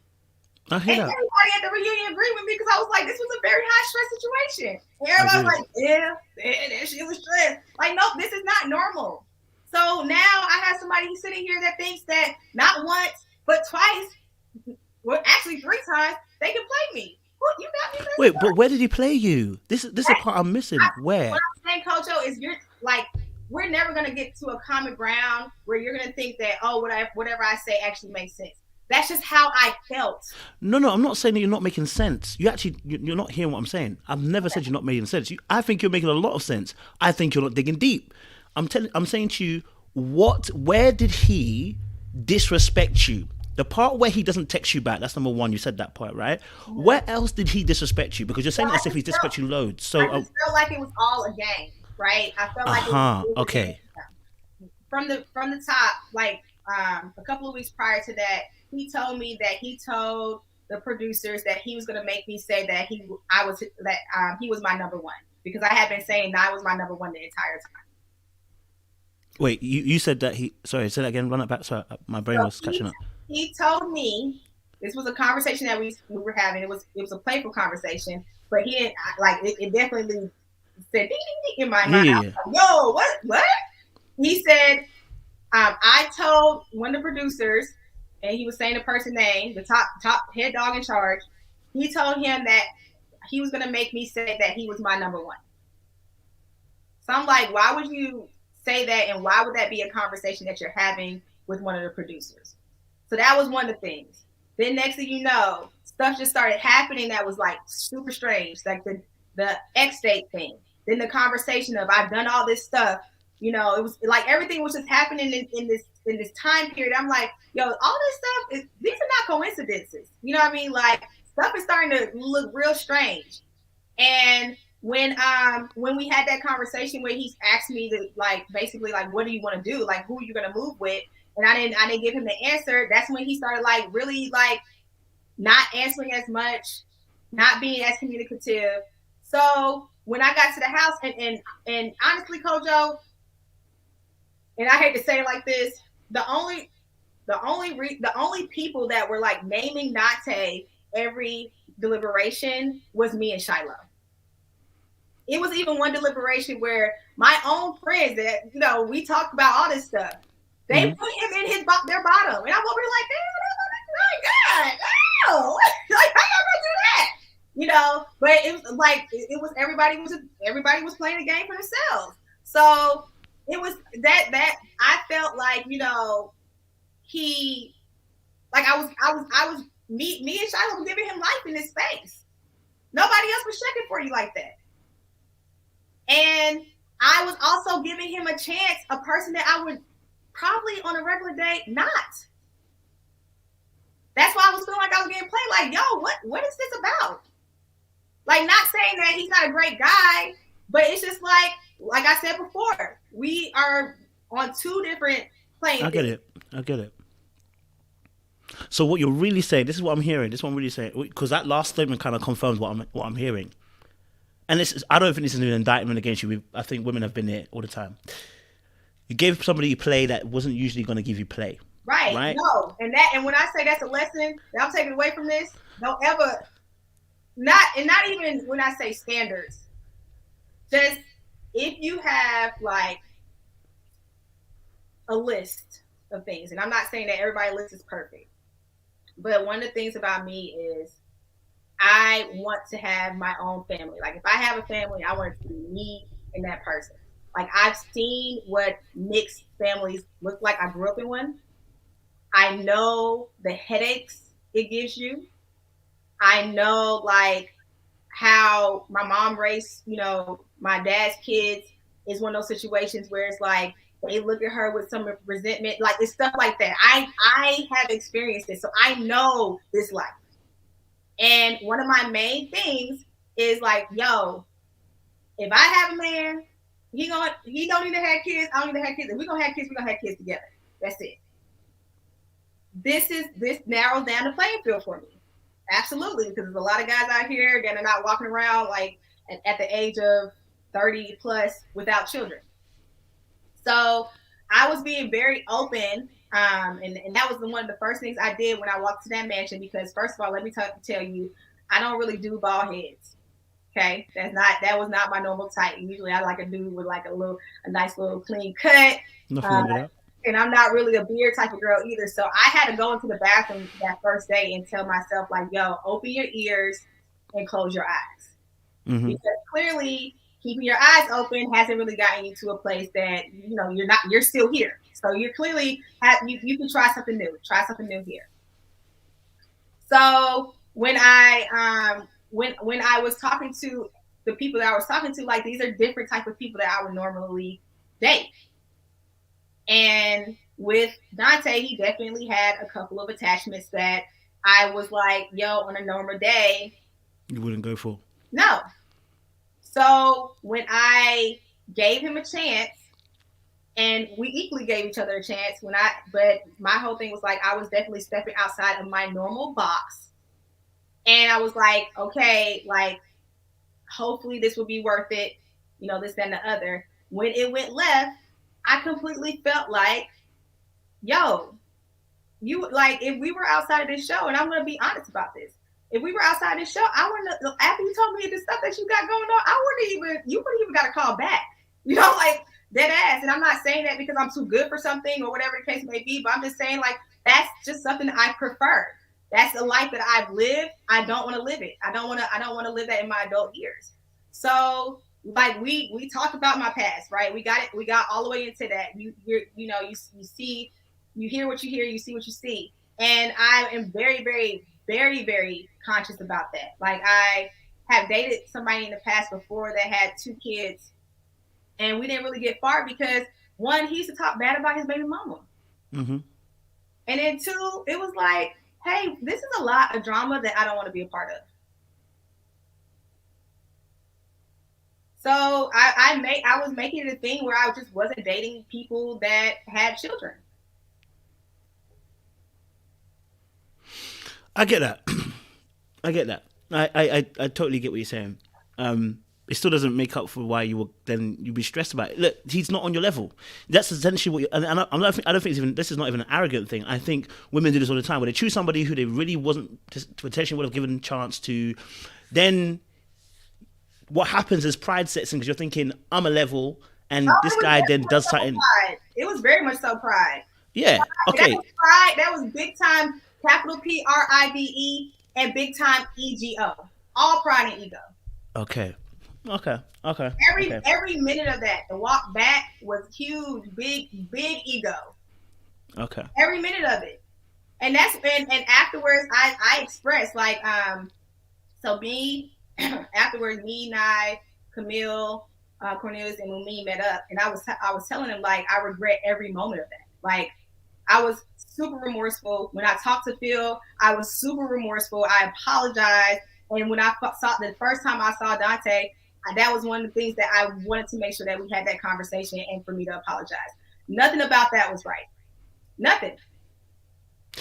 I hear that. Everybody at the reunion agreed with me because I was like, this was a very high stress situation. And everybody was like, yeah, she was stressed. Like, no, this is not normal. So now I have somebody sitting here that thinks that not once, but twice, well, actually 3 times, they can play me. You got me. Wait, but where did he play you? This is a part I'm missing. Where? What I'm saying, Kojo, is we're never gonna get to a common ground where you're gonna think that, oh, whatever I say actually makes sense. That's just how I felt. No, I'm not saying that you're not making sense. You're not hearing what I'm saying. I've never said you're not making sense. I think you're making a lot of sense. I think you're not digging deep. I'm saying to you, where did he disrespect you? The part where he doesn't text you back, that's number one. You said that part, right? Mm-hmm. Where else did he disrespect you? Because you're saying as if he disrespected you loads. So I just felt like it was all a game, right? I felt like it was okay. From the top, like a couple of weeks prior to that, he told me that he told the producers that he was going to make me say that he was my number one, because I had been saying that I was my number one the entire time. Wait, you said that sorry, say that again, run it back. Sorry, my brain was catching up. He told me, this was a conversation that we were having. It was a playful conversation, but he didn't it definitely said ding, ding, ding in my mind. Like, yo, what? He said, I told one of the producers, and he was saying the person's name, the top head dog in charge. He told him that he was going to make me say that he was my number one. So I'm like, why would you say that, and why would that be a conversation that you're having with one of the producers? So that was one of the things. Then next thing you know, stuff just started happening that was like super strange, like the X date thing. Then the conversation of I've done all this stuff. It was like everything was just happening in this time period. I'm like, yo, all this stuff these are not coincidences. You know what I mean? Like, stuff is starting to look real strange. And when we had that conversation where he asked me to basically what do you want to do? Like, who are you gonna move with? And I didn't give him the answer. That's when he started really not answering as much, not being as communicative. So when I got to the house, and honestly, Kojo, and I hate to say it like this, the only people that were naming Nate every deliberation was me and Shiloh. It was even one deliberation where my own friends that we talked about all this stuff. They put him in their bottom, and I'm over here like, my God, no, how y'all gonna do that? But it was everybody was playing the game for themselves. So it was that I felt like he me and Shiloh was giving him life in this space. Nobody else was checking for you like that. And I was also giving him a chance, a person that I would probably on a regular day not. That's why I was feeling like I was getting played. Like, yo, what is this about? Like, not saying that he's not a great guy, but it's just like I said before, we are on 2 different playing. I get it. So what you're really saying, this is what I'm hearing. This is what I'm really saying, because that last statement kind of confirms what I'm hearing. And I don't think this is an indictment against you. I think women have been there all the time. You gave somebody play that wasn't usually going to give you play. Right? No. And when I say that's a lesson that I'm taking away from this, don't ever, not even when I say standards, just if you have a list of things, and I'm not saying that everybody's list is perfect, but one of the things about me is I want to have my own family. Like, if I have a family, I want it to be me and that person. Like, I've seen what mixed families look like. I grew up in one. I know the headaches it gives you. I know how my mom raised, my dad's kids is one of those situations where it's they look at her with some resentment, it's stuff like that. I have experienced it, so I know this life. And one of my main things is like, yo, if I have a man, he don't need to have kids, I don't need to have kids. If we're gonna have kids, we're gonna have kids together. That's it. This narrows down the playing field for me. Absolutely, because there's a lot of guys out here that are not walking around like at the age of 30 plus without children. So I was being very open, and that was one of the first things I did when I walked to that mansion. Because first of all, let me tell you, I don't really do bald heads. Okay, that was not my normal type. Usually, I like a dude with like a nice little clean cut. Nothing wrong with that. And I'm not really a beard type of girl either. So I had to go into the bathroom that first day and tell myself, like, yo, open your ears and close your eyes. Mm-hmm. Because clearly keeping your eyes open hasn't really gotten you to a place that, you're still here. So you're clearly, you can try something new. Try something new here. So when I was talking to the people that I was talking to, like, these are different type of people that I would normally date. And with Dante, he definitely had a couple of attachments that I was like, yo, on a normal day, you wouldn't go for. No. So when I gave him a chance, and we equally gave each other a chance, but my whole thing was like, I was definitely stepping outside of my normal box. And I was like, okay, like, hopefully this will be worth it, this, that, and the other. When it went left, I completely felt like, yo, you, like, if we were outside of this show, and I'm going to be honest about this, if we were outside this show, I wouldn't, after you told me the stuff that you got going on, you wouldn't even got to call back, like, dead ass. And I'm not saying that because I'm too good for something or whatever the case may be, but I'm just saying, like, that's just something that I prefer. That's a life that I've lived. I don't want to live it. I don't want to live that in my adult years. So, like, we talked about my past, right? We got all the way into that. You see, you hear what you hear, you see what you see. And I am very, very, very, very conscious about that. Like, I have dated somebody in the past before that had 2 kids, and we didn't really get far because, one, he used to talk bad about his baby mama. Mm-hmm. And then 2, it was like, hey, this is a lot of drama that I don't want to be a part of. So I was making it a thing where I just wasn't dating people that had children. I get that. I totally get what you're saying. It still doesn't make up for why you'd be stressed about it. Look, he's not on your level. That's essentially what. I don't think it's even. This is not even an arrogant thing. I think women do this all the time, where they choose somebody who they really wasn't potentially would have given a chance to. Then what happens is pride sets in because you're thinking I'm a level, and this guy then does something. Pride. It was very much so pride. Yeah. Okay. That was pride. That was big time. Capital PRIDE and big time EGO. All pride and ego. Okay. Every minute of that, the walk back was huge, big ego. Okay. Every minute of it, and afterwards, I expressed like, so me afterwards, me, Naim, Camille, Cornelius, and Mumen met up, and I was telling them, like, I regret every moment of that. Like, I was super remorseful when I talked to Phil. I was super remorseful. I apologized, and when I saw the first time I saw Dante, that was one of the things that I wanted to make sure that we had that conversation and for me to apologize. Nothing about that was right. Nothing.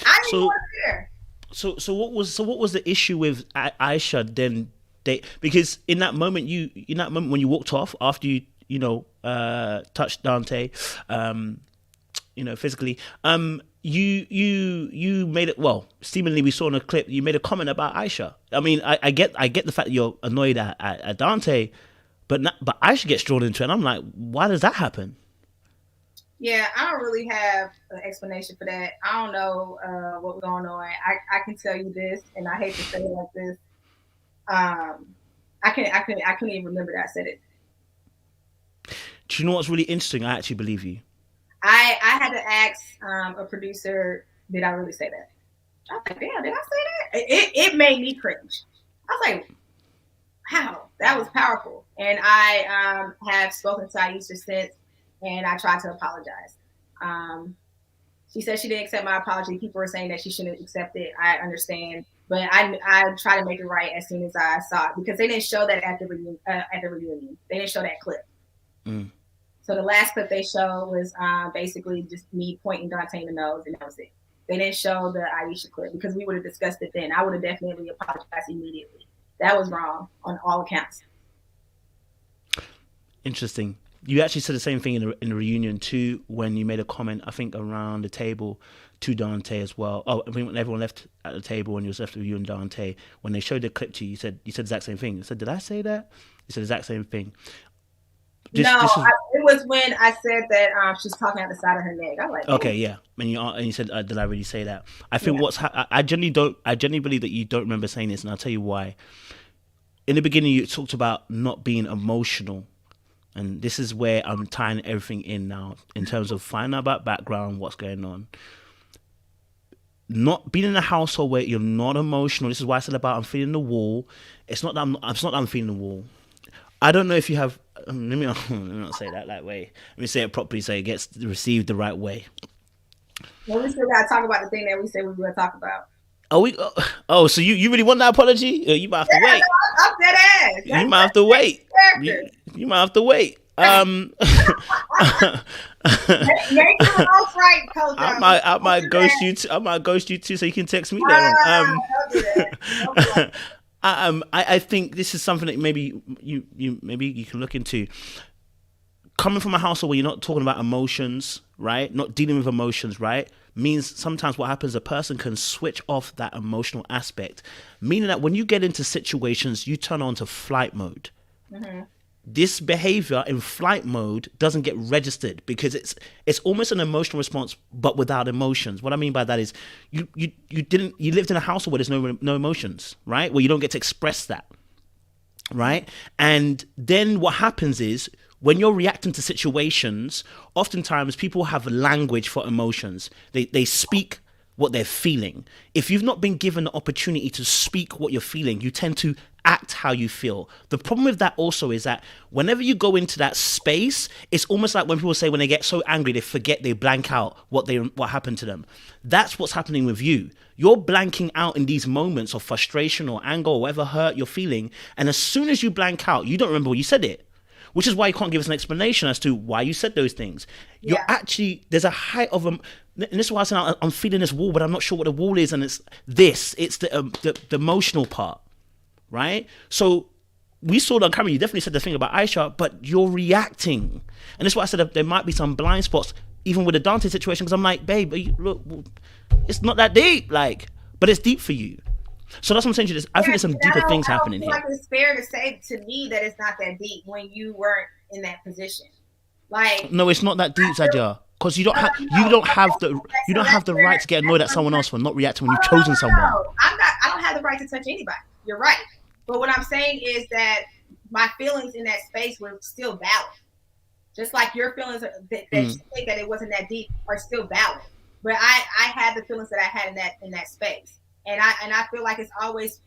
I didn't want to hear. So what was the issue with Aisha then? Because in that moment when you walked off after you touched Dante, physically, you made it, well, seemingly we saw in a clip, you made a comment about Aisha. I mean, I get the fact that you're annoyed at Dante, but Aisha gets drawn into it, and I'm like, why does that happen? Yeah, I don't really have an explanation for that. I don't know what was going on. I can tell you this, and I hate to say it like this. I couldn't even remember that I said it. Do you know what's really interesting? I actually believe you. I had to ask a producer, did I really say that? I was like, damn, did I say that? It made me cringe. I was like, wow, that was powerful. And I have spoken to Aisha since, and I tried to apologize. She said she didn't accept my apology. People were saying that she shouldn't accept it. I understand, but I try to make it right as soon as I saw it, because they didn't show that at the reunion. They didn't show that clip. So the last clip they showed was basically just me pointing Dante in the nose, and that was it. They didn't show the Aisha clip, because we would have discussed it then. I would have definitely apologized immediately. That was wrong on all accounts. Interesting. You actually said the same thing in the reunion too, when you made a comment, I think, around the table to Dante as well. Oh, I mean, when everyone left at the table and you was left with you and Dante, when they showed the clip to you, you said the exact same thing. You said, did I say that? You said the exact same thing. It was when I said that she's talking out the side of her neck. I'm like, okay, yeah. And you said, did I really say that? I think I genuinely believe that you don't remember saying this, and I'll tell you why. In the beginning, you talked about not being emotional. And this is where I'm tying everything in now, in terms of finding out about background, what's going on. Not being in a household where you're not emotional. This is why I said about I'm feeling the wall. It's not that I'm feeling the wall. I don't know if you have. Let me not say that way. Let me say it properly so it gets received the right way. Well, we still gotta talk about the thing that we said we were gonna talk about. Oh, so you really want that apology? You might have to wait. No, I'm dead ass. You might have to wait. You might have to wait. Make your house right, Coach. I might ghost you. I might ghost you too, so you can text me later. Don't do that. I think this is something that maybe you can look into. Coming from a household where you're not talking about emotions, right? Not dealing with emotions, right? Means sometimes what happens, a person can switch off that emotional aspect. Meaning that when you get into situations, you turn on to flight mode. Mm-hmm. This behavior in flight mode doesn't get registered because it's almost an emotional response, but without emotions. What I mean by that is you lived in a household where there's no emotions, right? Where you don't get to express that, right? And then what happens is, when you're reacting to situations, oftentimes people have language for emotions. They speak what they're feeling. If you've not been given the opportunity to speak what you're feeling, you tend to act how you feel. The problem with that also is that whenever you go into that space, it's almost like when people say when they get so angry, they blank out what happened to them. That's what's happening with you. You're blanking out in these moments of frustration or anger or whatever hurt you're feeling. And as soon as you blank out, you don't remember what you said it. Which is why you can't give us an explanation as to why you said those things. You're actually, there's a height of and this is why I said I'm feeling this wall, but I'm not sure what the wall is, and it's the emotional part, right? So we saw it on camera. You definitely said the thing about Aisha, but you're reacting, and that's why I said that there might be some blind spots, even with the Dante situation. Because I'm like, babe, look, it's not that deep, but it's deep for you. So that's what I'm saying to you. I think there's some deeper things happening here. Like it's fair to say to me that it's not that deep when you weren't in that position. No, it's not that deep, Zadia. Because you don't have the right to get annoyed at someone else for not reacting when you've chosen someone. I don't have the right to touch anybody. You're right. But what I'm saying is that my feelings in that space were still valid. Just like your feelings that you think that it wasn't that deep are still valid. But I had the feelings that I had in that space. And I feel like it's always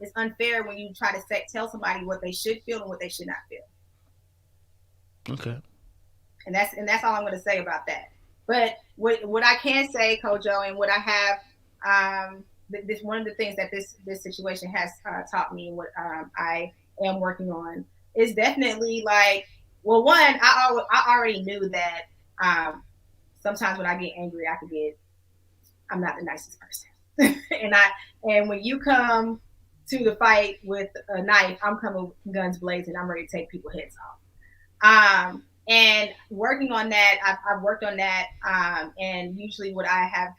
it's unfair when you try to tell somebody what they should feel and what they should not feel. Okay. And that's all I'm going to say about that. But what I can say, Kojo, and what I have, this one of the things that this situation has taught me, and what I am working on, is definitely one, I already knew that sometimes when I get angry, I'm not the nicest person. and when you come to the fight with a knife, I'm coming guns blazing. I'm ready to take people's heads off. And working on that, I've worked on that. And usually what I have,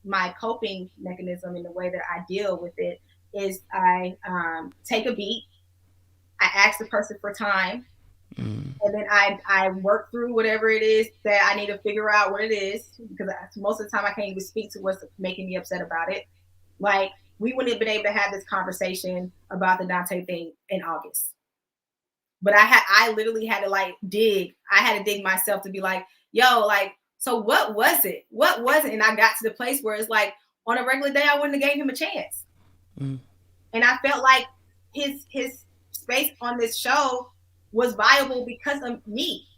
my coping mechanism in the way that I deal with it is I take a beat. I ask the person for time. And then I work through whatever it is that I need to figure out what it is, because most of the time I can't even speak to what's making me upset about it. Like, we wouldn't have been able to have this conversation about the Dante thing in August. But I literally had to dig. I had to dig myself to be like, yo, so what was it? What was it? And I got to the place where it's like, on a regular day, I wouldn't have gave him a chance. And I felt like his space on this show was viable because of me.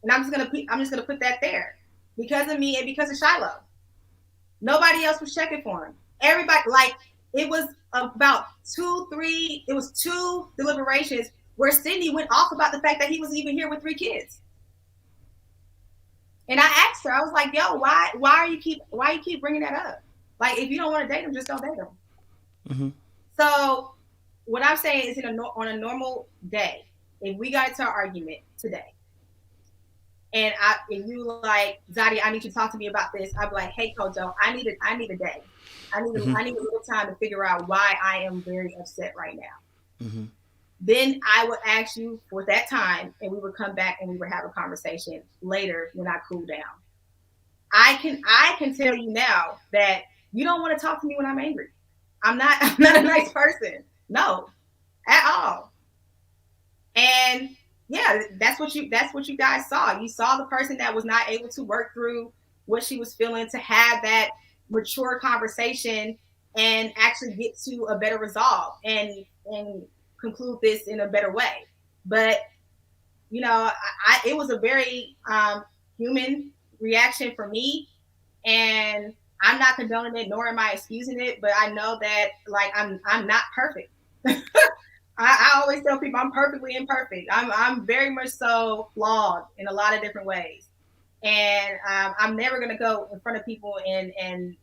And I'm just gonna put that there. because of me and because of Shiloh. Nobody else was checking for him. Everybody, like, it was about two deliberations where Sydney went off about the fact that he was even here with 3 kids. And I asked her, I was like, yo, why you keep bringing that up? Like, if you don't want to date him, just don't date him. Mm-hmm. So what I'm saying is on a normal day, if we got into an argument today, and you like, Zadia, I need you to talk to me about this, I'd be like, hey, Kojo, I need a day. I need a little time to figure out why I am very upset right now. Mm-hmm. Then I would ask you for that time, and we would come back and we would have a conversation later when I cool down. I can tell you now that you don't want to talk to me when I'm angry. I'm not a nice person. No, at all. And yeah, that's what you guys saw. You saw the person that was not able to work through what she was feeling, to have that mature conversation and actually get to a better resolve and conclude this in a better way. But it was a very human reaction for me, and I'm not condoning it, nor am I excusing it. But I know that, like, I'm not perfect. I always tell people I'm perfectly imperfect. I'm very much so flawed in a lot of different ways, and I'm never gonna go in front of people and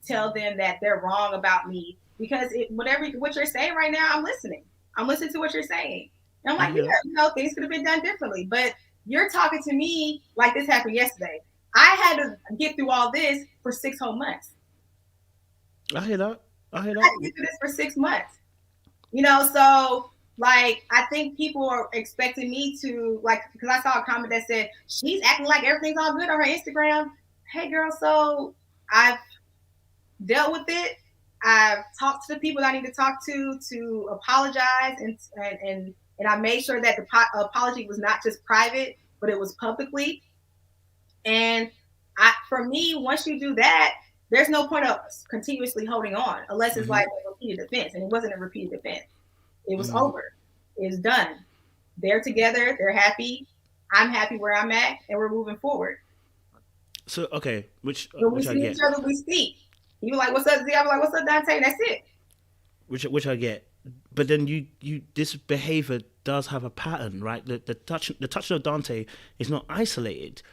tell them that they're wrong about me, because what you're saying right now, I'm listening. I'm listening to what you're saying. And I'm like, yeah, things could have been done differently. But you're talking to me like this happened yesterday. I had to get through all this for 6 whole months. I hear that. I had to get through this for 6 months. So, like, I think people are expecting me to, like, because I saw a comment that said, she's acting like everything's all good on her Instagram. Hey, girl, so I've dealt with it. I've talked to the people that I need to talk to apologize, and I made sure that the apology was not just private, but it was publicly. And for me, once you do that, there's no point of continuously holding on, unless it's like a repeated offense. And it wasn't a repeated offense. It was over. It's done. They're together. They're happy. I'm happy where I'm at, and we're moving forward. So, okay, which we see each other, we speak. You be like, what's up, Zadia? I'm like, what's up, Dante? That's it. Which I get. But then you this behavior does have a pattern, right? The touch of Dante is not isolated.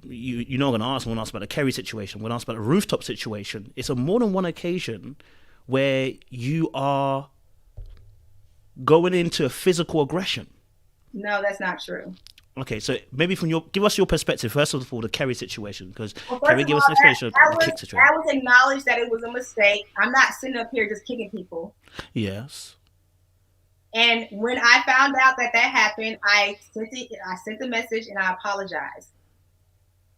You're not going to ask. When asked about the Kerry situation, when asked about the rooftop situation, it's on more than one occasion where you are going into a physical aggression. No, that's not true. Okay, so maybe give us your perspective first of all, the Kerry situation, because Kerry give us an explanation of the kick situation. I was acknowledged that it was a mistake. I'm not sitting up here just kicking people. Yes. And when I found out that happened, I sent the message and I apologized.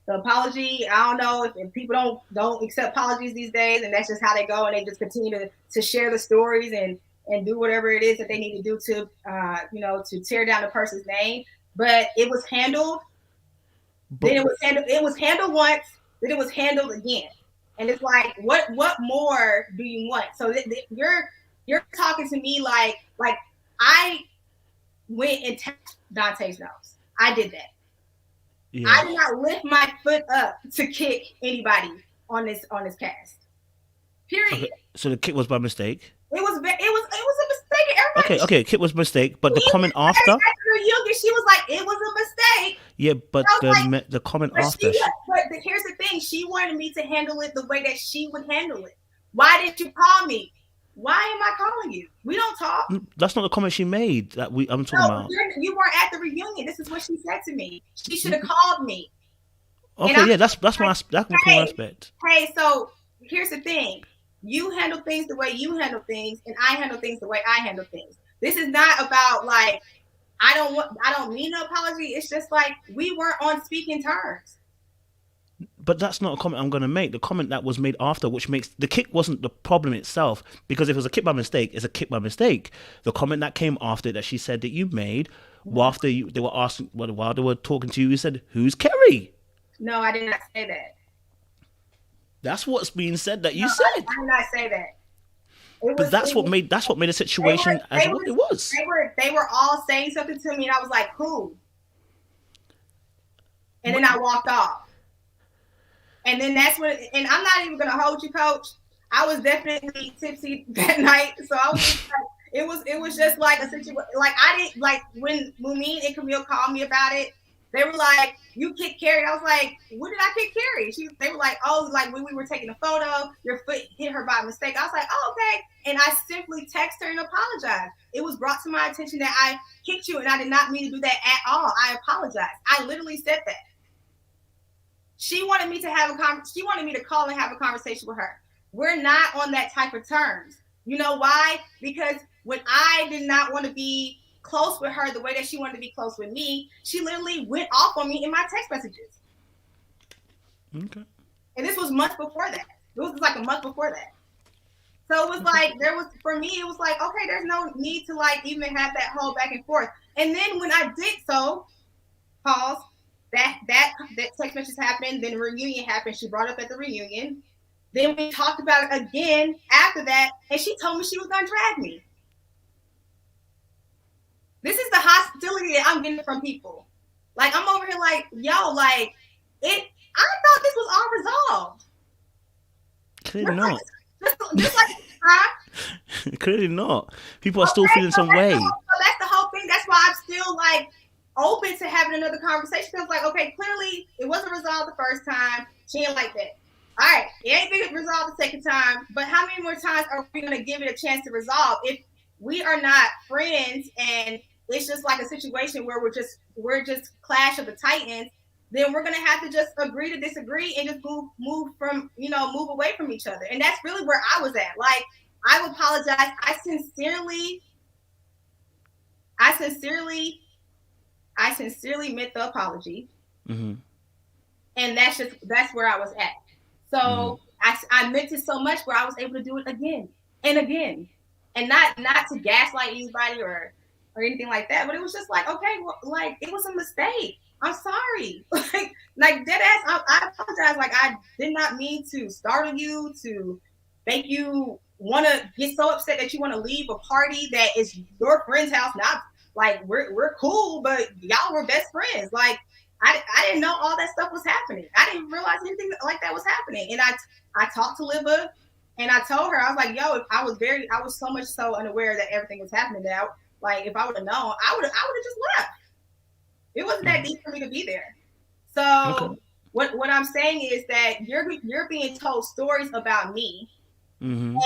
The apology, I don't know if people don't accept apologies these days, and that's just how they go, and they just continue to share the stories and do whatever it is that they need to do to to tear down the person's name. But it was handled. Then it was handled once. Then it was handled again. And it's like, what more do you want? So you're talking to me like I went and tapped Dante's nose. I did that. Yeah. I did not lift my foot up to kick anybody on this cast. Period. Okay, so the kick was by mistake. It was a mistake. Okay, kick was a mistake, but the comment after. She was like, it was a mistake. Yeah, but the comment after. Here's the thing: she wanted me to handle it the way that she would handle it. Why didn't you call me? Why am I calling you? We don't talk. That's not the comment she made. I'm talking about. You weren't at the reunion. This is what she said to me. She should have called me. Okay, yeah, that's my aspect. Hey, so here's the thing: you handle things the way you handle things, and I handle things the way I handle things. This is not about like I don't mean no apology. It's just like we weren't on speaking terms. But that's not a comment I'm going to make. The comment that was made after, which makes the kick wasn't the problem itself, because if it was a kick by mistake, it's a kick by mistake. The comment that came after that she said that you made, after they were asking, while they were talking to you, you said, "Who's Kerry?" No, I did not say that. That's what's being said that you said. I did not say that. But that's what made the situation as what it was. They were all saying something to me, and I was like, "Who?" And then I walked off. And then that's when, and I'm not even gonna hold you, Coach. I was definitely tipsy that night, so I was just like, it was just like a situation. Like I didn't like when Mumen and Camille called me about it. They were like, "You kicked Carrie." I was like, "What did I kick Carrie?" They were like, "Oh, like when we were taking a photo, your foot hit her by mistake." I was like, "Oh, okay." And I simply texted her and apologized. It was brought to my attention that I kicked you, and I did not mean to do that at all. I apologize. I literally said that. She wanted me to she wanted me to call and have a conversation with her. We're not on that type of terms. You know why? Because when I did not want to be close with her the way that she wanted to be close with me, she literally went off on me in my text messages. Okay. And this was months before that. It was like a month before that. So it was like, for me, it was like, okay, there's no need to like even have that whole back and forth. And then when I did so, pause, that text message happened, then the reunion happened. She brought up at the reunion. Then we talked about it again after that, and she told me she was gonna drag me. This is the hostility that I'm getting from people. Like I'm over here like, yo, like I thought this was all resolved. Clearly not. Just like Clearly not. People are still feeling some way. That's the whole thing. That's why I'm still like open to having another conversation. Because like, okay, clearly it wasn't resolved the first time. She ain't like that. All right, it ain't been resolved the second time. But how many more times are we gonna give it a chance to resolve if we are not friends and it's just like a situation where we're just clash of the titans? Then we're gonna have to just agree to disagree and just move away from each other. And that's really where I was at. Like, I apologize. I sincerely meant the apology. Mm-hmm. And that's where I was at. So I meant it so much where I was able to do it again and again. And not to gaslight anybody or anything like that, but it was just like, okay, well, like it was a mistake. I'm sorry. like dead ass, I apologize. Like I did not mean to startle you, to make you want to get so upset that you want to leave a party that is your friend's house. Not like we're cool, but y'all were best friends. Like I didn't know all that stuff was happening. I didn't realize anything like that was happening. And I talked to Libba and I told her, I was like, yo, I was so much so unaware that everything was happening that like if I would have known, I would have just left. It wasn't that deep for me to be there. So what I'm saying is that you're being told stories about me, and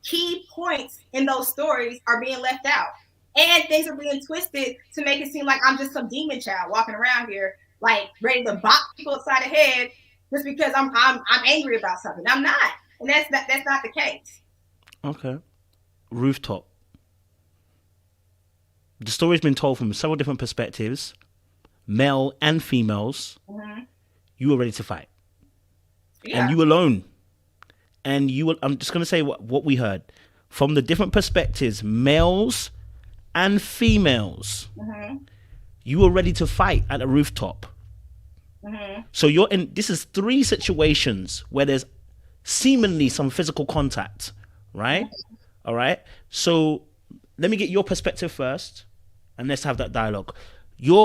key points in those stories are being left out, and things are being twisted to make it seem like I'm just some demon child walking around here, like ready to box people upside the head just because I'm angry about something. I'm not, and that's not the case. Okay, Rooftop. The story's been told from several different perspectives, male and females. Mm-hmm. You were ready to fight. Yeah. And you alone. And I'm just going to say what we heard. From the different perspectives, males and females, you were ready to fight at a rooftop. Mm-hmm. So this is 3 situations where there's seemingly some physical contact, right? Mm-hmm. All right. So let me get your perspective first. And let's have that dialogue.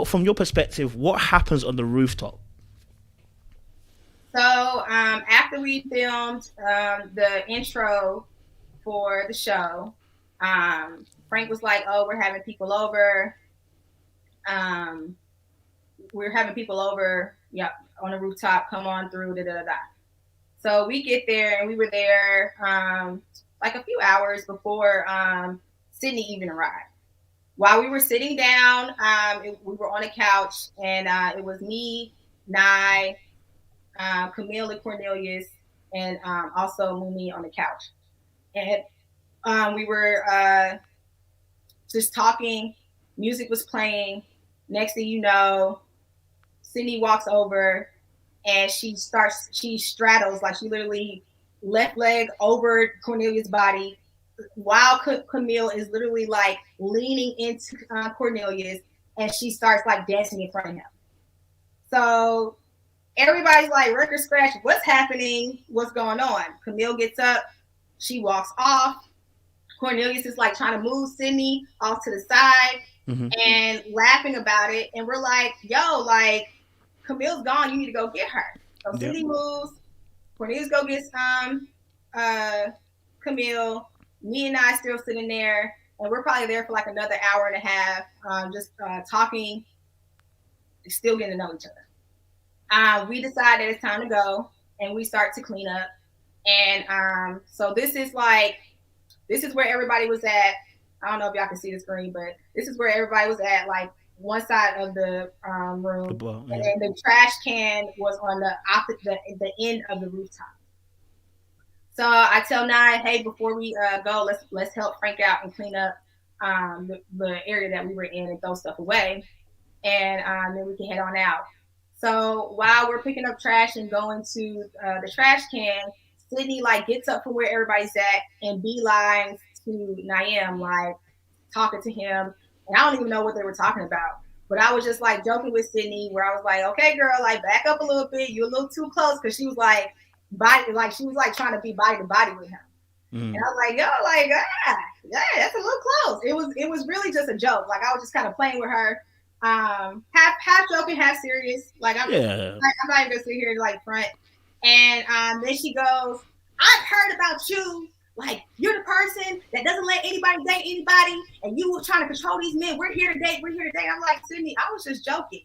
From your perspective, what happens on the rooftop? So after we filmed the intro for the show, Frank was like, "Oh, we're having people over. Yep, on the rooftop. Come on through. Da da da." So we get there, and we were there like a few hours before Sydney even arrived. While we were sitting down, we were on a couch, and it was me, Naim, Camille and Cornelius, and also Mumen on the couch. And we were just talking. Music was playing. Next thing you know, Sydney walks over, and she straddles, like she literally left leg over Cornelius' body, while Camille is literally like leaning into Cornelius, and she starts like dancing in front of him. So everybody's like record scratch, what's happening? What's going on? Camille gets up, she walks off. Cornelius is like trying to move Sydney off to the side and laughing about it. And we're like, yo, like Camille's gone, you need to go get her. So Sydney moves, Cornelius go get Camille. Me and I still sitting there, and we're probably there for like another hour and a half, just talking, still getting to know each other. We decide that it's time to go, and we start to clean up. And so this is where everybody was at. I don't know if y'all can see the screen, but this is where everybody was at, like one side of the room, and then the trash can was on the end of the rooftop. So I tell Naim, hey, before we go, let's help Frank out and clean up the area that we were in and throw stuff away, and then we can head on out. So while we're picking up trash and going to the trash can, Sydney like gets up from where everybody's at and beelines to Naim, like talking to him. And I don't even know what they were talking about. But I was just like joking with Sydney where I was like, okay, girl, like back up a little bit. You're a little too close, because she was like she was like trying to be body to body with him. And I was like, yo, like, yeah, that's a little close. It was really just a joke. Like I was just kind of playing with her. Half joking, half serious. Like I'm not even gonna sit here like front. And then she goes, I've heard about you. Like, you're the person that doesn't let anybody date anybody, and you were trying to control these men. We're here to date. I'm like, Sydney, I was just joking.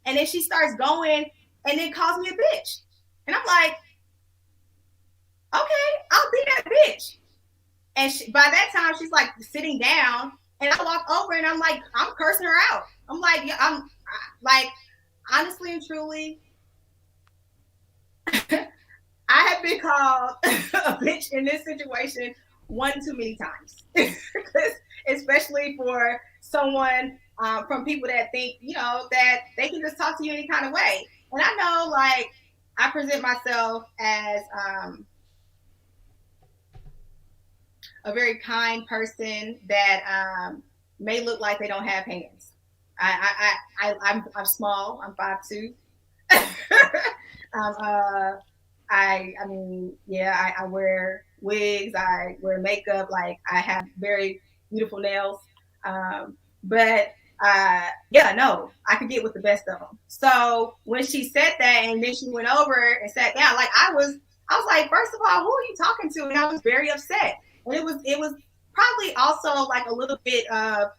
And then she starts going and then calls me a bitch. And I'm like, okay, I'll be that bitch. And by that time, she's like sitting down, and I walk over and I'm like, I'm cursing her out. I'm like, yeah, I'm like, honestly and truly, I have been called a bitch in this situation one too many times, especially for someone from people that think, that they can just talk to you any kind of way. And I know, like, I present myself as a very kind person that may look like they don't have hands. I'm small. I'm 5'2". I wear wigs. I wear makeup. Like, I have very beautiful nails. I could get with the best of them. So when she said that, and then she went over and sat down, like I was like, first of all, who are you talking to? And I was very upset. And it was probably also like a little bit of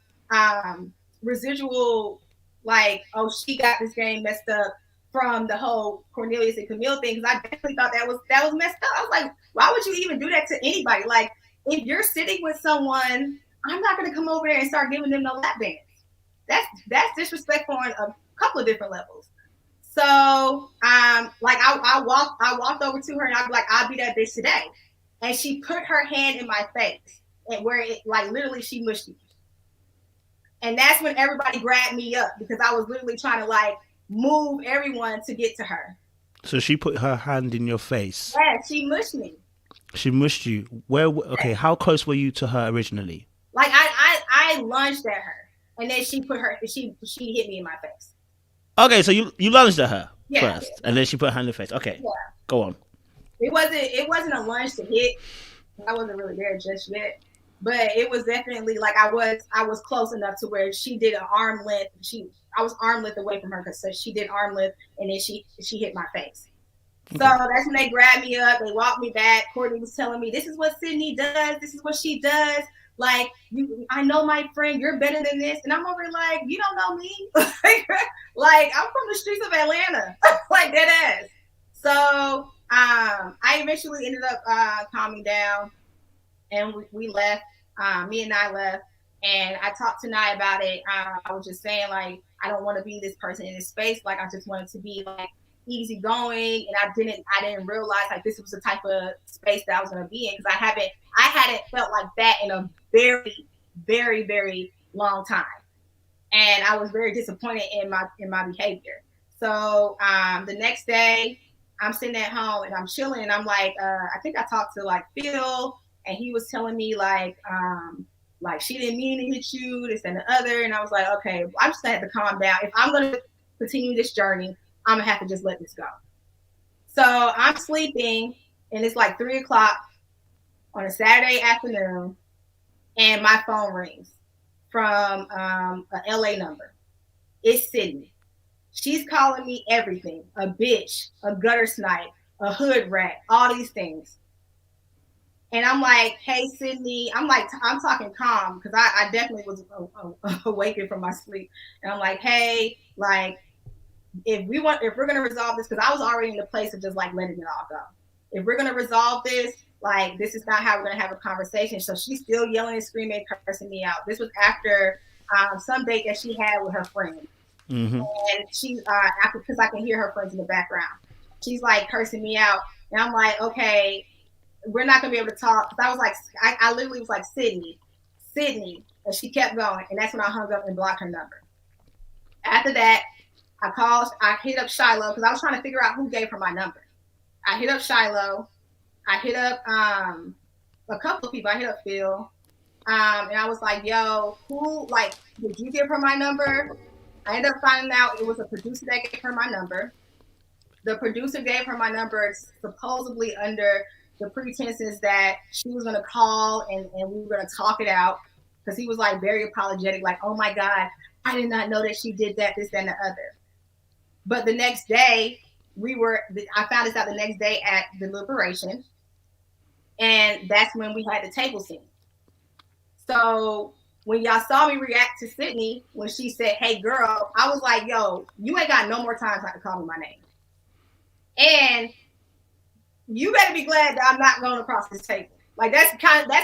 residual, like, oh, she got this game messed up from the whole Cornelius and Camille thing, because I definitely thought that was messed up. I was like, why would you even do that to anybody? Like, if you're sitting with someone, I'm not going to come over there and start giving them no lap dance. That's disrespectful on a couple of different levels. So, like I walked over to her and I'd be like, I'll be that bitch today. And she put her hand in my face, and where it, like, literally she mushed me. And that's when everybody grabbed me up, because I was literally trying to like move everyone to get to her. So she put her hand in your face. Yeah, she mushed me. She mushed you. Where? Okay, how close were you to her originally? Like I lunged at her, and then she hit me in my face. Okay, so you lunged at her first, and then she put her hand in the face. Okay, go on. It wasn't a lunge to hit. I wasn't really there just yet, but it was definitely like I was close enough to where she did an arm length. I was arm length away from her, because she did arm length, and then she hit my face. Okay. So that's when they grabbed me up. They walked me back. Courtney was telling me, this is what Sydney does. This is what she does. Like, I know my friend, you're better than this. And I'm over like, you don't know me. Like, I'm from the streets of Atlanta. Like, that ass. So I eventually ended up calming down, and we left. Me and I left, and I talked to Naim about it. I was just saying, like, I don't want to be this person in this space. Like, I just wanted to be like easygoing, and I didn't realize like this was the type of space that I was going to be in, because I hadn't felt like that in a very, very, very long time, and I was very disappointed in my behavior. So the next day, I'm sitting at home and I'm chilling, and I'm like, I think I talked to like Phil, and he was telling me like she didn't mean to hit you, this and the other, and I was like, okay, I'm just gonna have to calm down. If I'm gonna continue this journey, I'm gonna have to just let this go. So I'm sleeping, and it's like 3:00 on a Saturday afternoon, and my phone rings from a LA number. It's Sydney. She's calling me everything: a bitch, a gutter snipe, a hood rat, all these things. And I'm like, hey, Sydney, I'm talking calm because I definitely was awakened from my sleep. And I'm like, hey, like, if we're going to resolve this, because I was already in the place of just like letting it all go. If we're going to resolve this, like, this is not how we're going to have a conversation. So she's still yelling and screaming, cursing me out. This was after some date that she had with her friend. Mm-hmm. And she's, because I can hear her friends in the background. She's like cursing me out. And I'm like, okay, we're not going to be able to talk. Because I was like, I literally was like, Sydney. And she kept going. And that's when I hung up and blocked her number. After that, I hit up Shiloh because I was trying to figure out who gave her my number. I hit up Shiloh. I hit up a couple of people. I hit up Phil. And I was like, yo, who, like, did you give her my number? I ended up finding out it was a producer that gave her my number. The producer gave her my number supposedly under the pretenses that she was going to call and we were going to talk it out, because he was like very apologetic, like, oh my God, I did not know that she did that, this, and the other. But the next day, I found this out the next day at Deliberation. And that's when we had the table scene. So when y'all saw me react to Sydney, when she said, hey girl, I was like, yo, you ain't got no more time to call me my name. And you better be glad that I'm not going across this table. Like, that's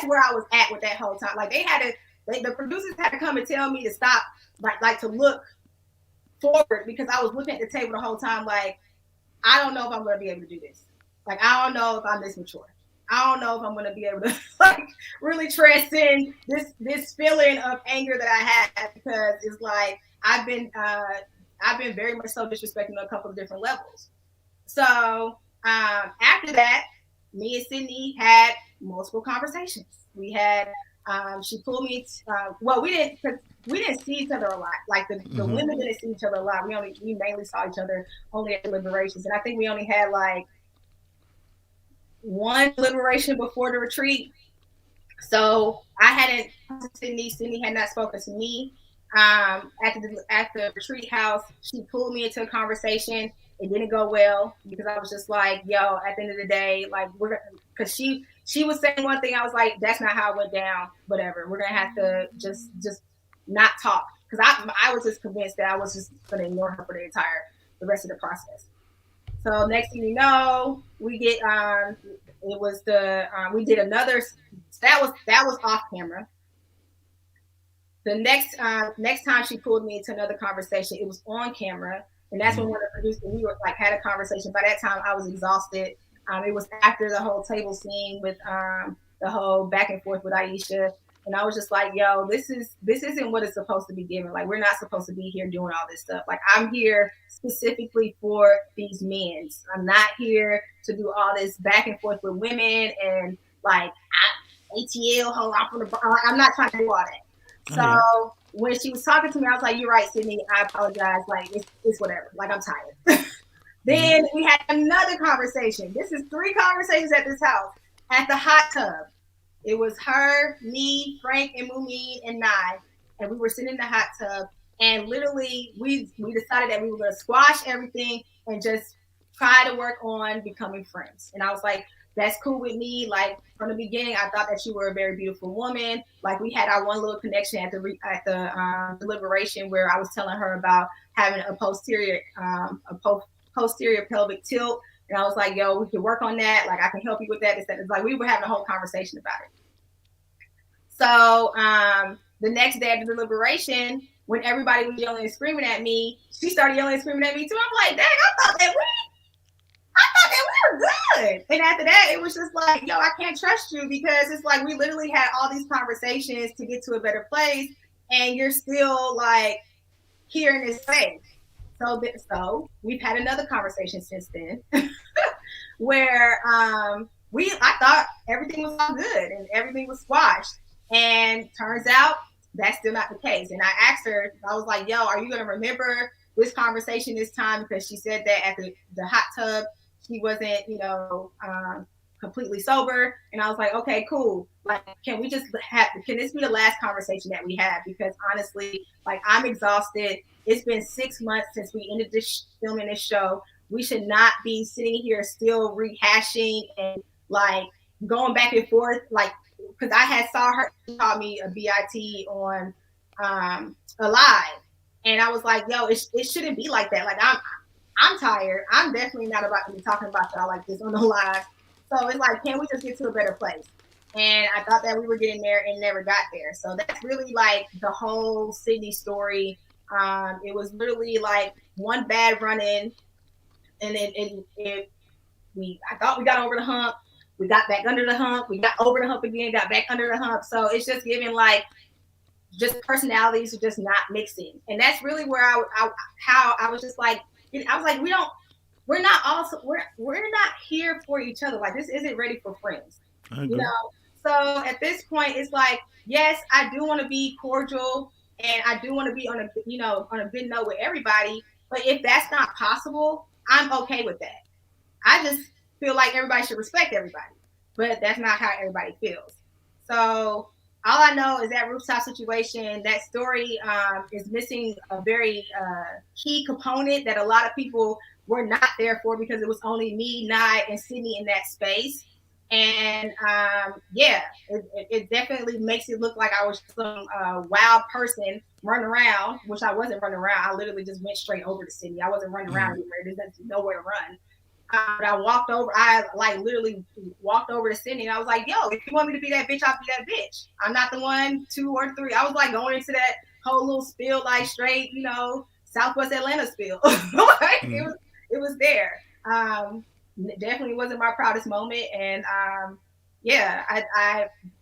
where I was at with that whole time. Like, the producers had to come and tell me to stop, like to look forward, because I was looking at the table the whole time. Like, I don't know if I'm going to be able to do this. Like, I don't know if I'm this mature. I don't know if I'm going to be able to like really transcend this feeling of anger that I had, because it's like I've been very much so disrespecting on a couple of different levels. So after that, me and Sydney had multiple conversations. We had she pulled me. Well, we didn't see each other a lot. Like the women didn't see each other a lot. We mainly saw each other only at deliberations, and I think we only had like one deliberation before the retreat. So I hadn't talked to Sydney. Sydney had not spoken to me. At the retreat house, she pulled me into a conversation. It didn't go well because I was just like, yo, at the end of the day, like, because she was saying one thing, I was like, that's not how it went down. Whatever, we're gonna have to just not talk, because I was just convinced that I was just gonna ignore her for the rest of the process. So next thing you know, we get we did another. That was off camera. The next time she pulled me into another conversation, it was on camera, and that's when one of the producers, we were like had a conversation. By that time, I was exhausted. It was after the whole table scene with the whole back and forth with Aisha. And I was just like, yo, this isn't what it's supposed to be given. Like, we're not supposed to be here doing all this stuff. Like, I'm here specifically for these men. I'm not here to do all this back and forth with women and like ATL. I'm not trying to do all that. So when she was talking to me, I was like, you're right, Sydney. I apologize. Like, it's whatever. Like, I'm tired. Then we had another conversation. This is 3 conversations at this house at the hot tub. It was her, me, Frank, and Mumen, and Naim. And we were sitting in the hot tub. And literally, we decided that we were going to squash everything and just try to work on becoming friends. And I was like, that's cool with me. Like, from the beginning, I thought that you were a very beautiful woman. Like, we had our one little connection at the deliberation, where I was telling her about having a posterior pelvic tilt. And I was like, yo, we can work on that. Like, I can help you with that. It's like we were having a whole conversation about it. So the next day at the deliberation, when everybody was yelling and screaming at me, she started yelling and screaming at me too. I'm like, dang, I thought that we were good. And after that, it was just like, yo, I can't trust you, because it's like we literally had all these conversations to get to a better place, and you're still like here in this space. So we've had another conversation since then where I thought everything was all good and everything was squashed. And turns out that's still not the case. And I asked her, I was like, yo, are you going to remember this conversation this time? Because she said that at the hot tub, she wasn't, completely sober. And I was like, okay, cool. Like, can this be the last conversation that we have? Because honestly, like, I'm exhausted. It's been 6 months since we ended filming this show. we should not be sitting here still rehashing and like going back and forth. Like, because I had saw her call me a BIT on a live, and I was like, yo, it shouldn't be like that. Like, I'm tired. I'm definitely not about to be talking about y'all like this on the live. So it's like, can we just get to a better place? And I thought that we were getting there and never got there. So that's really like the whole Sydney story. It was literally like one bad run in, and I thought we got over the hump. We got back under the hump. We got over the hump again, got back under the hump. So it's just giving like just personalities are just not mixing. And that's really where I was just like, I was like, we're not here for each other. Like, this isn't ready for friends, you know? So at this point, it's like, yes, I do want to be cordial and I do want to be on a good note with everybody. But if that's not possible, I'm okay with that. I just feel like everybody should respect everybody, but that's not how everybody feels. So all I know is that Rooftop situation, that story is missing a very key component that a lot of people were not there for, because it was only me, Nye, and Sydney in that space. And it definitely makes it look like I was some wild person running around, which I wasn't running around. I literally just went straight over to Sydney. I wasn't running around anywhere. There's nowhere to run. But I literally walked over to Sydney and I was like, yo, if you want me to be that bitch, I'll be that bitch. I'm not the 1, 2, or 3. I was like going into that whole little spiel, like straight, Southwest Atlanta spiel. It was there. Definitely wasn't my proudest moment. And I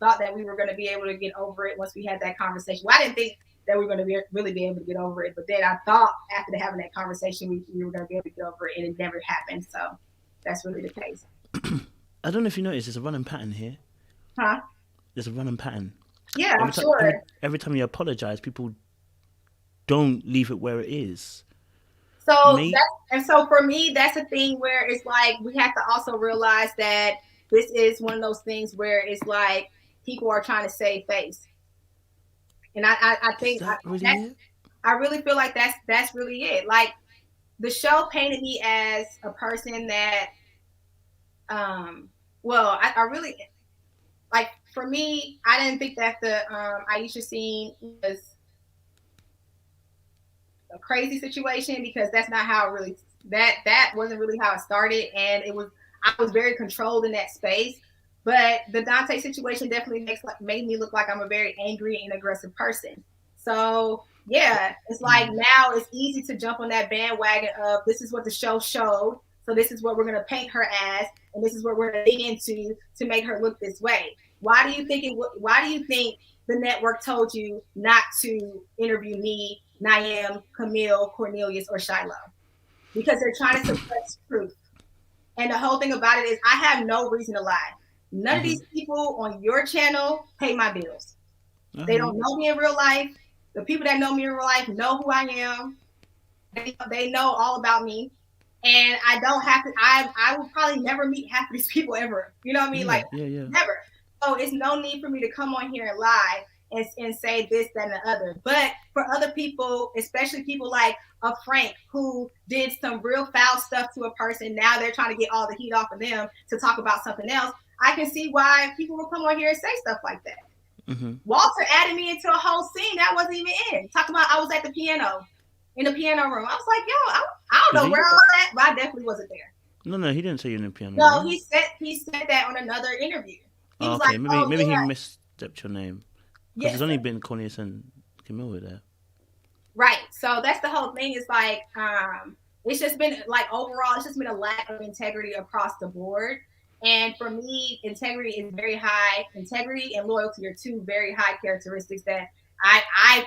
thought that we were going to be able to get over it once we had that conversation. Well, I didn't think that we were going to really be able to get over it. But then I thought after having that conversation, we were going to be able to get over it, and it never happened. So that's really the case. I don't know if you noticed, there's a running pattern here. Huh? There's a running pattern. Yeah, I'm sure. Every time you apologize, people don't leave it where it is. So for me, that's a thing where it's like we have to also realize that this is one of those things where it's like people are trying to save face. And I think I really feel like that's really it. Like, the show painted me as a person that, I really, like, for me, I didn't think that the Aisha scene was a crazy situation, because that's not how it really, that wasn't really how it started. And I was very controlled in that space. But the Dante situation definitely made me look like I'm a very angry and aggressive person. So yeah, it's like now it's easy to jump on that bandwagon of this is what the show showed, so this is what we're going to paint her as, and this is what we're going to dig into to make her look this way. Why do you think the network told you not to interview me, Naim, Camille, Cornelius, or Shiloh? Because they're trying to suppress truth. And the whole thing about it is I have no reason to lie. None of these people on your channel pay my bills. They don't know me in real life. The people that know me in real life know who I am. They know all about me. And I don't have to, I will probably never meet half of these people ever. You know what I mean? Never. So it's no need for me to come on here and lie and say this, that, and the other. But for other people, especially people like a Frank who did some real foul stuff to a person, now they're trying to get all the heat off of them to talk about something else. I can see why people will come on here and say stuff like that. Walter added me into a whole scene that wasn't even in. Talking about I was at the piano, in the piano room. I was like, yo, I don't know where I was at, but I definitely wasn't there. No, he didn't say you're in the piano room. No, he said that on another interview. He was like, maybe he misstepped your name. Because there's only been Cornelius and Camille there. Right. So that's the whole thing. It's like, it's just been like overall, it's just been a lack of integrity across the board. And for me, integrity is very high. Integrity and loyalty are two very high characteristics that I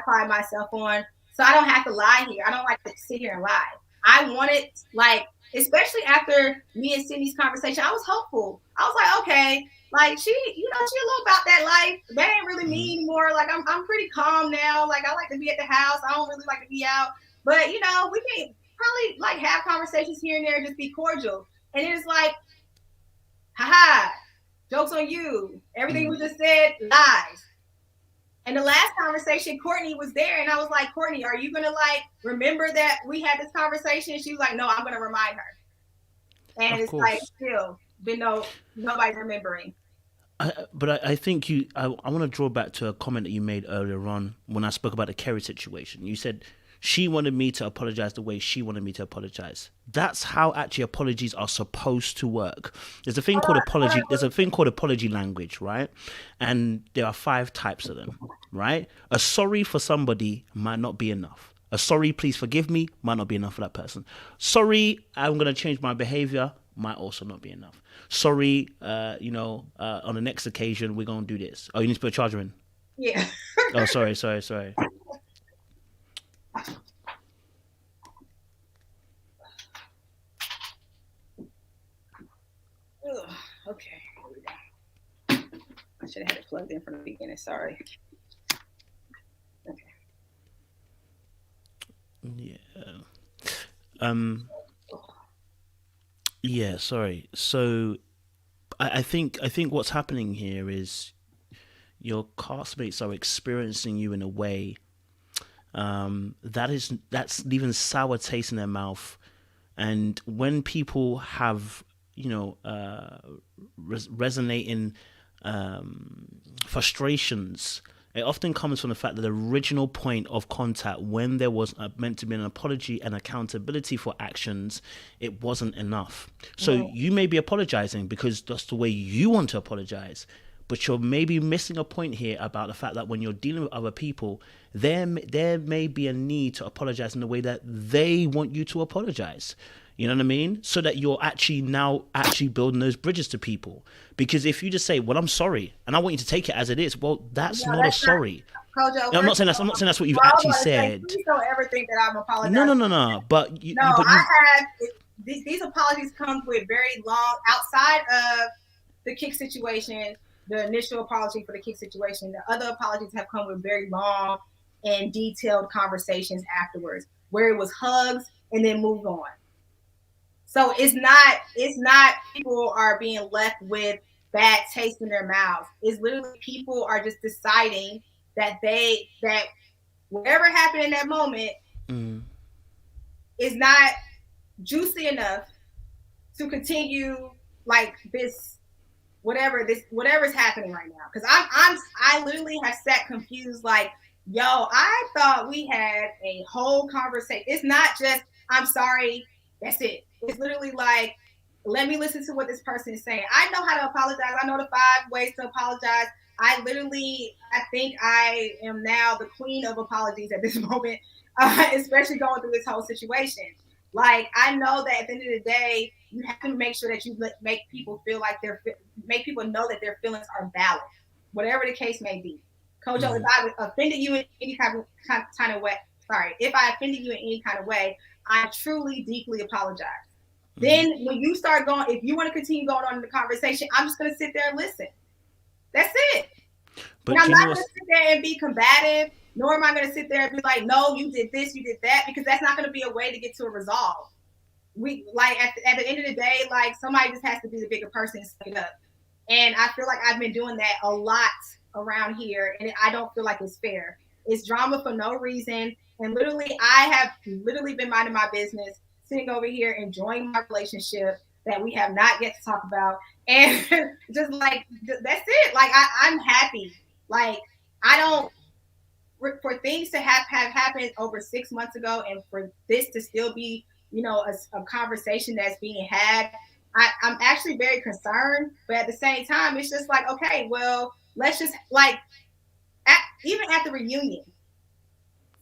pride myself on. So I don't have to lie here. I don't like to sit here and lie. I wanted, like, especially after me and Sydney's conversation, I was hopeful. I was like, okay, like she a little about that life. That ain't really me anymore. Like I'm pretty calm now. Like I like to be at the house. I don't really like to be out. But we can probably like have conversations here and there, just be cordial. And it's like, haha, joke's on you. Everything we just said, lies. And the last conversation, Courtney was there, and I was like, Courtney, are you gonna like remember that we had this conversation? She was like, no, I'm gonna remind her. And Of it's like course. still been nobody's remembering. But I think I want to draw back to a comment that you made earlier on when I spoke about the Kerry situation. You said she wanted me to apologize the way she wanted me to apologize. That's how actually apologies are supposed to work. There's a thing called apology. There's a thing called apology language, right? And there are 5 types of them, right? A sorry for somebody might not be enough. A sorry, please forgive me might not be enough for that person. Sorry, I'm going to change my behavior might also not be enough. Sorry, on the next occasion, we're going to do this. Oh, you need to put a charger in? Yeah. Oh, sorry. Ugh, okay. Here we go. I should have had it plugged in from the beginning. Sorry. Okay. Yeah. Yeah, sorry. So I think what's happening here is your castmates are experiencing you in a way that's leaving sour taste in their mouth. And when people have resonating frustrations, it often comes from the fact that the original point of contact, when there was meant to be an apology and accountability for actions, it wasn't enough. So you may be apologizing because that's the way you want to apologize, but you're maybe missing a point here about the fact that when you're dealing with other people, there may be a need to apologize in the way that they want you to apologize. You know what I mean? So that you're actually building those bridges to people. Because if you just say, well, I'm sorry, and I want you to take it as it is, well, that's not a sorry. Kojo, I'm not saying that's what you've actually said. Please don't ever think that I'm apologizing. No. But I have these apologies come with very long, outside of the kick situation, the initial apology for the kick situation. The other apologies have come with very long and detailed conversations afterwards, where it was hugs and then moved on. So it's not people are being left with bad taste in their mouths. It's literally people are just deciding that whatever happened in that moment is not juicy enough to continue like this whatever's happening right now. Because I literally have sat confused like, yo, I thought we had a whole conversation. It's not just I'm sorry, that's it. It's literally like, let me listen to what this person is saying. I know how to apologize. I know the 5 ways to apologize. I think I am now the queen of apologies at this moment, especially going through this whole situation. Like, I know that at the end of the day, you have to make sure that you make people feel like make people know that their feelings are valid, whatever the case may be. Kojo, if I offended you in any kind of way, if I offended you in any kind of way, I truly, deeply apologize. Then when you start going, if you want to continue going on in the conversation, I'm just going to sit there and listen. That's it. But I'm not going to sit there and be combative, nor am I going to sit there and be like, no, you did this, you did that, because that's not going to be a way to get to a resolve. We like at the end of the day, like somebody just has to be the bigger person and stick it up. And I feel like I've been doing that a lot around here, and I don't feel like it's fair. It's drama for no reason. And literally, I have literally been minding my business, sitting over here, enjoying my relationship that we have not yet to talk about. And just like, that's it. Like, I'm happy. Like, for things to have happened over 6 months ago and for this to still be, a conversation that's being had, I'm actually very concerned. But at the same time, it's just like, okay, well, let's just like, even at the reunion.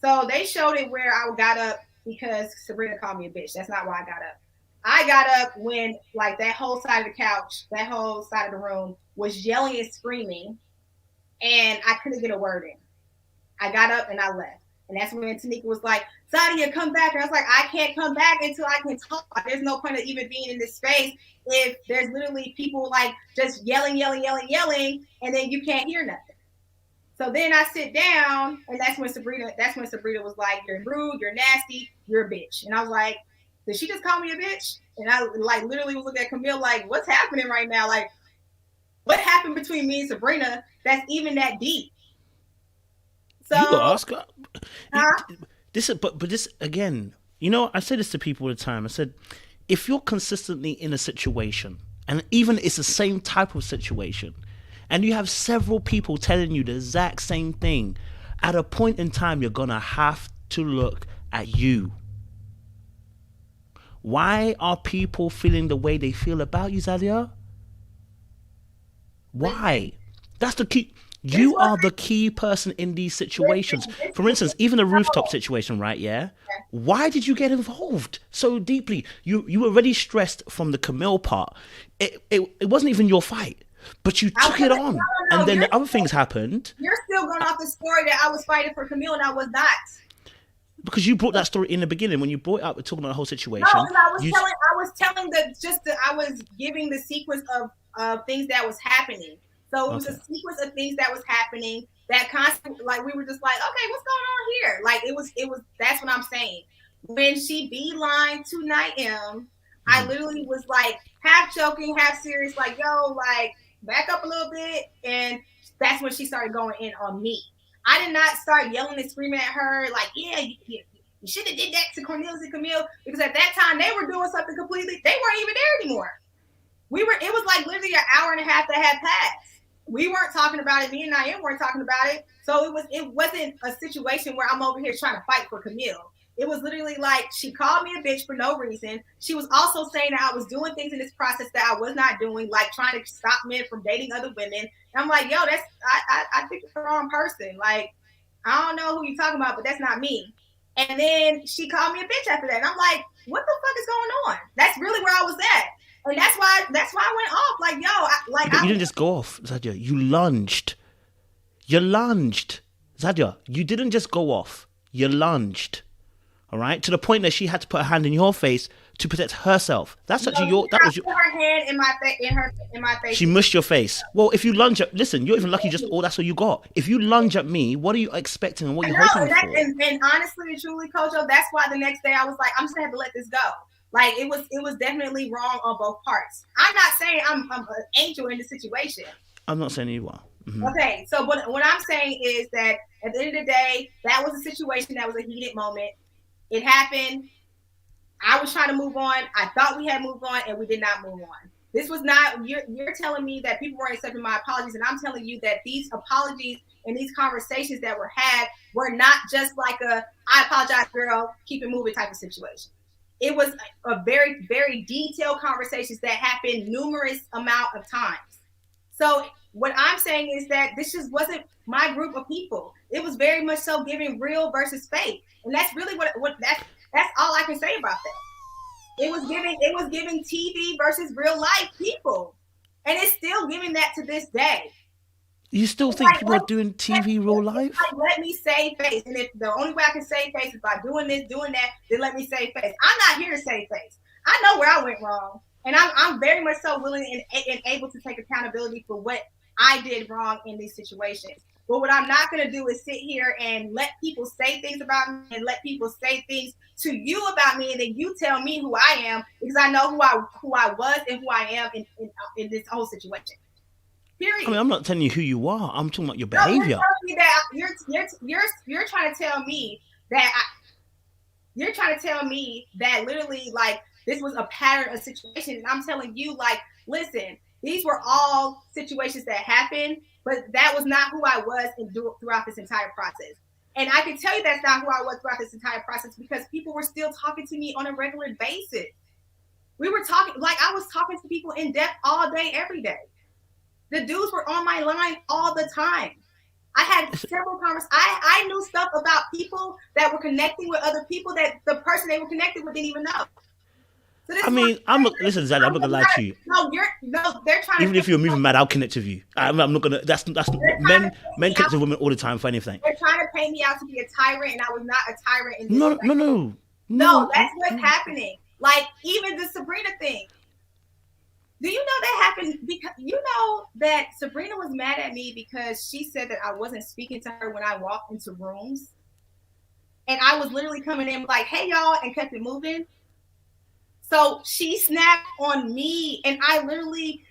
So they showed it where I got up because Sabrina called me a bitch. That's not why I got up. I got up when like that whole side of the couch, that whole side of the room was yelling and screaming, and I couldn't get a word in. I got up and I left. And that's when Tanika was like, Zadia, come back. And I was like, I can't come back until I can talk. There's no point of even being in this space if there's literally people like just yelling, and then you can't hear nothing. So then I sit down, and that's when Sabrina was like, you're rude, you're nasty, you're a bitch. And I was like, did she just call me a bitch? And I like literally was looking at Camille like, what's happening right now? Like, what happened between me and Sabrina that's even that deep? You So, ask her. You, huh? but this again. You know, I say this to people all the time. I said, if you're consistently in a situation, and even it's the same type of situation, and you have several people telling you the exact same thing, at a point in time, you're gonna have to look at you. Why are people feeling the way they feel about you, Zadia? Listen, Why? That's the key. this You was are the key person in these situations. listen. This For instance, even the rooftop no. situation, right? Yeah. Why did you get involved so deeply? You were already stressed from the Camille part. It wasn't even your fight, but you I took it wasn't. on, No, and no, then the other things happened you're still going off the story that I was fighting for Camille and I was not. because you brought that story in the beginning when you brought it up, talking about the whole No, situation. because You I was telling I was giving the sequence of things that was happening. So it was a okay? sequence of things that was happening that constantly, like we were just like, okay, what's going on here? Like it was. That's what I'm saying. When she beeline to Naim, I literally was like half joking, half serious, like, yo, like back up a little bit, and that's when she started going in on me. I did not start yelling and screaming at her like, yeah, you should have did that to Cornelius and Camille, because at that time they were doing something completely. They weren't even there anymore. It was like literally an hour and a half that had passed. We weren't talking about it. Me and Naim weren't talking about it. So it wasn't a situation where I'm over here trying to fight for Camille. It was literally like she called me a bitch for no reason. She was also saying that I was doing things in this process that I was not doing, like trying to stop men from dating other women. And I'm like, yo, I think you're the wrong person. Like, I don't know who you're talking about, but that's not me. And then she called me a bitch after that. And I'm like, what the fuck is going on? That's really where I was at. And that's why I went off. Like, yo, But you didn't just go off, Zadia. You lunged. You lunged, Zadia. You didn't just go off. You lunged. All right, to the point that she had to put her hand in your face to protect herself. That's actually your. That was your. put her hand in my face, in my face. She mushed your face. Well, if you lunge at, listen, you're even lucky. Just that's all you got. If you lunge at me, what are you expecting and what are you hoping for? And honestly and truly, Kojo, that's why the next day I was like, I'm just gonna have to let this go. Like it was definitely wrong on both parts. I'm not saying I'm an angel in the situation. I'm not saying you are. Okay, so what I'm saying is that at the end of the day, that was a situation that was a heated moment. It happened. I was trying to move on. I thought we had moved on, and we did not move on. This was not. You're telling me that people weren't accepting my apologies, and I'm telling you that these apologies and these conversations that were had were not just like I apologize, girl, keep it moving type of situation. It was a very, very detailed conversations that happened numerous amount of times. So what I'm saying is that this just wasn't my group of people. It was very much so giving real versus fake, and that's really what that's all I can say about that. It was giving TV versus real life people, and it's still giving that to this day. You still think people are doing TV real life? Like, let me save face, and if the only way I can save face is by doing this, doing that, then let me save face. I'm not here to save face. I know where I went wrong, and I'm very much so willing and able to take accountability for what I did wrong in these situations. But what I'm not going to do is sit here and let people say things about me and let people say things to you about me, and then you tell me who I am, because I know who I was and who I am in this whole situation. Period. I mean, I'm not telling you who you are. I'm talking about your behavior. You're trying to tell me that you're trying to tell me that literally like this was a pattern of situations, and I'm telling you like, listen, these were all situations that happened, but that was not who I was throughout this entire process. And I can tell you that's not who I was throughout this entire process because people were still talking to me on a regular basis. We were talking, like I was talking to people in depth all day, every day. The dudes were on my line all the time. I had several conversations. I knew stuff about people that were connecting with other people that the person they were connected with didn't even know. So I mean, listen, Zadia, I'm not gonna lie to you. They're trying. Even if you're moving mad, I'll connect with you. I'm not gonna. That's men connect with women all the time for anything. They're trying to paint me out to be a tyrant, and I was not a tyrant. In this No, that's what's happening. Like even the Sabrina thing. Do you know that happened? Because you know that Sabrina was mad at me because she said that I wasn't speaking to her when I walked into rooms, and I was literally coming in like, "Hey y'all," and kept it moving. So she snapped on me, and I literally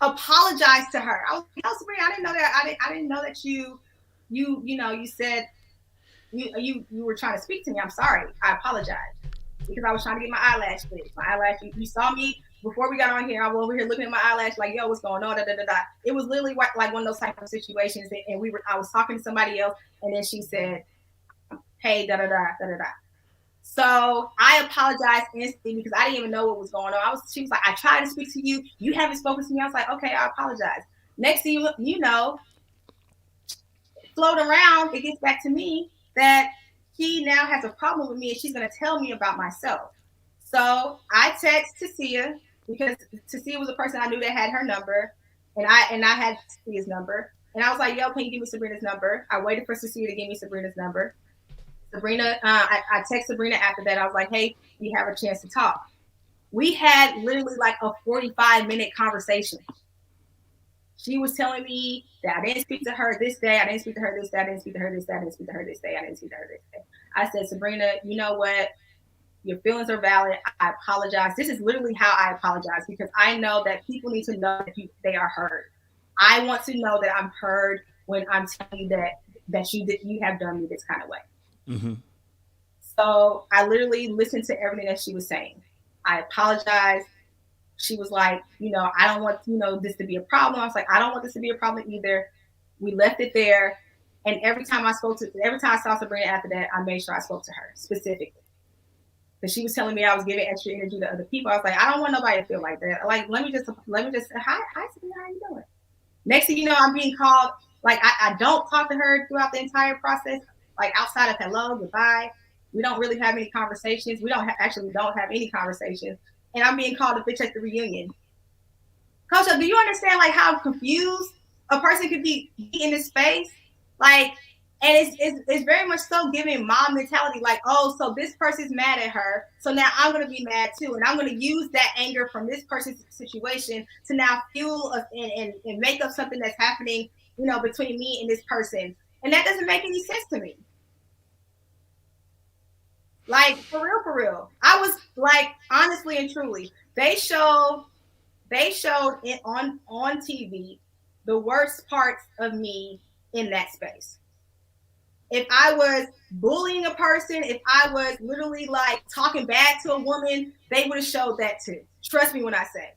apologized to her. I was like, "No, Sabrina, I didn't know that. I didn't know that you you said you were trying to speak to me. I'm sorry. I apologize because I was trying to get my eyelash fixed. My eyelash. You saw me before we got on here. I was over here looking at my eyelash like, yo, what's going on? Da, da, da, da. It was literally like one of those type of situations, and I was talking to somebody else, and then she said, hey, da da da da da da. So I apologized instantly because I didn't even know what was going on. She was like, I tried to speak to you. You haven't spoken to me. I was like, okay, I apologize. Next thing you know, float around, it gets back to me that he now has a problem with me and she's going to tell me about myself. So I text Tasia because Tasia was a person I knew that had her number, and I had Tasia's number. And I was like, yo, can you give me Sabrina's number? I waited for Tasia to give me Sabrina's number. Sabrina, I text Sabrina after that. I was like, hey, we have a chance to talk. We had literally like a 45-minute conversation. She was telling me that I didn't speak to her this day. I didn't speak to her this day. I didn't speak to her this day. I didn't speak to her this day. I didn't speak to her this day. I said, Sabrina, you know what? Your feelings are valid. I apologize. This is literally how I apologize because I know that people need to know that they are heard. I want to know that I'm heard when I'm telling you that you have done me this kind of way. Mm-hmm. So I literally listened to everything that she was saying. I apologized. She was like, I don't want, this to be a problem. I was like, I don't want this to be a problem either. We left it there. And every time I saw Sabrina after that, I made sure I spoke to her specifically. Because she was telling me I was giving extra energy to other people. I was like, I don't want nobody to feel like that. Like, let me just say, hi, Sabrina, how you doing? Next thing you know, I'm being called. Like, I don't talk to her throughout the entire process. Like, outside of hello, goodbye. We don't really have any conversations. We don't have any conversations. And I'm being called a bitch at the reunion. Coach, do you understand like how confused a person could be in this space? Like, and it's very much so giving mom mentality, like, oh, so this person's mad at her, so now I'm gonna be mad too, and I'm gonna use that anger from this person's situation to now fuel and make up something that's happening, between me and this person, and that doesn't make any sense to me. Like, for real. I was like, honestly and truly, they showed it on TV the worst parts of me in that space. If I was bullying a person, if I was literally like talking bad to a woman, they would have showed that too. Trust me when I say.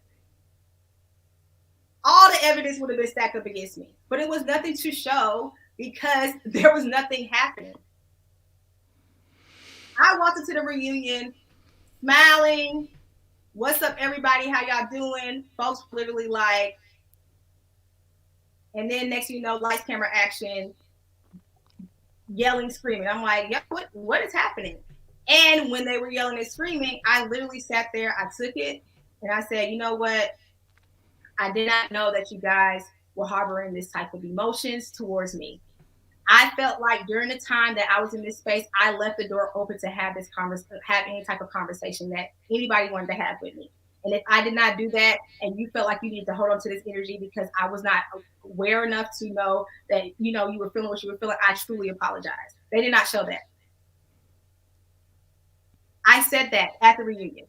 All the evidence would have been stacked up against me. But it was nothing to show because there was nothing happening. I walked into the reunion smiling. What's up, everybody? How y'all doing? Folks literally like, and then next thing you know, lights, camera, action, yelling, screaming. I'm like, yo, what is happening? And when they were yelling and screaming, I literally sat there, I took it, and I said, you know what? I did not know that you guys were harboring this type of emotions towards me. I felt like during the time that I was in this space, I left the door open to have any type of conversation that anybody wanted to have with me. And if I did not do that, and you felt like you needed to hold on to this energy because I was not aware enough to know that, you were feeling what you were feeling, I truly apologize. They did not show that. I said that at the reunion.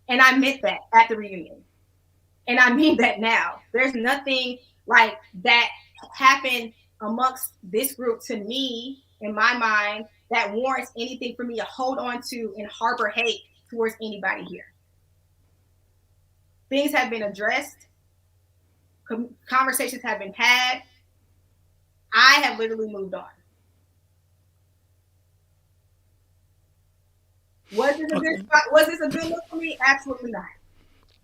And I meant that at the reunion. And I mean that now. There's nothing like that happened amongst this group to me, in my mind, that warrants anything for me to hold on to and harbor hate towards anybody here. Things have been addressed. Conversations have been had. I have literally moved on. Was this a good spot? Was this a good look for me? Absolutely not.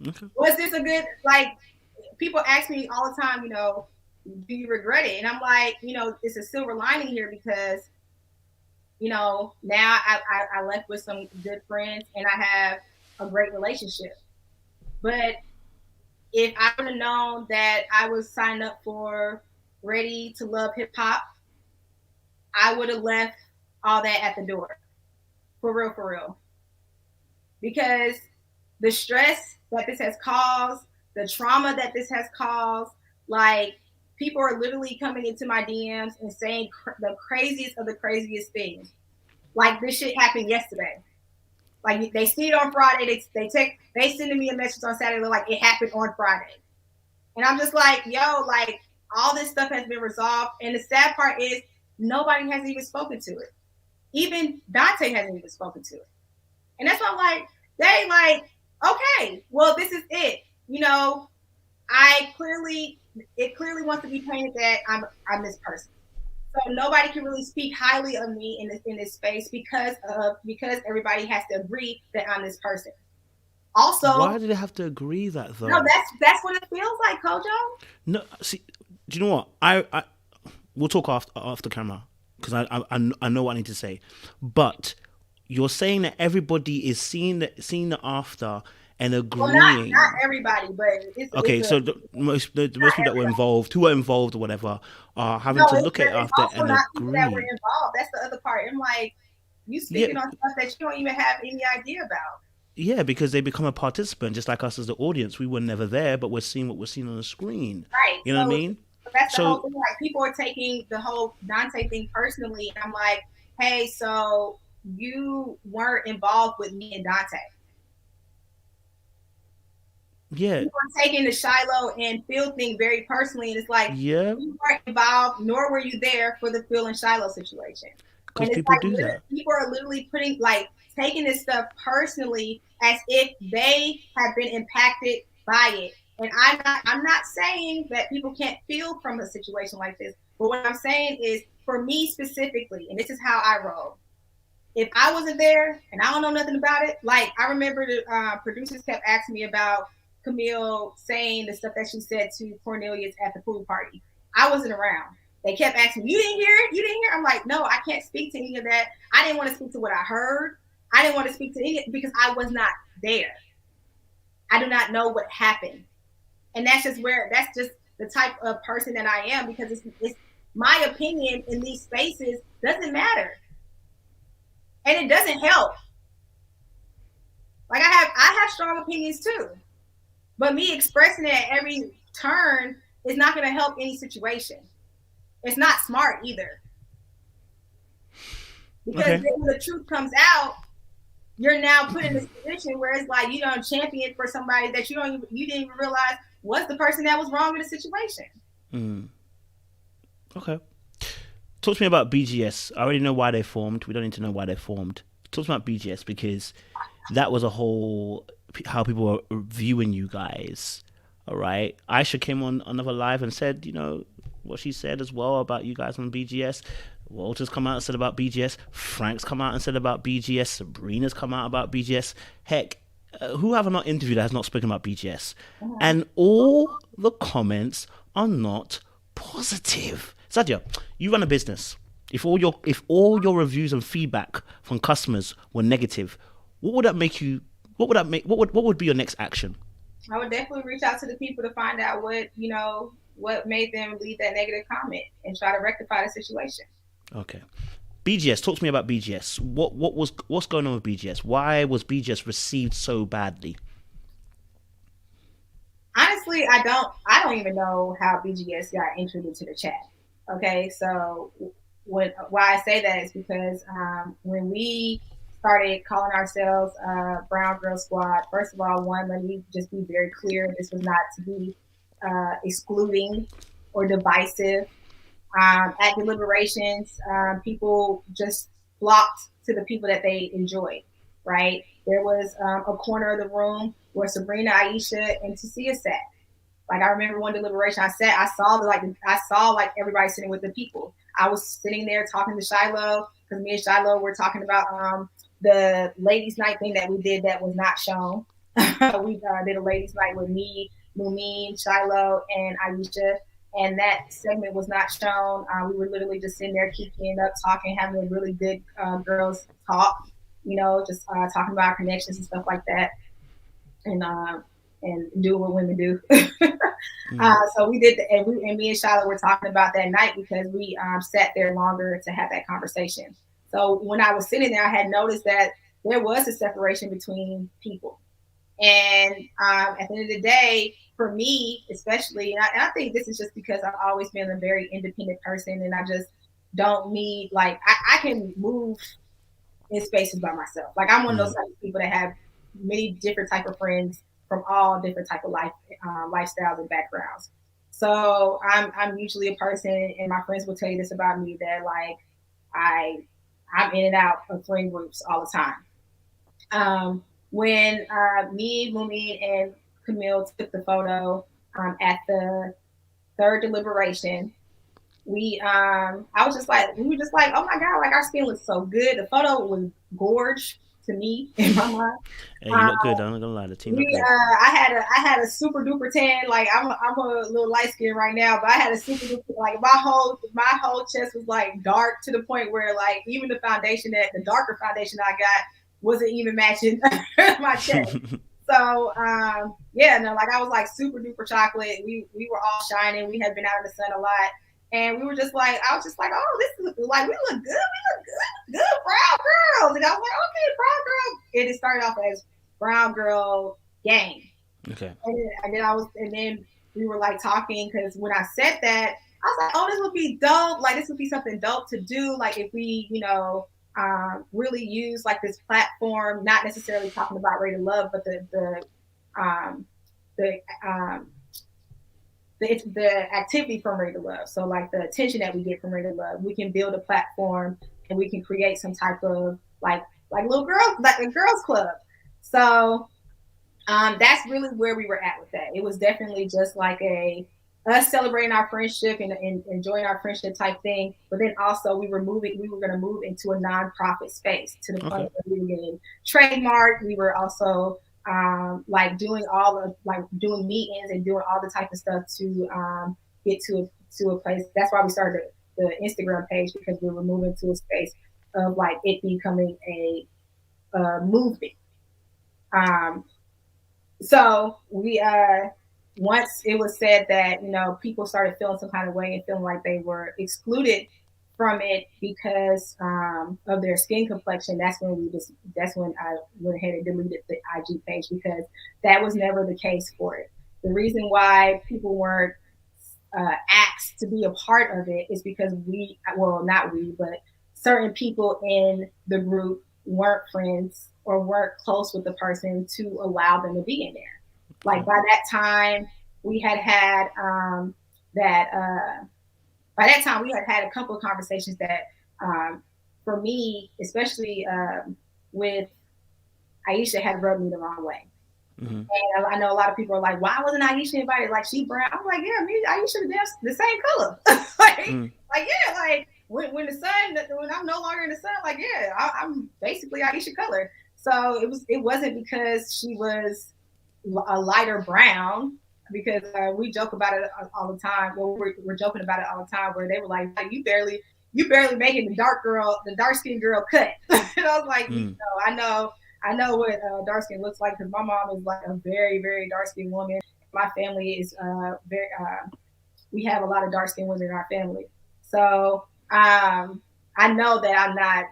Okay. Was this a good, like, people ask me all the time, do you regret it? And I'm like, it's a silver lining here because, now I left with some good friends and I have a great relationship. But if I would have known that I was signed up for Ready to Love Hip Hop, I would have left all that at the door. For real. Because the stress that this has caused, the trauma that this has caused, like, people are literally coming into my DMs and saying the craziest of the craziest things. Like, this shit happened yesterday. Like, they see it on Friday. They sending me a message on Saturday like it happened on Friday. And I'm just like, yo, like, all this stuff has been resolved. And the sad part is nobody has even spoken to it. Even Dante hasn't even spoken to it. And that's why I'm like, they like, okay, well, this is it. You know, it clearly wants to be painted that I'm this person. So nobody can really speak highly of me in this space because everybody has to agree that I'm this person. Also, why do they have to agree that though? No, that's what it feels like, Kojo. No, see, do you know what? I we'll talk after camera because I know what I need to say, but you're saying that everybody is seeing the after and agreeing. Well, not everybody, but okay. So most people that were involved, who are involved or whatever, are having to look at it after and not agree. That were involved. That's the other part. I'm like, you speaking on stuff that you don't even have any idea about. Yeah, because they become a participant, just like us as the audience. We were never there, but we're seeing what we're seeing on the screen. Right. You know what I mean? That's the whole thing. Like, people are taking the whole Dante thing personally. And I'm like, hey, so you weren't involved with me and Dante. Yeah. You were taking the Shiloh and Phil thing very personally. And it's like, yeah, you weren't involved, nor were you there for the Phil and Shiloh situation. Because people do that. People are literally taking this stuff personally as if they have been impacted by it. And I'm not saying that people can't feel from a situation like this, but what I'm saying is, for me specifically, and this is how I roll. If I wasn't there and I don't know nothing about it, like I remember the producers kept asking me about Camille saying the stuff that she said to Cornelius at the pool party. I wasn't around. They kept asking me, you didn't hear it? You didn't hear it? I'm like, no, I can't speak to any of that. I didn't want to speak to what I heard. I didn't want to speak to any because I was not there. I do not know what happened. And that's just the type of person that I am, because it's my opinion in these spaces doesn't matter. And it doesn't help. Like I have strong opinions too. But me expressing it at every turn is not going to help any situation. It's not smart either. Because when the truth comes out, you're now put in this position where it's like you don't champion for somebody that you didn't even realize was the person that was wrong in the situation. Okay. Talk to me about BGS. I already know why they formed. We don't need to know why they formed. Talk to me about BGS, because that was a whole how people were viewing you guys. All right. Aisha came on another live and said, you know, what she said as well about you guys on BGS. Walter's come out and said about BGS. Frank's come out and said about BGS. Sabrina's come out about BGS. Heck, who have I not interviewed that has not spoken about BGS? Mm-hmm. And all the comments are not positive. Zadia, you run a business. If all your reviews and feedback from customers were negative, what would be your next action? I would definitely reach out to the people to find out what made them leave that negative comment and try to rectify the situation. Okay. BGS, talk to me about BGS. What's going on with BGS? Why was BGS received so badly? Honestly, I don't even know how BGS got entered into the chat. Okay, so why I say that is because when we started calling ourselves Brown Girl Squad, first of all, let me just be very clear. This was not to be excluding or divisive. At deliberations, people just flocked to the people that they enjoyed, right? There was a corner of the room where Sabrina, Aisha, and Tasia sat. Like I remember one deliberation I saw everybody sitting with the people. I was sitting there talking to Shiloh, because me and Shiloh were talking about the ladies' night thing that we did that was not shown. We did a ladies' night with me, Mumen, Shiloh, and Aisha. And that segment was not shown. We were literally just sitting there keeping up, talking, having a really good girls talk, just talking about our connections and stuff like that, and doing what women do. So we did, and me and Shiloh were talking about that night because we sat there longer to have that conversation. So when I was sitting there, I had noticed that there was a separation between people. And at the end of the day, for me, especially, and I think this is just because I've always been a very independent person, and I just don't need, I can move in spaces by myself. Like I'm one of those type of people that have many different type of friends from all different type of lifestyles and backgrounds. So I'm usually a person, and my friends will tell you this about me, that like I'm in and out of friend groups all the time. When me, Mumen, and Camille took the photo at the third deliberation, I was just like, we were just like, oh my god, like our skin looks so good. The photo was gorge to me in my mind. Hey, you look good. I'm not gonna lie, the team look good. I had a super duper tan. Like I'm a little light skin right now, but I had a super duper, like my whole chest was like dark to the point where like even the darker foundation I got wasn't even matching my chest. So yeah, no, like I was like super duper chocolate. We were all shining. We had been out in the sun a lot. And we were just like, I was just like, oh, this is like, we look good, brown girls. And I was like, okay, brown girl. And it started off as brown girl gang. Okay. And then we were like talking, because when I said that, I was like, oh, this would be dope. Like this would be something dope to do. Like if we, really use like this platform, not necessarily talking about Ready to Love, but the activity from Ready to Love. So like the attention that we get from Ready to Love, we can build a platform and we can create some type of like little girls, like a girls club. So that's really where we were at with that. It was definitely just like us celebrating our friendship and enjoying our friendship type thing. But then also we were going to move into a nonprofit space to the point where we were getting trademarked. We were also like doing doing meetings and doing all the type of stuff to get to a place. That's why we started the Instagram page, because we were moving to a space of like it becoming a movement. So we once it was said that people started feeling some kind of way and feeling like they were excluded from it because of their skin complexion, that's when I went ahead and deleted the IG page, because that was never the case for it. The reason why people weren't asked to be a part of it is because not we, but certain people in the group weren't friends or weren't close with the person to allow them to be in there. Like by that time, we had a couple of conversations that, for me, especially with Aisha, had rubbed me the wrong way. Mm-hmm. And I know a lot of people are like, why wasn't Aisha invited? Like, she brown. I'm like, yeah, me, Aisha, the same color. Like, yeah, like when I'm no longer in the sun, like, yeah, I'm basically Aisha color. So it wasn't because she was a lighter brown, because we joke about it all the time. Well, we're joking about it all the time, where they were like, you barely making the dark skinned girl cut. And I was like, I know what dark skin looks like, because my mom is like a very, very dark skinned woman. My family is very. We have a lot of dark skinned women in our family, so I know that I'm not,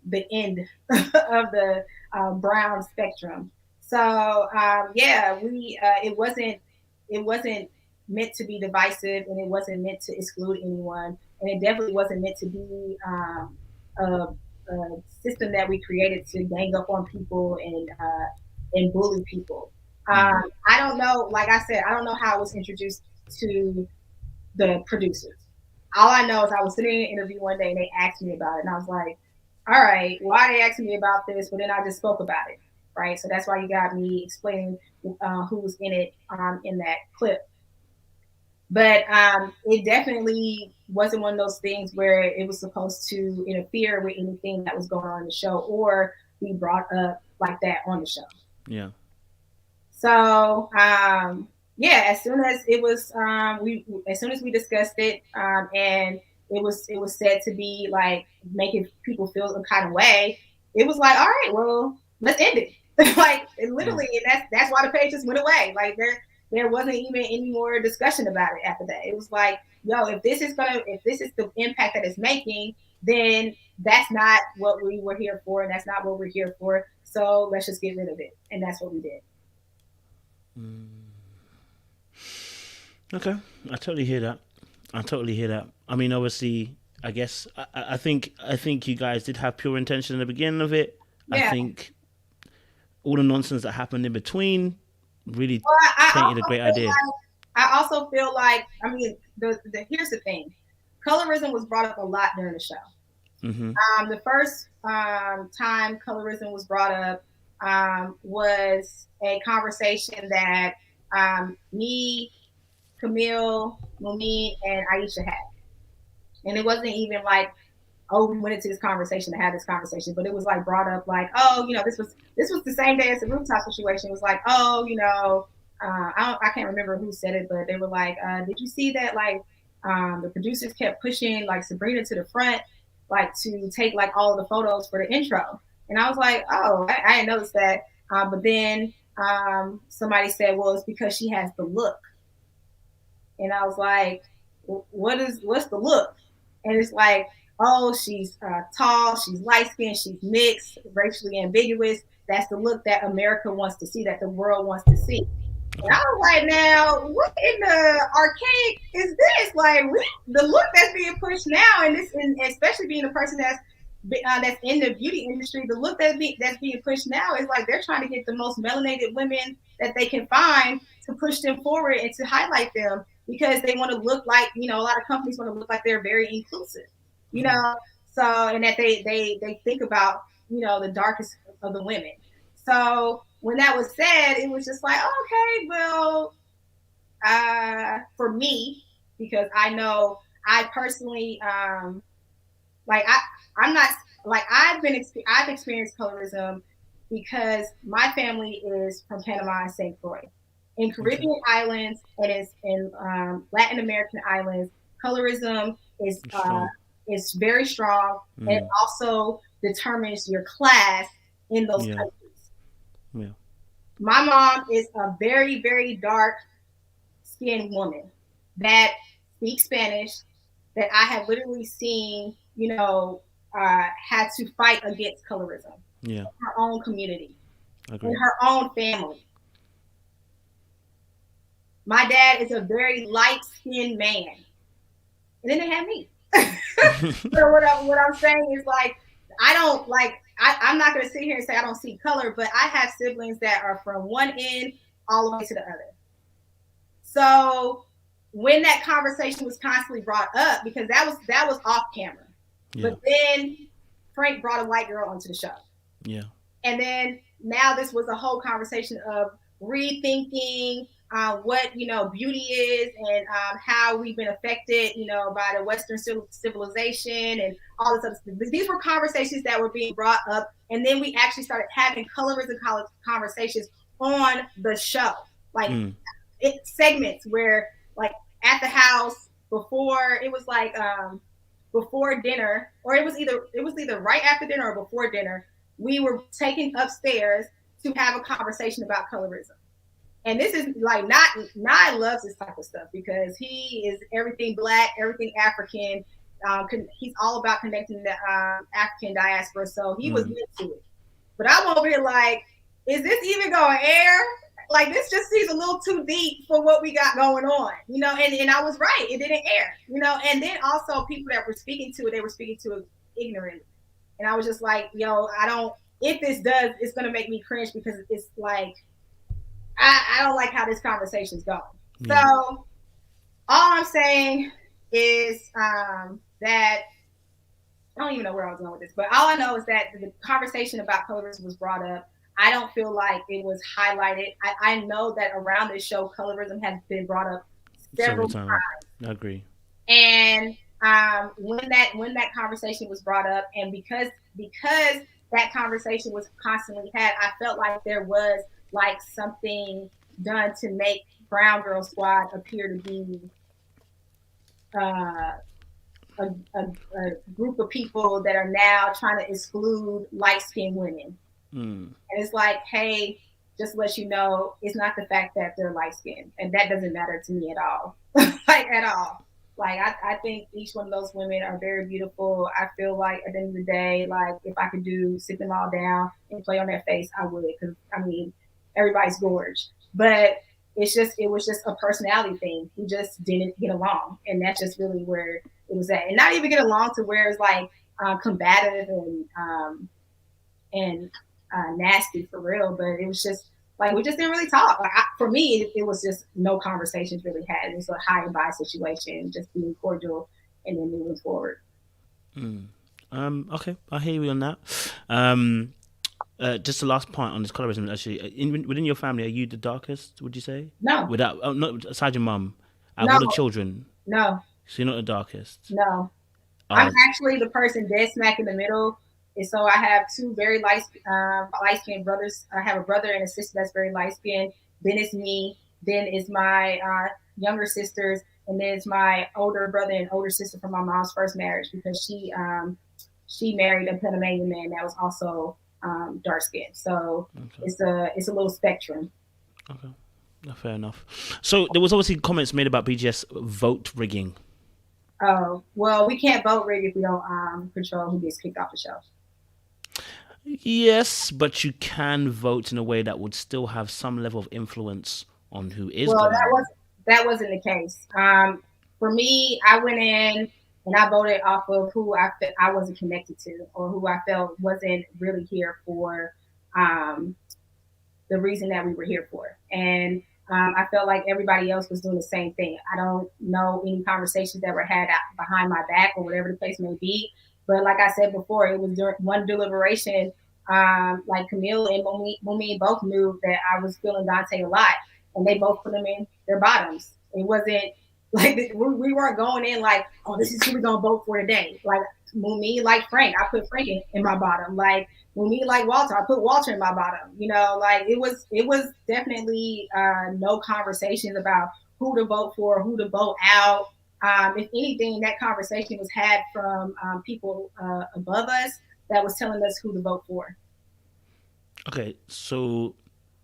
the end of the brown spectrum. So it wasn't meant to be divisive, and it wasn't meant to exclude anyone, and it definitely wasn't meant to be a system that we created to gang up on people and bully people. I don't know. Like I said, I don't know how it was introduced to the producers. All I know is I was sitting in an interview one day and they asked me about it, and I was like, all right, why are they asking me about this? But then I just spoke about it, right? So that's why you got me explaining who was in it in that clip. But it definitely wasn't one of those things where it was supposed to interfere with anything that was going on in the show or be brought up like that on the show. Yeah. So as soon as it was, as soon as we discussed it, and it was said to be like making people feel some kind of way, it was like, all right, well, let's end it. Like literally, and that's why the page just went away. Like there wasn't even any more discussion about it after that. It was like, yo, if this is the impact that it's making, then that's not what we were here for, and that's not what we're here for. So let's just get rid of it, and that's what we did. Okay, I totally hear that. I mean, obviously, I guess I think you guys did have pure intention in the beginning of it. Yeah. I think all the nonsense that happened in between really painted a great idea. I also feel like, I mean, here's the thing. Colorism was brought up a lot during the show. The first time colorism was brought up was a conversation that me, Camille, Mumen, and Aisha had. And it wasn't even like, oh, we went into this conversation to have this conversation, but it was like brought up like, oh, you know, this was the same day as the rooftop situation. It was like, oh, you know, I can't remember who said it, but they were like, did you see that? Like, the producers kept pushing like Sabrina to the front, like to take like all of the photos for the intro. And I was like, oh, I didn't notice that. But then somebody said, well, it's because she has the look. And I was like, what's the look? And it's like, oh, she's tall, she's light skinned, she's mixed, racially ambiguous. That's the look that America wants to see, that the world wants to see. And I was like, now, what in the archaic is this? Like, the look that's being pushed now, and especially being a person that's in the beauty industry, the look that's being pushed now is like they're trying to get the most melanated women that they can find to push them forward and to highlight them because they want to look like, you know, a lot of companies want to look like they're very inclusive, you know, so, and that they think about, you know, the darkest of the women. So when that was said, it was just like, oh, okay, well, for me, because I know I personally, like I'm not like I've experienced colorism because my family is from Panama and St. Croix. In Caribbean islands and in Latin American islands, colorism is very strong, and it also determines your class in those countries. Yeah. My mom is a very, very dark skinned woman that speaks Spanish, that I have literally seen, you know, had to fight against colorism in her own community, in her own family. My dad is a very light-skinned man. And then they have me. So what I'm saying is, like, I don't, like, I'm not going to sit here and say I don't see color, but I have siblings that are from one end all the way to the other. So when that conversation was constantly brought up, because that was off camera. Yeah. But then Frank brought a white girl onto the show. Yeah. And then now this was a whole conversation of rethinking what, you know, beauty is and how we've been affected, you know, by the Western civilization and all this other stuff. These were conversations that were being brought up, and then we actually started having colorism conversations on the show, like segments where, like, at the house before it was like before dinner, or it was either right after dinner or before dinner. We were taken upstairs to have a conversation about colorism. And this is like Naim loves this type of stuff because he is everything Black, everything African. He's all about connecting the African diaspora, so he was into it. But I'm over here like, is this even going to air? Like, this just seems a little too deep for what we got going on, you know. And I was right; it didn't air, you know. And then also people that were speaking to it, they were speaking to it ignorantly. And I was just like, yo, if this does, it's going to make me cringe because it's like, I don't like how this conversation's going. Yeah. So all I'm saying is that, I don't even know where I was going with this, but all I know is that the conversation about colorism was brought up. I don't feel like it was highlighted. I know that around this show, colorism has been brought up several times. I agree. And when that conversation was brought up, and because that conversation was constantly had, I felt like there was like something done to make Brown Girl Squad appear to be a group of people that are now trying to exclude light-skinned women. And it's like, hey, just to let you know, it's not the fact that they're light-skinned, and that doesn't matter to me at all. Like, at all. Like, I think each one of those women are very beautiful. I feel like at the end of the day, like, if I could sit them all down and play on their face, I would. Because, I mean, everybody's gorgeous. But it was just a personality thing. We just didn't get along. And that's just really where it was at. And not even get along to where it's like combative and nasty for real. But it was just Like, we just didn't really talk. Like, for me, it was just no conversations really had. It was a high and by situation, just being cordial and then moving forward. Okay, I hear you on that. Just the last point on this colorism. Actually, within your family, are you the darkest? Would you say? No. Without, not aside your mum. Out of No. all the children. No. So you're not the darkest. No. I'm actually the person dead smack in the middle. And so I have two very light-skinned brothers. I have a brother and a sister that's very light-skinned. Then it's me. Then it's my younger sisters. And then it's my older brother and older sister from my mom's first marriage, because she married a Panamanian man that was also dark-skinned. So it's a little spectrum. Okay. Fair enough. So there was obviously comments made about BGS vote rigging. Oh, well, we can't vote rig if we don't control who gets kicked off the show. Yes, but you can vote in a way that would still have some level of influence on who is. Well, that wasn't the case. For me, I went in and I voted off of who I wasn't connected to, or who I felt wasn't really here for the reason that we were here for. And I felt like everybody else was doing the same thing. I don't know any conversations that were had behind my back or whatever the case may be. But like I said before, it was during one deliberation, like Camille and Mumen both knew that I was feeling Dante a lot, and they both put him in their bottoms. It wasn't like we weren't going in like, oh, this is who we're gonna vote for today. Like Mumen, like Frank, I put Frank in my bottom. Like Mumen, like Walter, I put Walter in my bottom. You know, like it was definitely no conversations about who to vote for, who to vote out. If anything, that conversation was had from people above us that was telling us who to vote for. Okay, so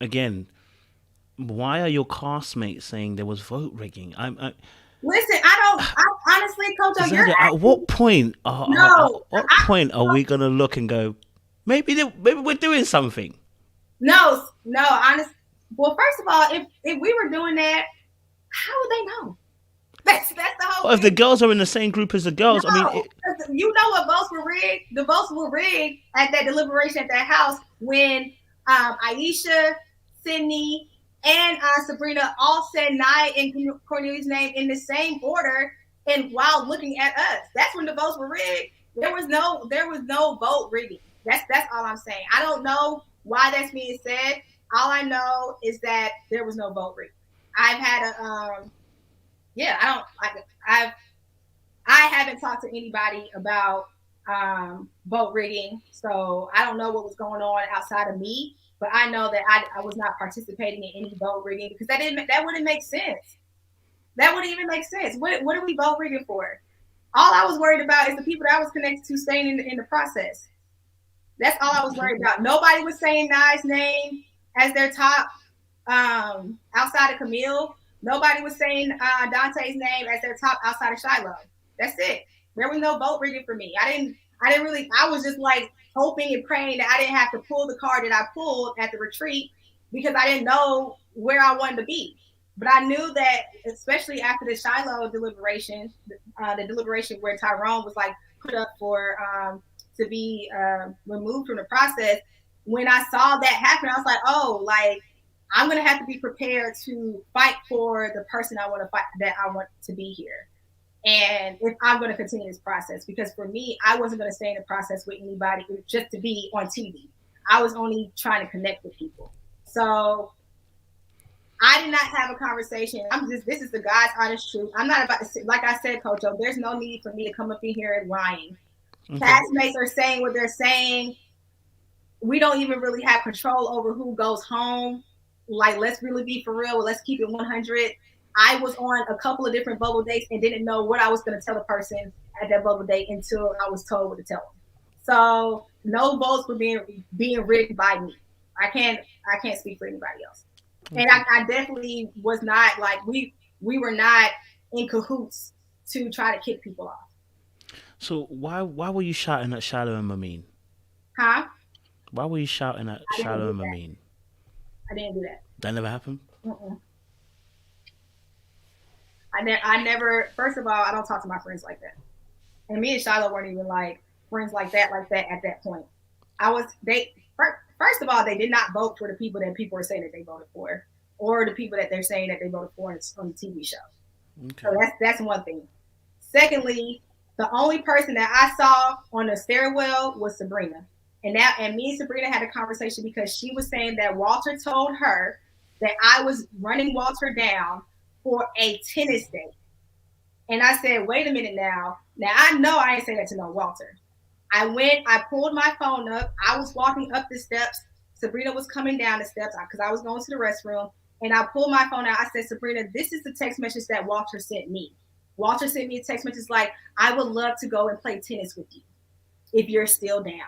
again, why are your castmates saying there was vote rigging? Listen, I honestly, Coach, Zadia, at what point? What point are we gonna look and go, maybe we're doing something? No, honestly. Well, first of all, if we were doing that, how would they know? That's the whole. Well, if the girls are in the same group as the girls, no, I mean, you know what votes were rigged? The votes were rigged at that deliberation at that house when Aisha, Sydney, and Sabrina all said Naim and Cornelius' name in the same order, and while looking at us, that's when the votes were rigged. There was no vote rigging. That's all I'm saying. I don't know why that's being said. All I know is that there was no vote rigging. I've had I haven't talked to anybody about vote rigging, so I don't know what was going on outside of me. But I know that I was not participating in any vote rigging, because that wouldn't make sense. That wouldn't even make sense. What are we vote rigging for? All I was worried about is the people that I was connected to staying in the process. That's all I was worried about. Nobody was saying Nai's name as their top outside of Camille. Nobody was saying Dante's name as their top outside of Shiloh. That's it. There was no vote rigging for me. I was just like hoping and praying that I didn't have to pull the card that I pulled at the retreat, because I didn't know where I wanted to be. But I knew that, especially after the Shiloh deliberation, the deliberation where Tyrone was like put up for to be removed from the process, when I saw that happen, I was like, oh, like I'm gonna have to be prepared to fight for the person I want to fight, that I want to be here. And if I'm going to continue this process, because for me, I wasn't going to stay in the process with anybody just to be on TV. I was only trying to connect with people. So I did not have a conversation. This is the God's honest truth. I'm not about to say, like I said, Coach, there's no need for me to come up in here and lying. Okay. Castmates are saying what they're saying. We don't even really have control over who goes home. Like, let's really be for real. Let's keep it 100. I was on a couple of different bubble dates and didn't know what I was going to tell the person at that bubble date until I was told what to tell them. So no votes were being rigged by me. I can't speak for anybody else. And I definitely was not like, we were not in cahoots to try to kick people off. So why were you shouting at Shiloh and Mumen? Huh? Why were you shouting at Shiloh and Mumen? I didn't do that. That never happened? Mm-mm. I never, first of all, I don't talk to my friends like that. And me and Shiloh weren't even like friends like that at that point. First of all, they did not vote for the people that people are saying that they voted for, or the people that they're saying that they voted for on the TV show. Okay. So that's one thing. Secondly, the only person that I saw on the stairwell was Sabrina. And me and Sabrina had a conversation because she was saying that Walter told her that I was running Walter down for a tennis date. And I said, wait a minute now. Now I know I ain't saying that to no Walter. I pulled my phone up. I was walking up the steps. Sabrina was coming down the steps because I was going to the restroom. And I pulled my phone out. I said, Sabrina, this is the text message that Walter sent me. Walter sent me a text message like, I would love to go and play tennis with you if you're still down.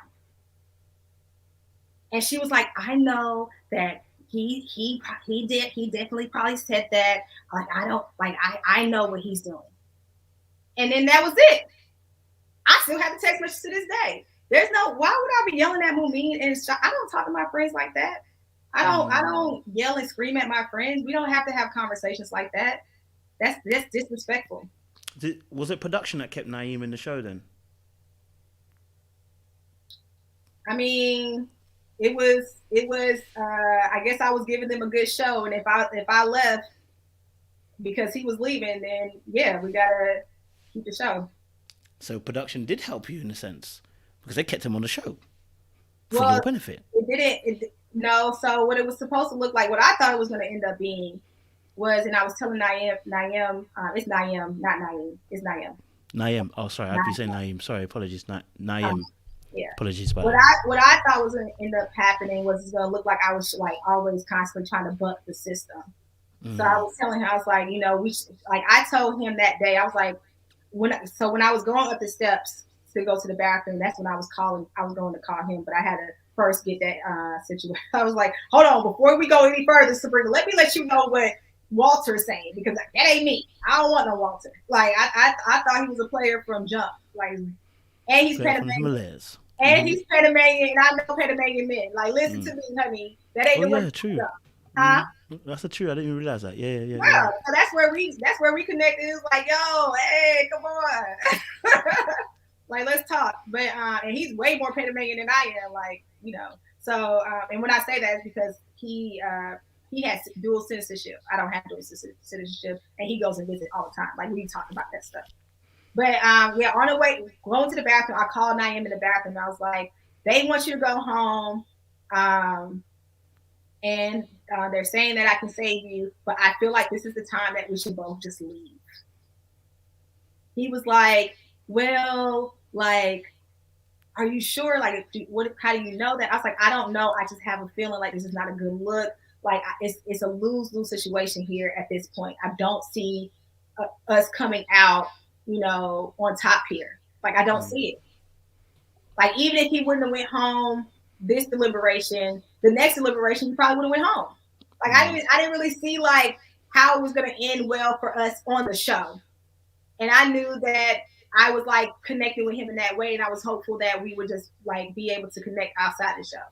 And she was like, I know that he definitely probably said that. I know what he's doing. And then that was it. I still have the text message to this day. Why would I be yelling at Mumen? And I don't talk to my friends like that. I don't yell and scream at my friends. We don't have to have conversations like that. That's disrespectful. Was it production that kept Naim in the show then? I mean, it was. I guess I was giving them a good show, and if I left because he was leaving, then yeah, we gotta keep the show. So production did help you in a sense because they kept him on the show for your benefit. It didn't. No. So what it was supposed to look like, what I thought it was going to end up being, was, and I was telling Naim, it's Naim, not Naim, it's Naim. Naim. Oh, sorry, I'd be saying Naim. Sorry, apologies, Naim. Yeah. Apologies about what I thought was going to end up happening was it's going to look like I was like always constantly trying to buck the system. So I was telling him, I was like, I told him that day, I was like, when I was going up the steps to go to the bathroom, that's when I was going to call him, but I had to first get that situation. I was like, hold on, before we go any further, Sabrina, let me let you know what Walter's saying, because that ain't me. I don't want no Walter. Like I thought he was a player from jump. Like, and he's Panamanian. And he's Panamanian, and I know Panamanian men. Like, listen to me, honey. That ain't the way. True. Huh? That's the truth. I didn't even realize that. Yeah. So that's where we connected. It was like, yo, hey, come on. Like, let's talk. But and he's way more Panamanian than I am, like, So and when I say that, it's because he has dual citizenship. I don't have dual citizenship, and he goes and visits all the time. Like, we talk about that stuff. But on the way going to the bathroom, I called Naim in the bathroom. I was like, they want you to go home, and they're saying that I can save you, but I feel like this is the time that we should both just leave. He was like, well, like, are you sure? Like, how do you know that? I was like, I don't know. I just have a feeling like this is not a good look. Like, it's a lose-lose situation here at this point. I don't see us coming out, on top here. Like, I don't see it. Like, even if he wouldn't have went home this deliberation, the next deliberation, he probably would have went home. Like, I didn't really see like how it was going to end well for us on the show. And I knew that I was like connecting with him in that way, and I was hopeful that we would just like be able to connect outside the show.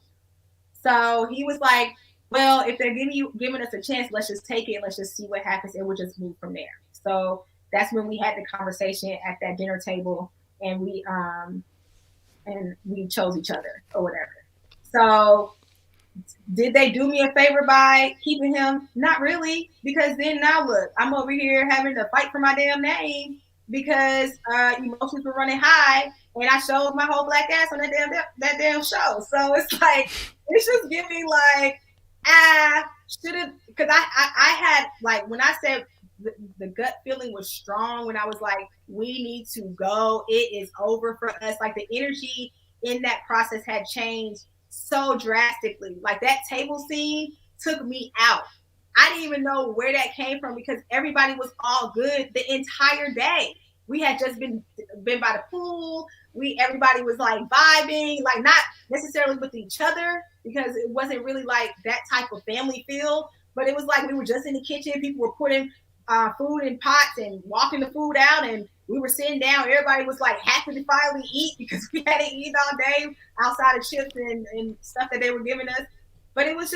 So he was like, well, if they're giving us a chance, let's just take it. Let's just see what happens, and we'll just move from there. So that's when we had the conversation at that dinner table, and we chose each other or whatever. So did they do me a favor by keeping him? Not really, because then now look, I'm over here having to fight for my damn name because emotions were running high, and I showed my whole black ass on that damn show. So it's like, it's just giving like, should have, because I had like, when I said the gut feeling was strong, when I was like, we need to go, it is over for us. Like, the energy in that process had changed so drastically. Like, that table scene took me out. I didn't even know where that came from because everybody was all good the entire day. We had just been by the pool. Everybody was like vibing, like not necessarily with each other because it wasn't really like that type of family feel, but it was like we were just in the kitchen. People were putting food in pots and walking the food out, and we were sitting down. Everybody was like happy to finally eat because we hadn't eaten all day outside of chips and stuff that they were giving us. But it was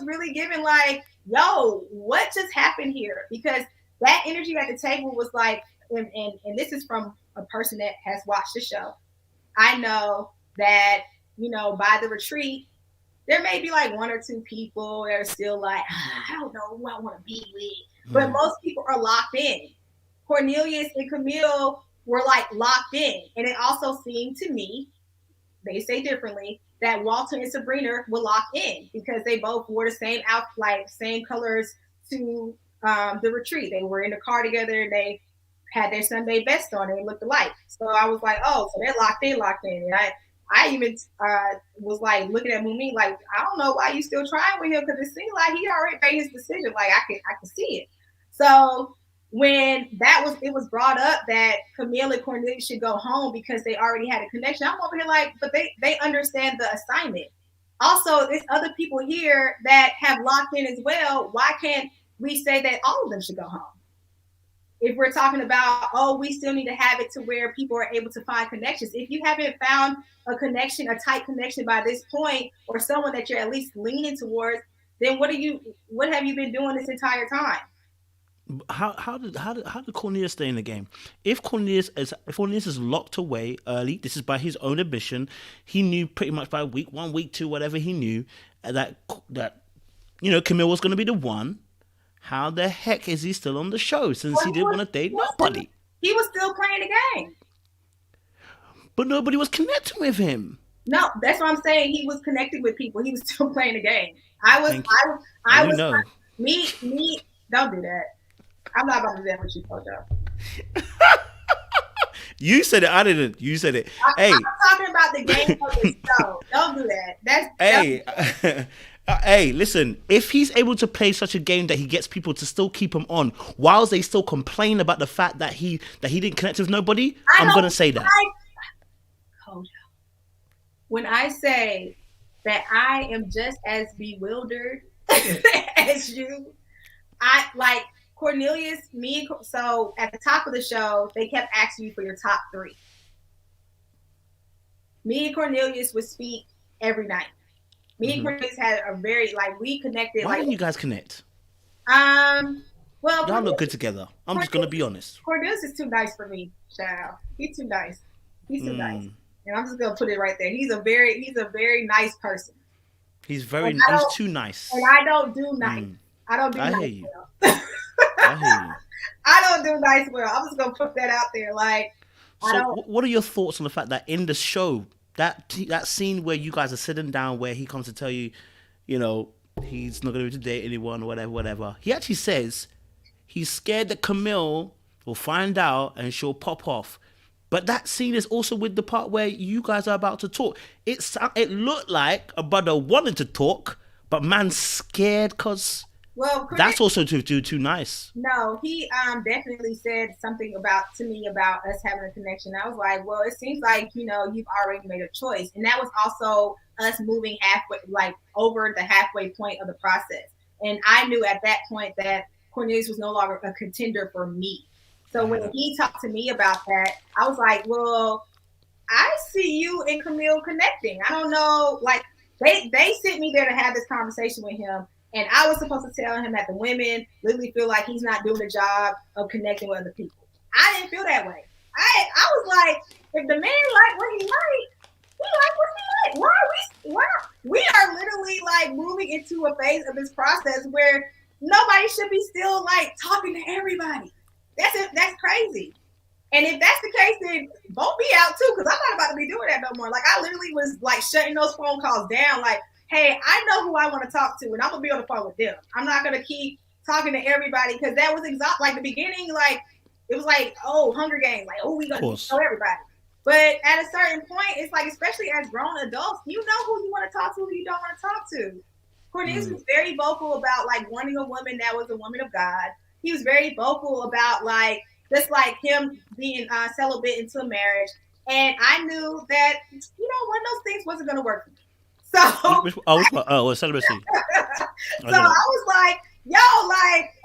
really giving like, yo, what just happened here? Because that energy at the table was like, and this is from a person that has watched the show. I know that by the retreat, there may be like one or two people that are still like, I don't know who I want to be with. But most people are locked in. Cornelius and Camille were like locked in. And it also seemed to me, they say differently, that Walter and Sabrina were locked in because they both wore the same outfit, like same colors to the retreat. They were in the car together and they had their Sunday best on and they looked alike. So I was like, oh, so they're locked in. And I even was like looking at Mumen like, I don't know why you still trying with him because it seemed like he already made his decision. Like I can see it. So when it was brought up that Camille and Cornelius should go home because they already had a connection, I'm over here like, but they understand the assignment. Also, there's other people here that have locked in as well. Why can't we say that all of them should go home? If we're talking about, we still need to have it to where people are able to find connections. If you haven't found a connection, a tight connection by this point, or someone that you're at least leaning towards, then what have you been doing this entire time? How did Cornelius stay in the game? If Cornelius is locked away early, this is by his own admission. He knew pretty much by week 1, week 2, whatever he knew that Camille was going to be the one. How the heck is he still on the show since he didn't want to date nobody? He was still playing the game. But nobody was connecting with him. No, that's what I'm saying. He was connecting with people. He was still playing the game. Me, don't do that. I'm not about to do that with you, Kojo. You said it. I didn't. You said it. I'm talking about the game of the show. Don't do that. Hey, listen, if he's able to play such a game that he gets people to still keep him on whilst they still complain about the fact that he didn't connect with nobody, I'm going to say that. When I say that I am just as bewildered as you, I like Cornelius, so at the top of the show, they kept asking you for your top 3. Me and Cornelius would speak every night. Me and Cornelius had a very, we connected. Why didn't you guys connect? Well, y'all look good together. I'm just going to be honest. Cornelius is too nice for me, child. He's too nice. And I'm just going to put it right there. He's a very nice person. He's too nice. And I don't do nice. I don't do nice. I hear you. I hear you. I don't do nice well. I'm just going to put that out there. What are your thoughts on the fact that in the show, that scene where you guys are sitting down where he comes to tell you, he's not going to be able to date anyone or whatever. He actually says he's scared that Camille will find out and she'll pop off. But that scene is also with the part where you guys are about to talk. It looked like a brother wanted to talk, but man's scared because that's also too nice. No, he definitely said something to me about us having a connection. I was like, well, it seems like, you've already made a choice. And that was also us moving halfway, over the halfway point of the process. And I knew at that point that Cornelius was no longer a contender for me. So when he talked to me about that, I was like, well, I see you and Camille connecting. I don't know, they sent me there to have this conversation with him. And I was supposed to tell him that the women literally feel like he's not doing the job of connecting with other people. I didn't feel that way. I was like, if the man like what he like, we like what he like. We are literally moving into a phase of this process where nobody should be still talking to everybody. That's crazy. And if that's the case, then vote me out too, because I'm not about to be doing that no more. I literally was shutting those phone calls down. Hey, I know who I want to talk to, and I'm going to be on the phone with them. I'm not going to keep talking to everybody because that was exhausting. The beginning, it was Hunger Games. We going to know everybody. But at a certain point, it's especially as grown adults, you know who you want to talk to, who you don't want to talk to. Cornelius was very vocal about wanting a woman that was a woman of God. He was very vocal about just him being celibate into a marriage. And I knew that, one of those things wasn't going to work for me. So celibacy. So I was like,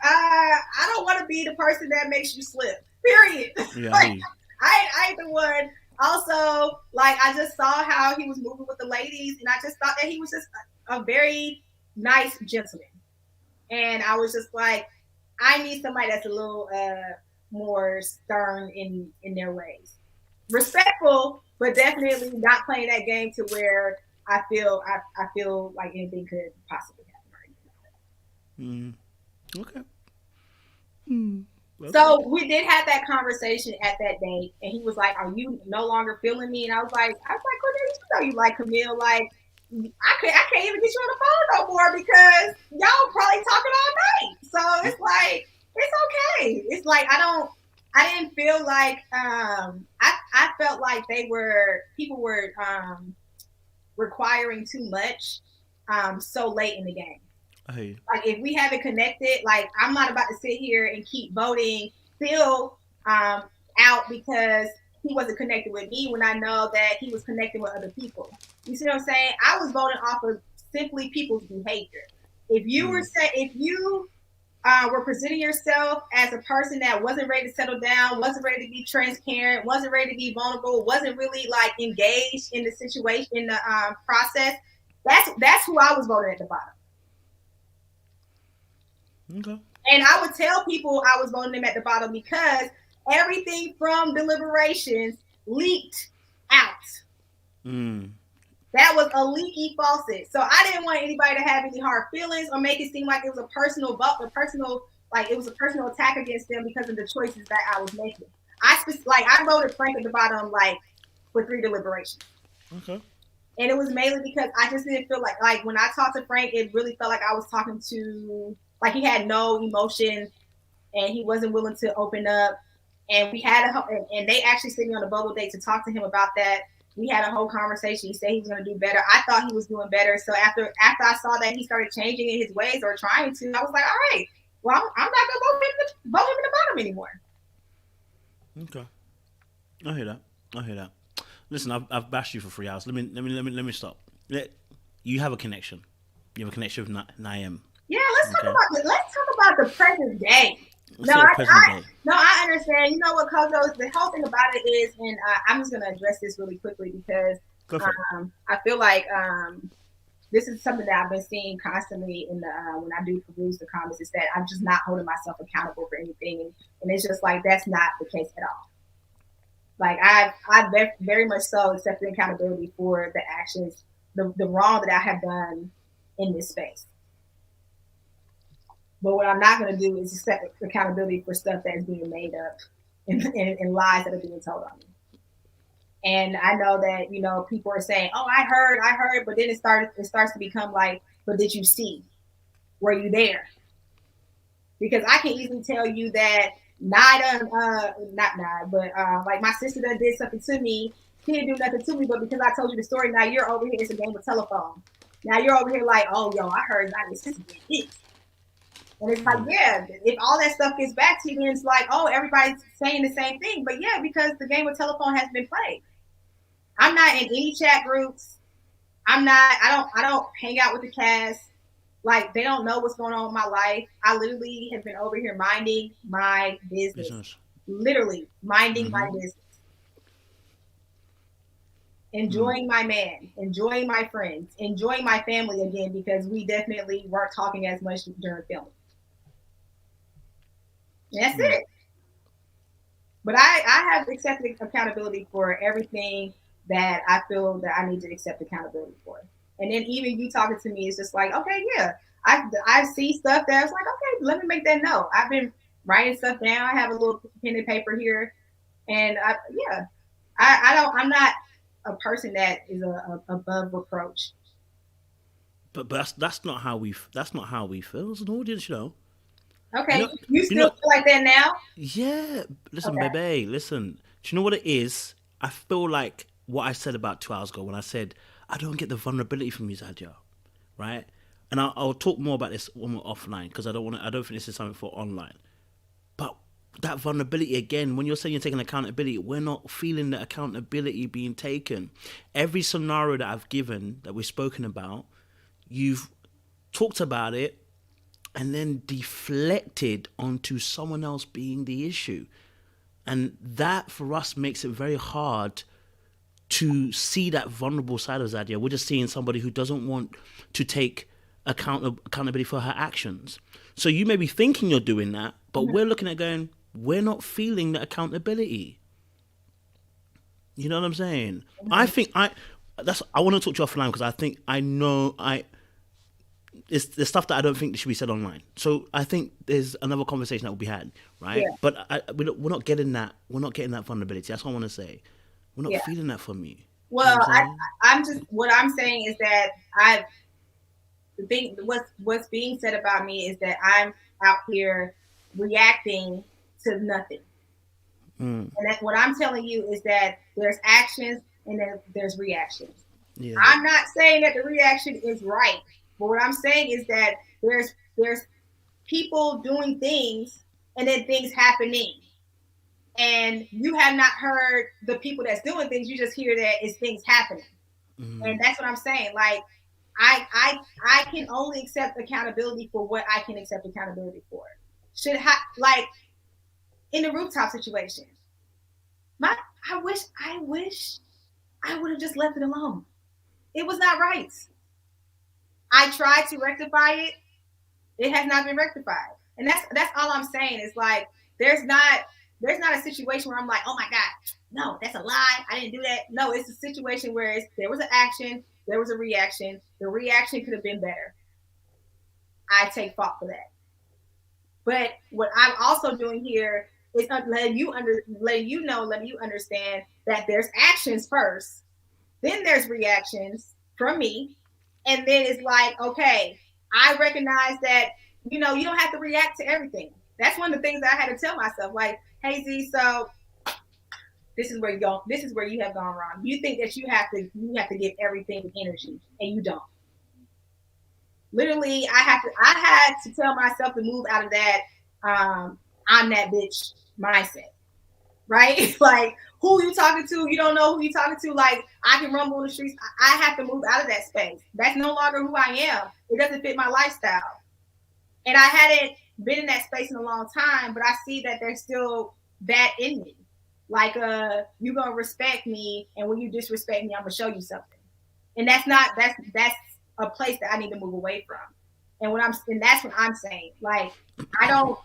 I don't want to be the person that makes you slip. Period. Yeah, I ain't the one. Also, I just saw how he was moving with the ladies, and I just thought that he was just a very nice gentleman. And I was just like, I need somebody that's a little more stern in their ways. respectful, but definitely not playing that game to where I feel like anything could possibly happen. Okay. So we did have that conversation at that date, and he was like, "Are you no longer feeling me?" And I was like, Cornelius, you know you like Camille, like I can't even get you on the phone no more because y'all probably talking all night. So it's like it's okay. It's like I didn't feel like I felt like people were requiring too much so late in the game. Hey. Like if we haven't connected, like I'm not about to sit here and keep voting Phil out because he wasn't connected with me when I know that he was connecting with other people. You see what I'm saying? I was voting off of simply people's behavior. If you were presenting yourself as a person that wasn't ready to settle down, wasn't ready to be transparent, wasn't ready to be vulnerable, wasn't really like engaged in the situation, in the process, that's who I was voting at the bottom. Okay. And I would tell people I was voting them at the bottom because everything from deliberations leaked out. That was a leaky faucet. So I didn't want anybody to have any hard feelings or make it seem like it was a personal attack against them because of the choices that I was making. I voted Frank at the bottom like for 3 deliberations. Okay. And it was mainly because I just didn't feel like when I talked to Frank, it really felt like I was talking to, like he had no emotion and he wasn't willing to open up. And we had and they actually sent me on a bubble date to talk to him about that. We had a whole conversation. He said he was going to do better. I thought he was doing better. So after I saw that he started changing in his ways or trying to, I was like, all right, well, I'm not going to vote him in the bottom anymore. Okay. I hear that. Listen, I've bashed you for 3 hours. Let me stop. You have a connection. You have a connection with Naim. Yeah, let's talk about the present day. I understand. You know what, Kojo? The whole thing about it is, and I'm just going to address this really quickly because I feel like this is something that I've been seeing constantly in the when I do peruse the comments, is that I'm just not holding myself accountable for anything, and it's just like that's not the case at all. Like I very much so accepted accountability for the actions, the wrong that I have done in this space. But what I'm not going to do is accept accountability for stuff that is being made up and lies that are being told on me. And I know that, you know, people are saying, "Oh, I heard," but then it starts to become like, "But did you see? Were you there?" Because I can easily tell you that like my sister that did something to me, she didn't do nothing to me, but because I told you the story, now you're over here. It's a game of telephone. Now you're over here like, "Oh, yo, I heard my sister did this." And it's like, yeah, if all that stuff gets back to you, then it's like, oh, everybody's saying the same thing. But yeah, because the game of telephone has been played. I'm not in any chat groups. I don't hang out with the cast. Like, they don't know what's going on with my life. I literally have been over here minding my business. Literally minding my business. Enjoying my man, enjoying my friends, enjoying my family again, because we definitely weren't talking as much during filming. That's it. But I have accepted accountability for everything that I feel that I need to accept accountability for. And then even you talking to me is just like, okay, yeah, I see stuff that I was like, okay, let me make that note. I've been writing stuff down. I have a little pen and paper here, and I'm not a person that is above reproach. But that's not how we feel as an audience, you know. Okay, you still feel like that now? Yeah. Listen, baby, listen. Do you know what it is? I feel like what I said about 2 hours ago when I said, I don't get the vulnerability from you, Zadia, right? And I'll talk more about this when we're offline because I don't think this is something for online. But that vulnerability, again, when you're saying you're taking accountability, we're not feeling the accountability being taken. Every scenario that I've given, that we've spoken about, you've talked about it, and then deflected onto someone else being the issue. And that, for us, makes it very hard to see that vulnerable side of Zadia. We're just seeing somebody who doesn't want to take accountability for her actions. So you may be thinking you're doing that, but we're looking at going, we're not feeling the accountability. You know what I'm saying? I Mhm. think I want to talk to you offline because I think I know it's the stuff that I don't think should be said online. So I think there's another conversation that will be had, right? Yeah, But we're not getting that. We're not getting that vulnerability. That's what I want to say. We're not yeah. feeling that from you. You know Well, what I'm saying? I'm just what I'm saying is that I the thing what's being said about me is that I'm out here reacting to nothing. And that's what I'm telling you is that there's actions and then there's reactions. Yeah. I'm not saying that the reaction is right, but what I'm saying is that there's people doing things and then things happening. And you have not heard the people that's doing things, you just hear that it's things happening. And that's what I'm saying. Like I can only accept accountability for what I can accept accountability for. Like in the rooftop situation, my I wish I would have just left it alone. It was not right. I tried to rectify it. It has not been rectified. And that's all I'm saying is like there's not a situation where I'm like, oh my God, no, that's a lie. I didn't do that. No, it's a situation where there was an action, there was a reaction. The reaction could have been better. I take fault for that. But what I'm also doing here is letting you understand that there's actions first, then there's reactions from me, and then it's like, okay, I recognize that you don't have to react to everything. That's one of the things that I had to tell myself, like, hey Z, so this is where you go. This is where you have gone wrong. You think that you have to give everything energy, and you don't. Literally, I had to tell myself to move out of that I'm that bitch mindset, right? Like, who you talking to? You don't know who you talking to. Like, I can rumble on the streets. I have to move out of that space. That's no longer who I am. It doesn't fit my lifestyle. And I hadn't been in that space in a long time, but I see that there's still that in me. Like, you gonna respect me, and when you disrespect me, I'm gonna show you something. And that's a place that I need to move away from. And that's what I'm saying. Like, I don't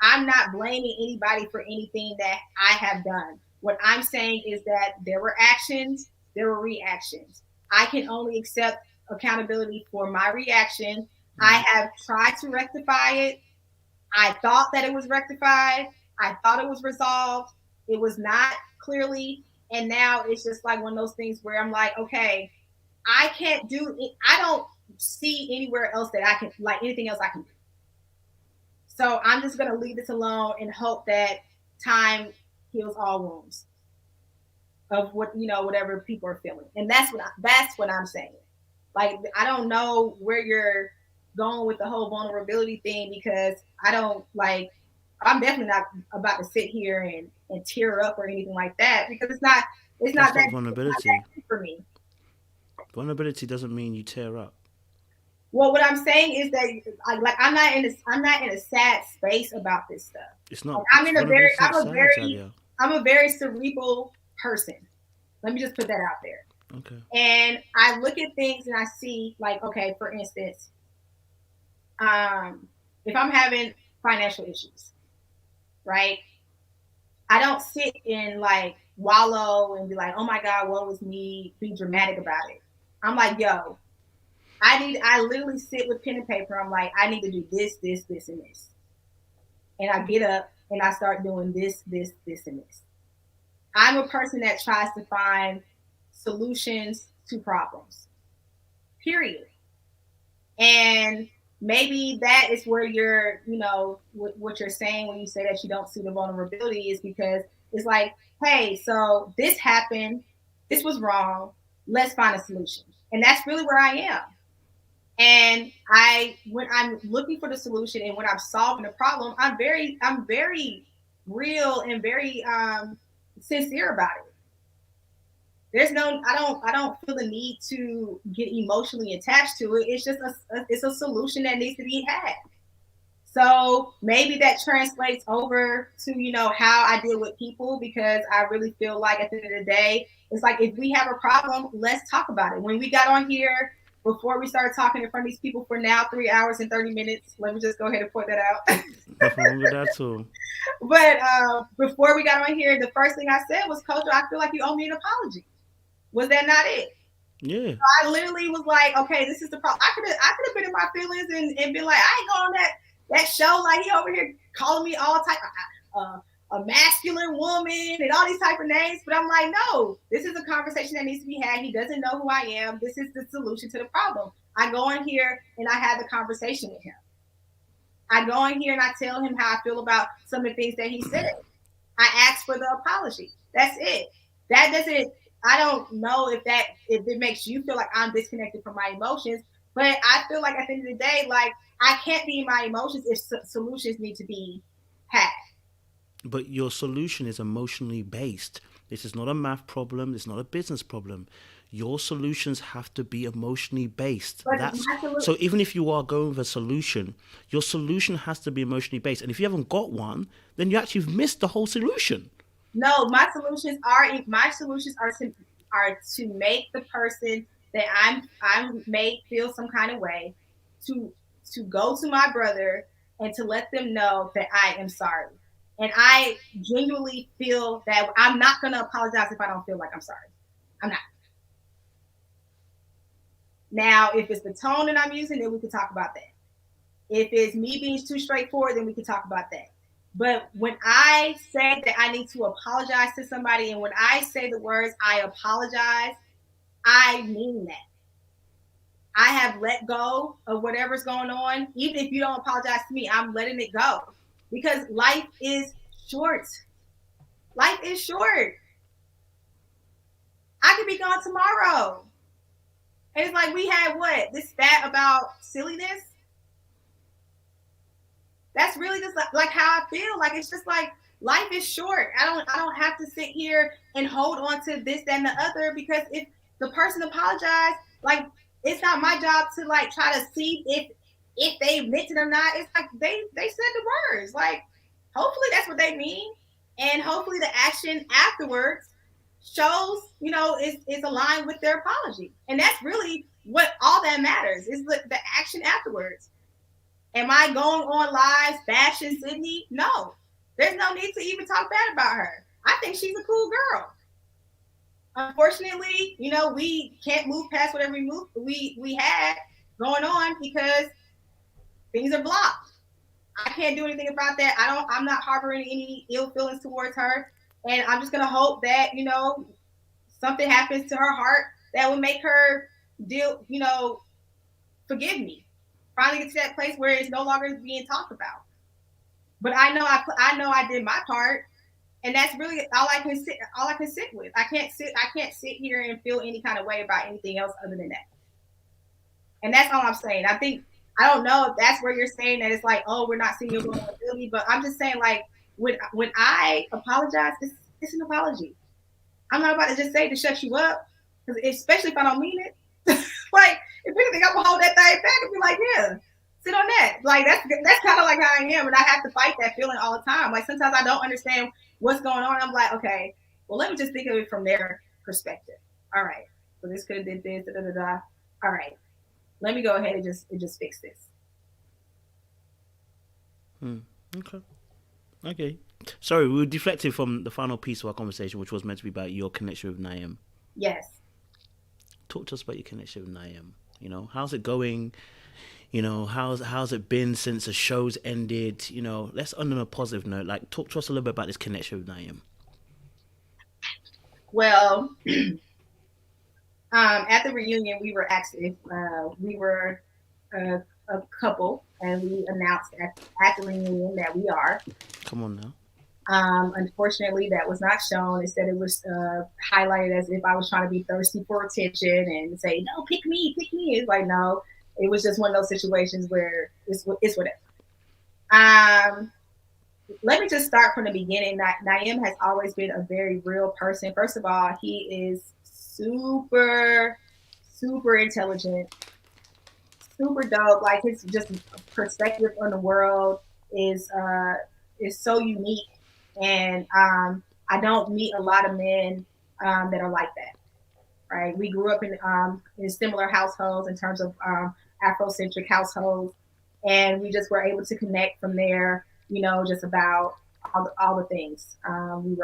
I'm not blaming anybody for anything that I have done. What I'm saying is that there were actions, there were reactions. I can only accept accountability for my reaction. I have tried to rectify it. I thought that it was rectified. I thought it was resolved. It was not clearly. And now it's just like one of those things where I'm like, okay, I can't do it. I don't see anywhere else that I can, like anything else I can do. So I'm just going to leave this alone and hope that time heals all wounds of whatever people are feeling. And that's what I'm saying. Like, I don't know where you're going with the whole vulnerability thing, because I'm definitely not about to sit here and tear up or anything like that, because That's not it's not that vulnerability. deep for me. Vulnerability doesn't mean you tear up. Well, what I'm saying is that I'm not in a sad space about this stuff. It's Like, not. Vulnerability is not sad, Zadia. I'm a very cerebral person. Let me just put that out there. Okay. And I look at things and I see, like, okay, for instance, if I'm having financial issues, right? I don't sit and like wallow and be like, oh my God, woe is me, be dramatic about it. I'm like, yo, I literally sit with pen and paper. I'm like, I need to do this, this, this, and this. And I get up and I start doing this, this, this, and this. I'm a person that tries to find solutions to problems, period. And maybe that is where what you're saying when you say that you don't see the vulnerability, is because it's like, hey, so this happened, this was wrong, let's find a solution. And that's really where I am. And when I'm looking for the solution and when I'm solving the problem, I'm very real and very sincere about it. I don't feel the need to get emotionally attached to it. It's just it's a solution that needs to be had. So maybe that translates over to how I deal with people, because I really feel like at the end of the day, it's like, if we have a problem, let's talk about it. When we got on here, before we start talking in front of these people for now 3 hours and 30 minutes. Let me just go ahead and point that out. Nothing wrong with that at all. But before we got on here, the first thing I said was, Coach, I feel like you owe me an apology. Was that not it? Yeah. So I literally was like, okay, this is the problem. I could have been in my feelings and been like, I ain't going on that show. Like, he over here calling me all type of a masculine woman and all these type of names. But I'm like, no, this is a conversation that needs to be had. He doesn't know who I am. This is the solution to the problem. I go in here and I have the conversation with him. I go in here and I tell him how I feel about some of the things that he said. I ask for the apology. That's it. That doesn't, I don't know if it makes you feel like I'm disconnected from my emotions, but I feel like at the end of the day, like, I can't be in my emotions if solutions need to be had. But your solution is emotionally based. This is not a math problem. It's not a business problem. Your solutions have to be emotionally based. So even if you are going with a solution, your solution has to be emotionally based. And if you haven't got one, then you actually missed the whole solution. No, my solutions are to make the person that I'm made feel some kind of way, to go to my brother and to let them know that I am sorry. And I genuinely feel that I'm not going to apologize if I don't feel like I'm sorry. I'm not. Now, if it's the tone that I'm using, then we can talk about that. If it's me being too straightforward, then we can talk about that. But when I say that I need to apologize to somebody, and when I say the words, I apologize, I mean that. I have let go of whatever's going on. Even if you don't apologize to me, I'm letting it go. Because life is short. Life is short. I could be gone tomorrow. And it's like, we had what? This stat about silliness? That's really just like how I feel. Like, it's just like, life is short. I don't have to sit here and hold on to this, that, and the other, because if the person apologized, like, it's not my job to like try to see if they meant it or not. It's like they said the words. Like, hopefully that's what they mean. And hopefully the action afterwards shows, is aligned with their apology. And that's really what all that matters, is the action afterwards. Am I going on lives bashing Sydney? No. There's no need to even talk bad about her. I think she's a cool girl. Unfortunately, we can't move past whatever we had going on because things are blocked. I can't do anything about that. I'm not harboring any ill feelings towards her. And I'm just going to hope that, something happens to her heart that will make her forgive me. Finally get to that place where it's no longer being talked about. But I know I did my part, and that's really all I can sit with. I can't sit here and feel any kind of way about anything else other than that. And that's all I'm saying. I don't know if that's where you're saying that it's like, oh, we're not seeing your vulnerability, but I'm just saying, like, when I apologize, it's an apology. I'm not about to just say to shut you up, because especially if I don't mean it. Like, if anything, I'm gonna hold that thing back and be like, yeah, sit on that. Like, that's kind of like how I am, and I have to fight that feeling all the time. Like, sometimes I don't understand what's going on. I'm like, okay, well, let me just think of it from their perspective. All right, so this could have did this, da da da. All right, let me go ahead and just fix this. Okay. Sorry, we were deflected from the final piece of our conversation, which was meant to be about your connection with Naim. Yes. Talk to us about your connection with Naim. How's it going? How's it been since the show's ended? Let's end on a positive note. Like, talk to us a little bit about this connection with Naim. Well, at the reunion, we were actually we were a couple, and we announced at the reunion that we are. Come on now. Unfortunately, that was not shown. Instead, it was highlighted as if I was trying to be thirsty for attention and say, no, pick me. It's like, no, it was just one of those situations where it's whatever. Let me just start from the beginning. Naim has always been a very real person. First of all, he is super, super intelligent, super dope. Like, his just perspective on the world is so unique. And I don't meet a lot of men that are like that. right? We grew up in similar households in terms of Afrocentric households, and we just were able to connect from there. Just about all the things. We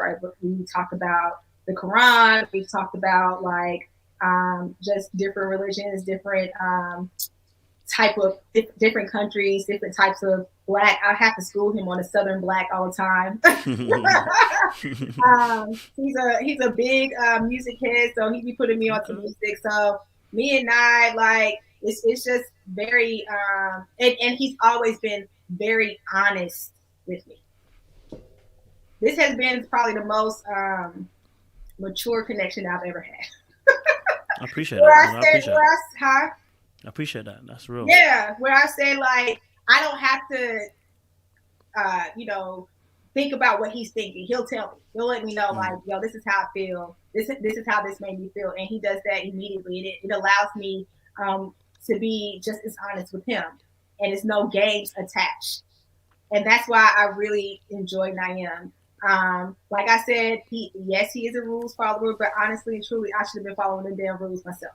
talked about the Quran. We talked about like just different religions, different type of different countries, different types of Black. I have to school him on the Southern Black all the time. He's a big music head, so he be putting me on to music. So me and I, like, it's just very and he's always been very honest with me. This has been probably the most mature connection I've ever had. I appreciate that. I appreciate that. That's real. Yeah, where I say, like, I don't have to, think about what he's thinking. He'll tell me. He'll let me know, like, yo, this is how I feel. This is how this made me feel. And he does that immediately. It allows me to be just as honest with him. And it's no games attached. And that's why I really enjoy Naim. Like I said, he is a rules follower, but honestly and truly, I should have been following the damn rules myself.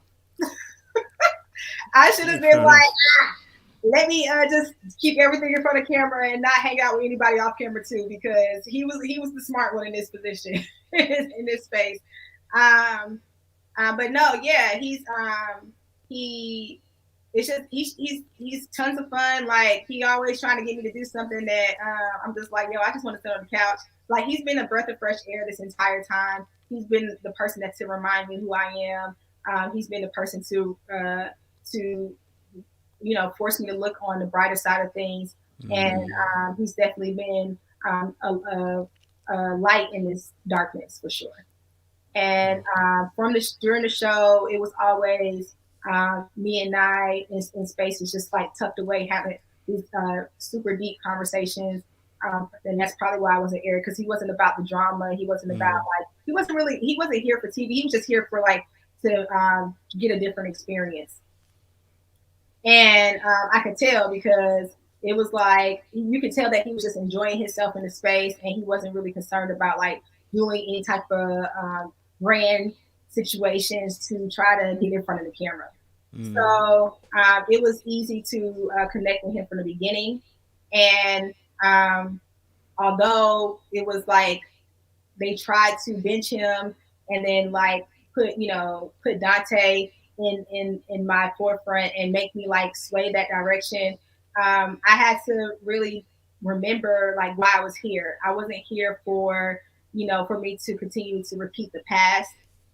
I should have been like, let me just keep everything in front of camera and not hang out with anybody off camera too, because he was the smart one in this position, in this space. But no, yeah, he's tons of fun. Like, he always trying to get me to do something that I'm just like, yo, I just want to sit on the couch. Like, he's been a breath of fresh air this entire time. He's been the person to remind me who I am. He's been the person to force me to look on the brighter side of things. And he's definitely been a light in this darkness, for sure. And during the show, it was always me and I in spaces just like tucked away, having these super deep conversations. And that's probably why I wasn't aired, because he wasn't about the drama. He wasn't about like, he wasn't here for TV. He was just here for like to get a different experience. And I could tell, because it was like, you could tell that he was just enjoying himself in the space, and he wasn't really concerned about like doing any type of brand situations to try to get in front of the camera. So it was easy to connect with him from the beginning. And although it was like they tried to bench him and then like put Dante in my forefront and make me like sway that direction, I had to really remember like why I was here. I wasn't here for me to continue to repeat the past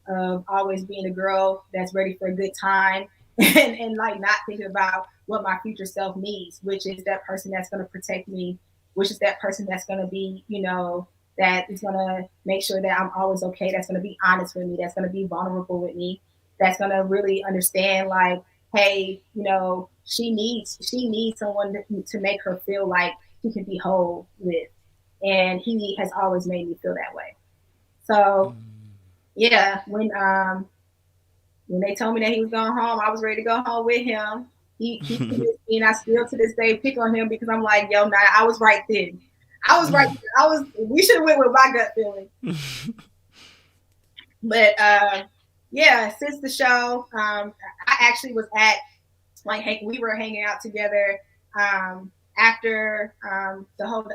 of always being a girl that's ready for a good time and like not thinking about what my future self needs, which is that person that's going to protect me, which is that person that's going to be, that is going to make sure that I'm always okay, that's going to be honest with me, that's going to be vulnerable with me, that's going to really understand like, hey, she needs someone to make her feel like she can be whole with. And he has always made me feel that way. So yeah, when they told me that he was going home, I was ready to go home with him. He and I still to this day pick on him, because I'm like, yo, nah, I was right then. We should have went with my gut feeling. But yeah, since the show, I actually was at we were hanging out together after the whole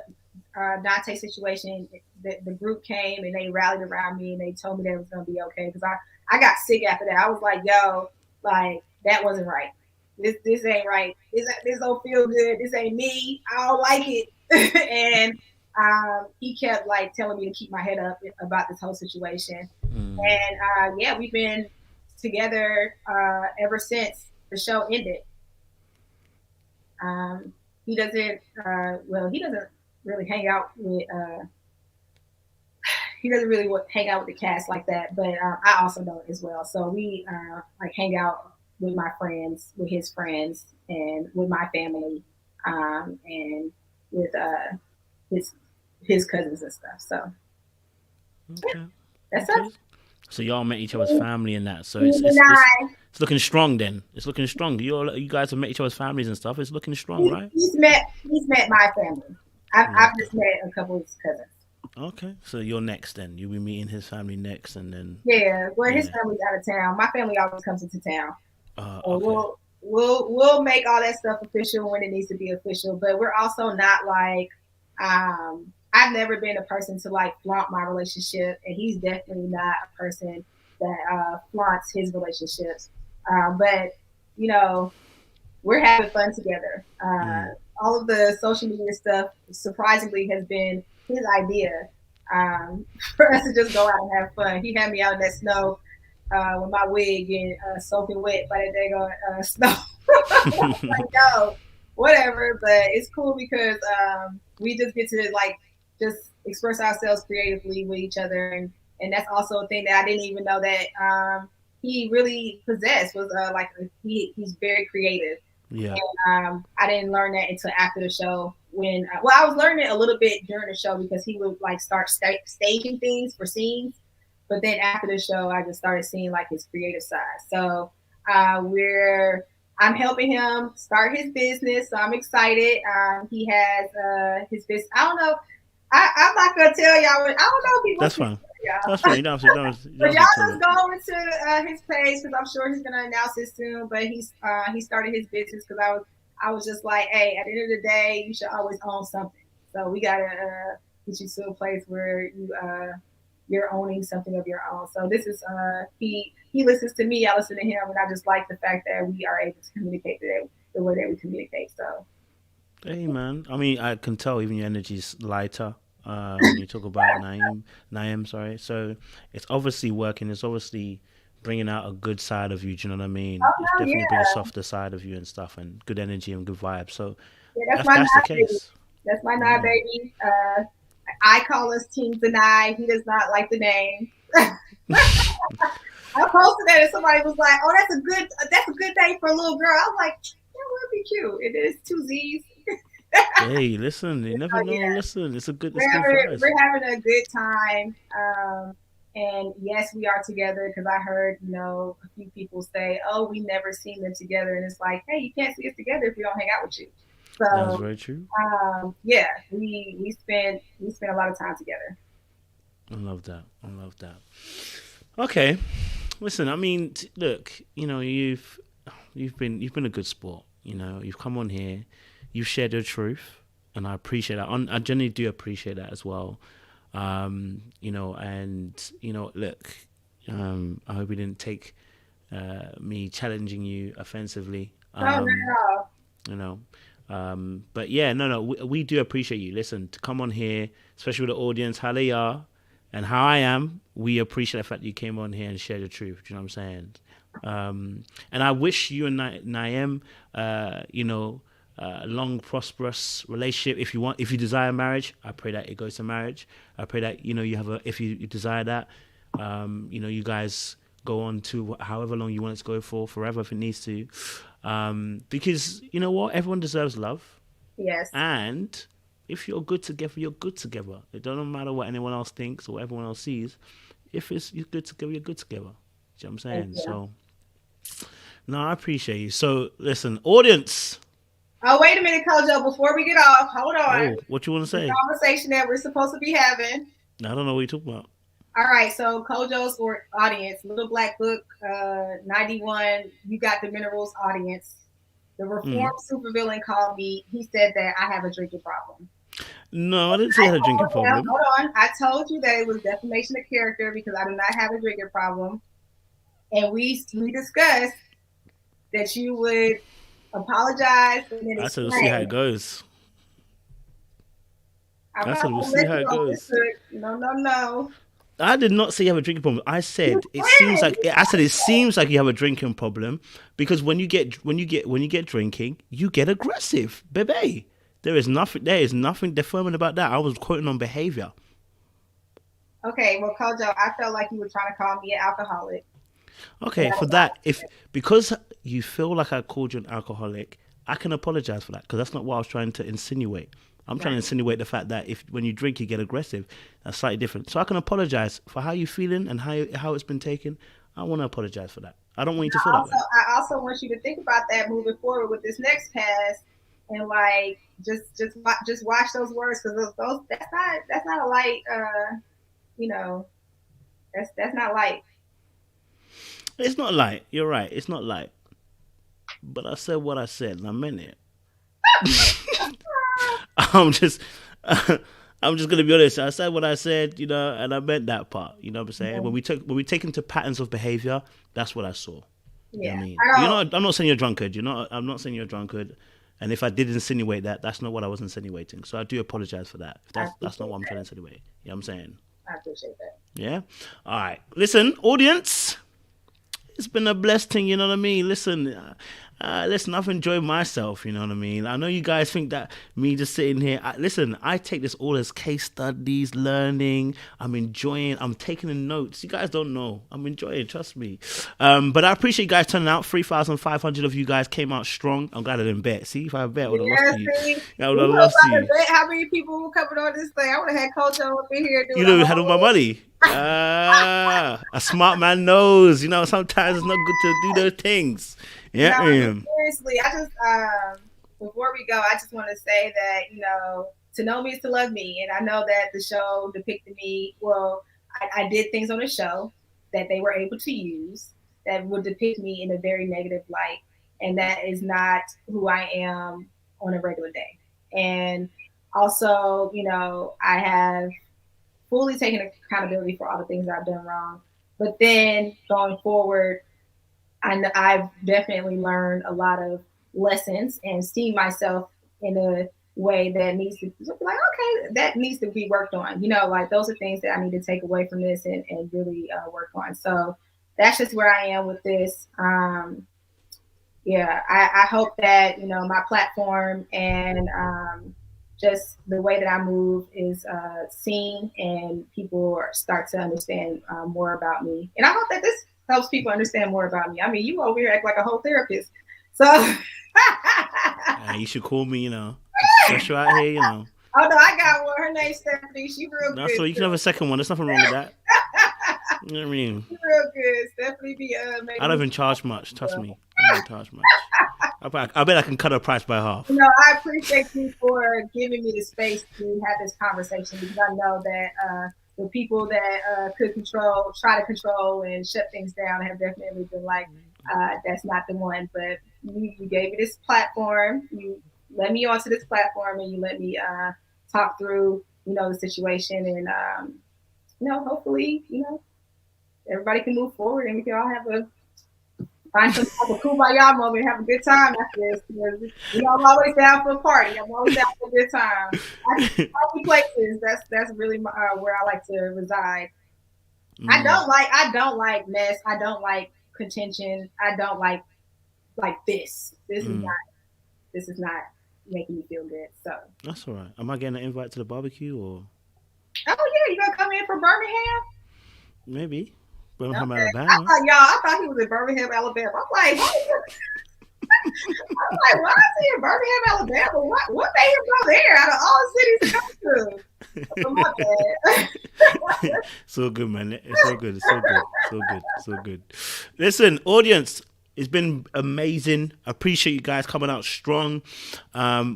Dante situation. The group came and they rallied around me and they told me that it was gonna be okay, because I got sick after that. I was like, yo, like, that wasn't right. This ain't right. This don't feel good. This ain't me. I don't like it. And he kept like telling me to keep my head up about this whole situation. And yeah, we've been together ever since the show ended. He doesn't really hang out with the cast like that, but I also don't as well. So we like hang out with my friends, with his friends, and with my family, and with his cousins and stuff. So okay. That's us. So y'all met each other's family and that. So it's looking strong then. It's looking strong. You guys have met each other's families and stuff. It's looking strong, right? He's met my family. I've just met a couple of his cousins. Okay, so you're next then. You'll be meeting his family next, and then Yeah, well, his yeah. family's out of town. My family always comes into town. So Okay. we'll make all that stuff official when it needs to be official. But we're also not like I've never been a person to like flaunt my relationship, and he's definitely not a person that flaunts his relationships. But you know, we're having fun together. All of the social media stuff surprisingly has been his idea for us to just go out and have fun. He had me out in that snow with my wig and soaking wet by the day on snow. Like, no, whatever. But it's cool because we just get to like just express ourselves creatively with each other, and that's also a thing that I didn't even know that he really possessed was like he's very creative. Yeah. And I didn't learn that until after the show. When I was learning it a little bit during the show because he would like start staging things for scenes. But then after the show, I just started seeing like his creative side. So I'm helping him start his business. So I'm excited. He has his business. I don't know. I'm not gonna tell y'all. I don't know if he That's wants fine. y'all. That's fine. You don't have to. But y'all just go over to his page because I'm sure he's gonna announce it soon. But he started his business because I was just like, hey, at the end of the day, you should always own something. So we gotta get you to a place where you're owning something of your own. So this is he listens to me, I listen to him, and I just like the fact that we are able to communicate the way that we communicate. So hey man, I mean, I can tell even your energy's lighter when you talk about Naim. Sorry. So it's obviously working. It's obviously bringing out a good side of you. Do you know what I mean? oh It's no, definitely bring a yeah, softer side of you and stuff, and good energy and good vibes. So yeah, if that's the baby. case, That's my Nye yeah. baby. I call us Team Deny. He does not like the name. I posted that and somebody was like, "Oh, that's a good name for a little girl." I was like, "That would be cute." It is two Z's. Hey, listen, you never Oh know. yeah, Listen, it's good vibes. we're having a good time. And yes, we are together because I heard a few people say, "Oh, we never seen them together," and it's like, "Hey, you can't see us together if we don't hang out with you." That's So very true. yeah, we spend a lot of time together. I love that. I love that. Okay, listen. I mean, look. You've been a good sport. You've come on here. You've shared your truth, and I appreciate that. I genuinely do appreciate that as well. Look. I hope you didn't take me challenging you offensively. No, no, You know. But yeah, no, we do appreciate you. Listen, to come on here, especially with the audience, how they are and how I am, we appreciate the fact that you came on here and shared the truth. Do you know what I'm saying? And I wish you and Naim, a long, prosperous relationship. If you desire marriage, I pray that it goes to marriage. I pray that if you desire that, you guys go on to however long you want it to go for, forever if it needs to. Because you know what, everyone deserves love, yes. and if you're good together, you're good together. It doesn't matter what anyone else thinks or what everyone else sees. If you're good together, you're good together. Do you know what I'm Thank saying? you. So, no, I appreciate you. So, listen, audience. Oh, wait a minute, Kojo. Before we get off, hold on. Oh, what you want to The say? conversation that we're supposed to be having. I don't know what you're talking about. All right, so Kojo's audience, Little Black Book 91, you got the minerals audience. The reformed supervillain called me. He said that I have a drinking problem. No, I didn't say I had a drinking problem. Hold on. I told you that it was defamation of character because I do not have a drinking problem. And we discussed that you would apologize and then I said we'll see how it goes. I'm I not said we'll gonna see let how you it off goes. this hook. No. I did not say you have a drinking problem. I said it seems like you have a drinking problem because when you get drinking, you get aggressive, baby. There is nothing deferment about that. I was quoting on behavior. Okay, well, Kojo, I felt like you were trying to call me an alcoholic. Okay, for that, because you feel like I called you an alcoholic, I can apologize for that because that's not what I was trying to insinuate. I'm trying to insinuate the fact that when you drink, you get aggressive. That's slightly different. So I can apologize for how you're feeling and how it's been taken. I want to apologize for that. I don't want you to feel that way. I also want you to think about that moving forward with this next pass. and like just watch those words, because those that's not a light you know, that's not light. It's not light. You're right. It's not light. But I said what I said, and I meant it. I'm just, I'm just gonna be honest. I said what I said, and I meant that part. You know what I'm saying? Yeah. When we take into patterns of behavior, that's what I saw. Yeah, I mean, I'm not saying you're a drunkard. I'm not saying you're a drunkard. And if I did insinuate that, that's not what I was insinuating. So I do apologize for that. That's not what I'm trying to insinuate. You know what I'm saying? I appreciate that. Yeah. All right. Listen, audience. It's been a blessed thing, you know what I mean? Listen, I've enjoyed myself, you know what I mean? I know you guys think that me just sitting here, I take this all as case studies, learning, I'm enjoying, I'm taking in notes. You guys don't know. I'm enjoying, trust me. But I appreciate you guys turning out. 3,500 of you guys came out strong. I'm glad I didn't bet. See, if I bet, I would have lost you. I would have lost you. How many people were coming on this thing? I would have had Coach up in here doing. You know, had all my money. A smart man knows, sometimes it's not good to do those things. Yeah, seriously, I just before we go, I just want to say that to know me is to love me, and I know that the show depicted me well. I did things on the show that they were able to use that would depict me in a very negative light, and that is not who I am on a regular day. And also, I have fully taken accountability for all the things I've done wrong. But then going forward, I've definitely learned a lot of lessons and seen myself in a way that needs to be like, okay, that needs to be worked on. Like those are things that I need to take away from this and really work on. So that's just where I am with this. I hope that, my platform and just the way that I move is seen and people start to understand more about me. And I hope that this helps people understand more about me. I mean, you over here act like a whole therapist. So you should call me, special out here, Oh no, I got one. Her name's Stephanie. She real good. So you can have a second one. There's nothing wrong with that. You know what I mean? She's real good. Stephanie be I don't even charge much. Trust me. I don't charge much. I bet I can cut her price by half. I appreciate you for giving me the space to have this conversation, because I know that the people that could try to control and shut things down have definitely been like, that's not the one. But you gave me this platform. You let me onto this platform, and you let me talk through, the situation, and hopefully, everybody can move forward, and we can all find some type of kumbaya moment and have a good time after this. I'm always down for a party. I'm always down for a good time. Happy places. That's really where I like to reside. I don't like mess. I don't like contention. I don't like this. This is not making me feel good. So that's all right. Am I getting an invite to the barbecue or? Oh yeah, you gonna come in from Birmingham? Maybe. Birmingham, Alabama. I thought he was in Birmingham, Alabama. I'm like, why is he in Birmingham, Alabama? What made him go there out of all cities to come to? Oh, my bad. So good, man. It's so good. It's so good. So good. So good. Listen, audience. It's been amazing. I appreciate you guys coming out strong.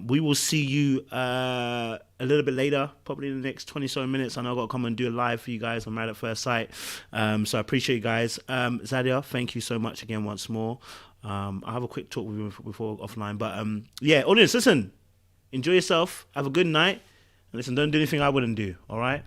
We will see you a little bit later, probably in the next 20 minutes. I know I've got to come and do a live for you guys on Married at First Sight. So I appreciate you guys. Zadia, thank you so much again once more. I'll have a quick talk with you before offline. But audience, listen, enjoy yourself. Have a good night. And listen, don't do anything I wouldn't do, all right?